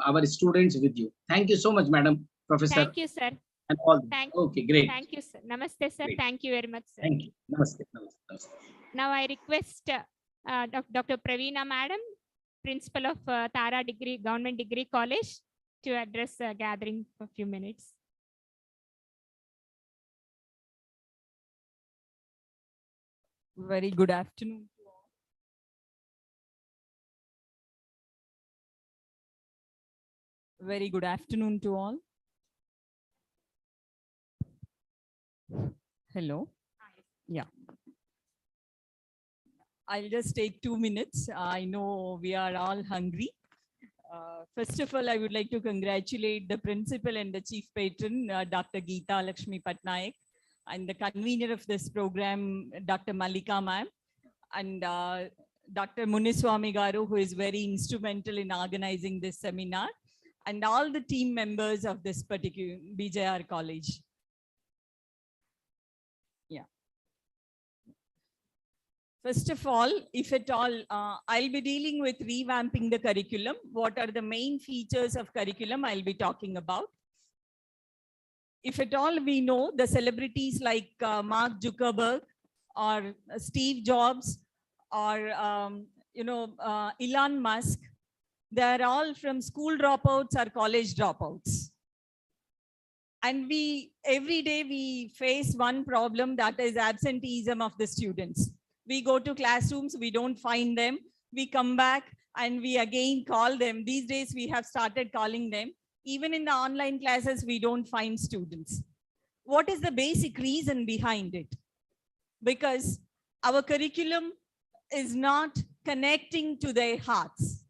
our students with you. Thank you so much, Madam Professor. Thank you, sir. And all. Thank Okay, great. Thank you, sir. Namaste, sir. Great. Thank you very much, sir. Thank you. Namaste. Namaste. Namaste. Now I request Dr. Praveena Madam, Principal of Tara Government Degree College, to address the gathering for a few minutes. Very good afternoon to all. Very good afternoon to all. Hello. Yeah. I'll just take 2 minutes. I know we are all hungry. First of all, I would like to congratulate the principal and the chief patron, Dr. Geeta Lakshmi Patnaik, and the convener of this program, Dr. Mallika ma'am, and Dr. Swamy garu, who is very instrumental in organizing this seminar, and all the team members of this particular BJR college. Yeah. First of all, if at all, I'll be dealing with revamping the curriculum. What are the main features of curriculum I'll be talking about? If at all we know, the celebrities like Mark Zuckerberg or Steve Jobs or Elon Musk, they're all from school dropouts or college dropouts. And every day we face one problem, that is absenteeism of the students. We go to classrooms, we don't find them. We come back and we again call them. These days we have started calling them. Even in the online classes, we don't find students. What is the basic reason behind it? Because our curriculum is not connecting to their hearts.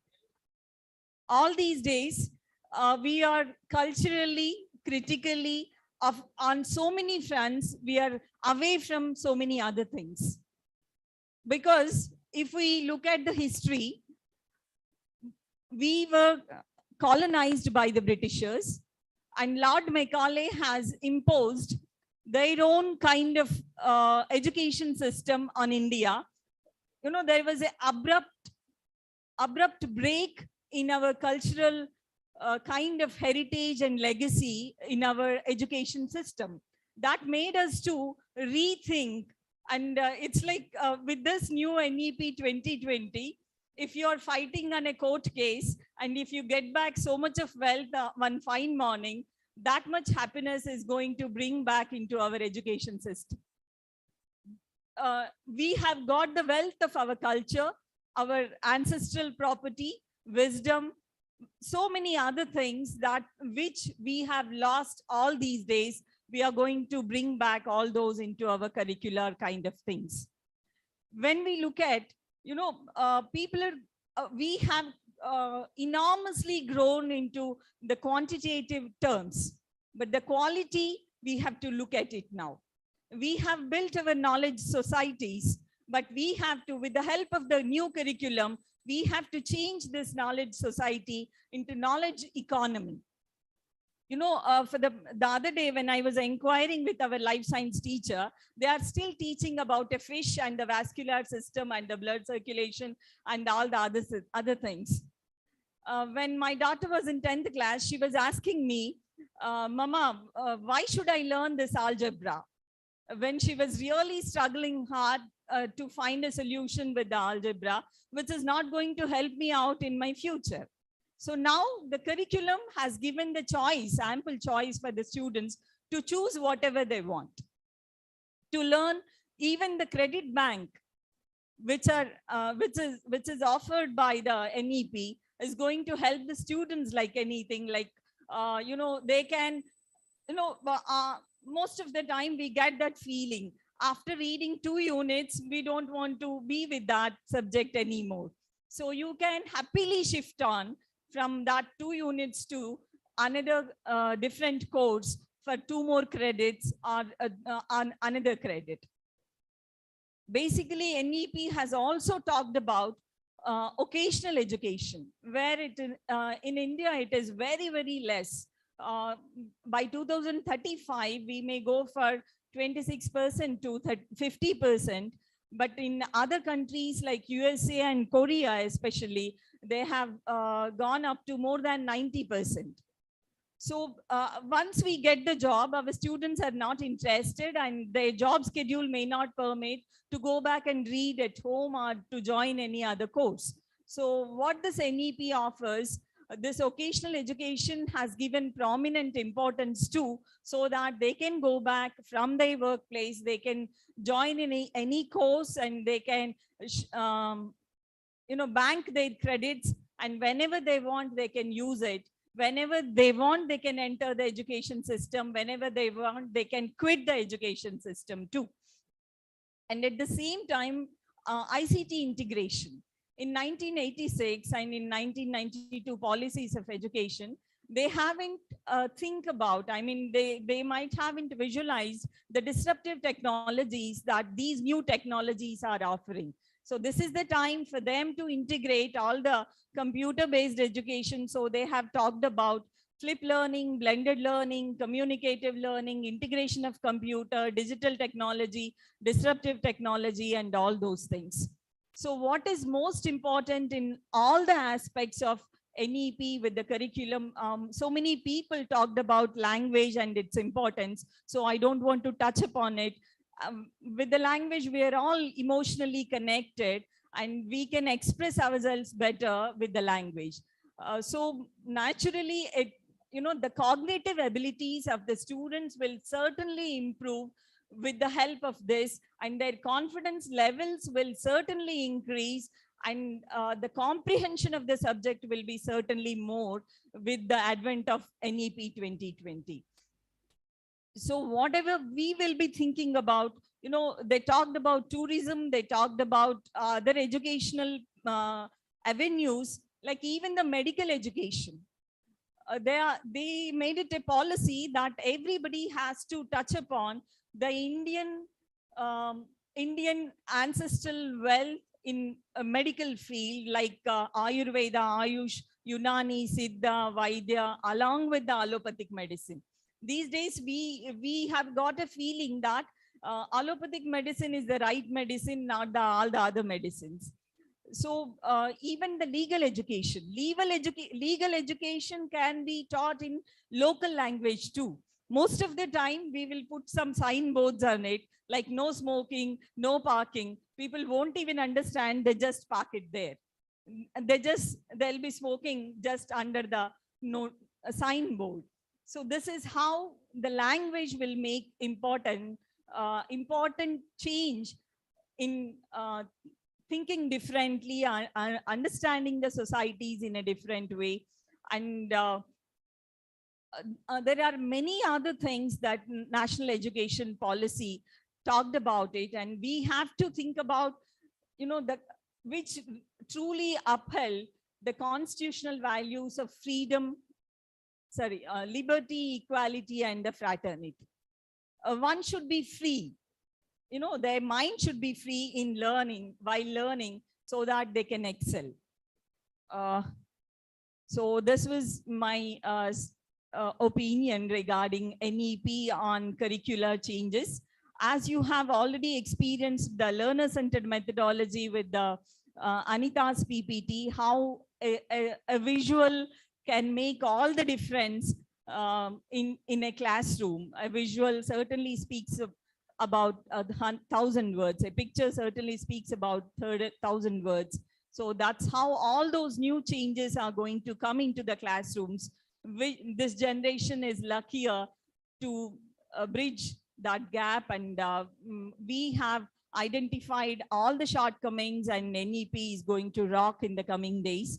All these days, we are culturally, critically, on so many fronts, we are away from so many other things. Because if we look at the history, we were colonized by the Britishers, and Lord Macaulay has imposed their own kind of education system on India. You know, there was an abrupt break in our cultural kind of heritage and legacy in our education system. That made us to rethink. And it's like with this new NEP 2020, if you're fighting on a court case and if you get back so much of wealth one fine morning, that much happiness is going to bring back into our education system. We have got the wealth of our culture, our ancestral property, wisdom, so many other things that which we have lost all these days. We are going to bring back all those into our curricular kind of things. When we look at, people are, we have enormously grown into the quantitative terms, but the quality, we have to look at it now. We have built our knowledge societies, but we have to, with the help of the new curriculum, we have to change this knowledge society into knowledge economy. For the other day when I was inquiring with our life science teacher, they are still teaching about a fish and the vascular system and the blood circulation and all the other things. When my daughter was in 10th class, she was asking me, Mama, why should I learn this algebra? When she was really struggling hard to find a solution with the algebra, which is not going to help me out in my future. So now the curriculum has given the choice, ample choice for the students to choose whatever they want. To learn even the credit bank, which is offered by the NEP, is going to help the students like anything. Like they can, most of the time we get that feeling after reading 2 units, we don't want to be with that subject anymore. So you can happily shift on from that 2 units to another different course for 2 more credits or on another credit. Basically, NEP has also talked about occasional education, where in India it is very, very less. By 2035, we may go for 26% to 50%. But in other countries like USA and Korea especially, they have gone up to more than 90%. So once we get the job, our students are not interested and their job schedule may not permit to go back and read at home or to join any other course. So what this NEP offers, this occasional education has given prominent importance to, so that they can go back from their workplace, they can join in any course, and they can bank their credits, and whenever they want, they can use it. Whenever they want, they can enter the education system. Whenever they want, they can quit the education system too. And at the same time, ICT integration. In 1986 and in 1992 policies of education, they haven't they might haven't visualized the disruptive technologies that these new technologies are offering. So this is the time for them to integrate all the computer-based education. So they have talked about flip learning, blended learning, communicative learning, integration of computer, digital technology, disruptive technology, and all those things. So what is most important in all the aspects of NEP with the curriculum? So many people talked about language and its importance, so I don't want to touch upon it. With the language, we are all emotionally connected and we can express ourselves better with the language. So naturally, the cognitive abilities of the students will certainly improve with the help of this, and their confidence levels will certainly increase, and the comprehension of the subject will be certainly more with the advent of NEP 2020. So whatever we will be thinking about, they talked about tourism, they talked about other educational avenues, like even the medical education. They made it a policy that everybody has to touch upon the Indian ancestral wealth in a medical field, like Ayurveda, Ayush, Unani, Siddha, Vaidya, along with the allopathic medicine. These days, we have got a feeling that allopathic medicine is the right medicine, not all the other medicines. So even the legal education can be taught in local language too. Most of the time, we will put some signboards on it, like no smoking, no parking. People won't even understand, they just park it there. They'll be smoking just under the signboard. So this is how the language will make important change in thinking differently, understanding the societies in a different way. And there are many other things that national education policy talked about it, and we have to think about, which truly upheld the constitutional values of freedom, liberty, equality, and the fraternity. One should be free. Their mind should be free in learning, while learning, so that they can excel. So this was my opinion regarding NEP on curricular changes. As you have already experienced the learner-centered methodology with the Anita's PPT, how a visual can make all the difference in a classroom. A visual certainly speaks about 1,000 words. A picture certainly speaks about 1,000 words. So that's how all those new changes are going to come into the classrooms. This generation is luckier to bridge that gap, and we have identified all the shortcomings, and NEP is going to rock in the coming days.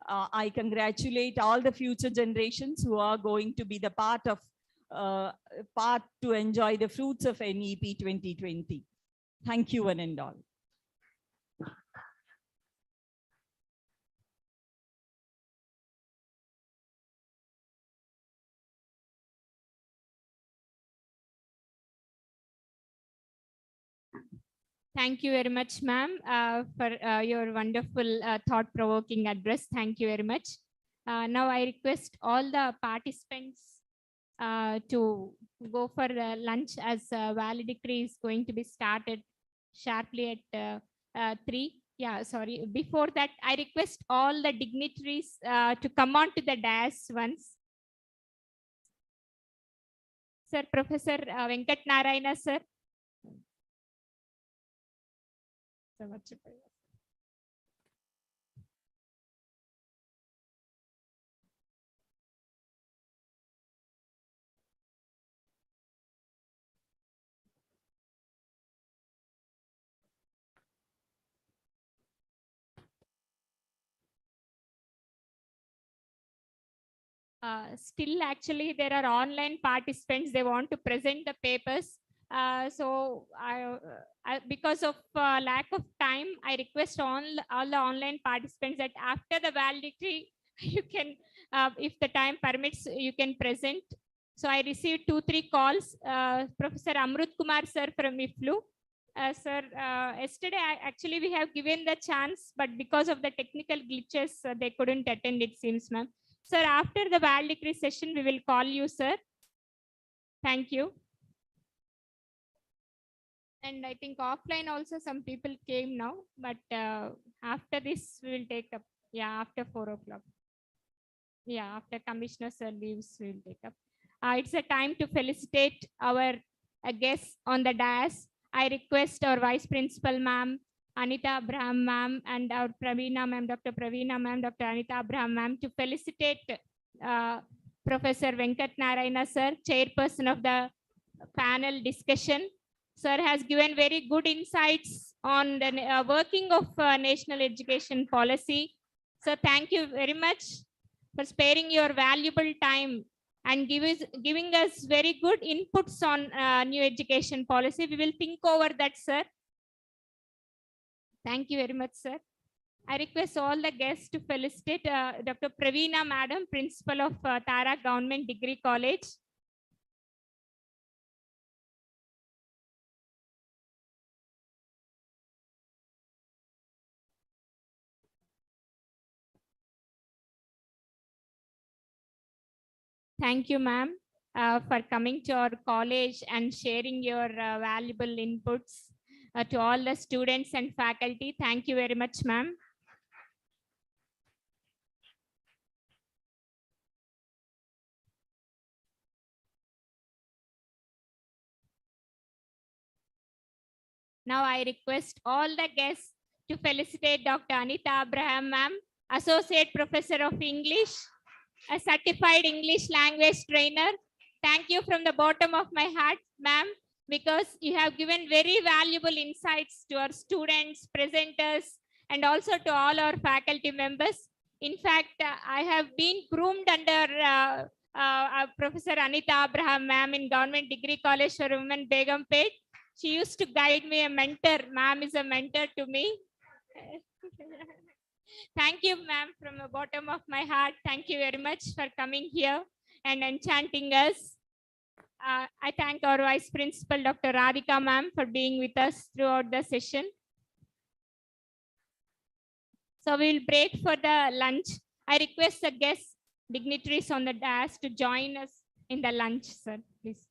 I congratulate all the future generations who are going to be the part to enjoy the fruits of NEP 2020. Thank you, one and all. Thank you very much, ma'am, for your wonderful thought-provoking address. Thank you very much. Now I request all the participants to go for lunch, as valedictory is going to be started sharply at 3. Yeah, sorry. Before that, I request all the dignitaries to come on to the dais once. Sir, Professor Venkat Narayana, sir. So much. Still, actually, there are online participants. They want to present the papers. So because of lack of time, I request all the online participants that after the valedictory, you can, if the time permits, you can present. So I received 2-3 calls. Professor Amrut Kumar sir from IFLU. Sir, yesterday actually we have given the chance, but because of the technical glitches, they couldn't attend, it seems, ma'am. Sir, after the valedictory session, we will call you, sir. Thank you. And I think offline also some people came now, but after this we will take up. Yeah, after 4 o'clock. Yeah, after Commissioner sir leaves, we will take up. It's a time to felicitate our guests on the dais. I request our Vice Principal ma'am, Anita Abraham ma'am, and our Praveena ma'am, Dr. Praveena ma'am, Dr. Anita Abraham ma'am, to felicitate Professor Venkat Narayana sir, chairperson of the panel discussion. Sir has given very good insights on the working of national education policy. So thank you very much for sparing your valuable time and giving us very good inputs on new education policy. We will think over that, sir. Thank you very much, sir. I request all the guests to felicitate Dr. Praveena Madam, Principal of Tara Government Degree College. Thank you, ma'am, for coming to our college and sharing your valuable inputs to all the students and faculty. Thank you very much, ma'am. Now I request all the guests to felicitate Dr. Anita Abraham, ma'am, Associate Professor of English, a certified English language trainer. Thank you from the bottom of my heart, ma'am, because you have given very valuable insights to our students, presenters, and also to all our faculty members. In fact, I have been groomed under Professor Anita Abraham, ma'am, in Government Degree College for Women, Begumpet. She used to guide me, a mentor. Ma'am is a mentor to me. Thank you, ma'am, from the bottom of my heart. Thank you very much for coming here and enchanting us. I thank our Vice Principal, Dr. Radhika, ma'am, for being with us throughout the session. So we will break for the lunch. I request the guest dignitaries on the dais to join us in the lunch, sir, please.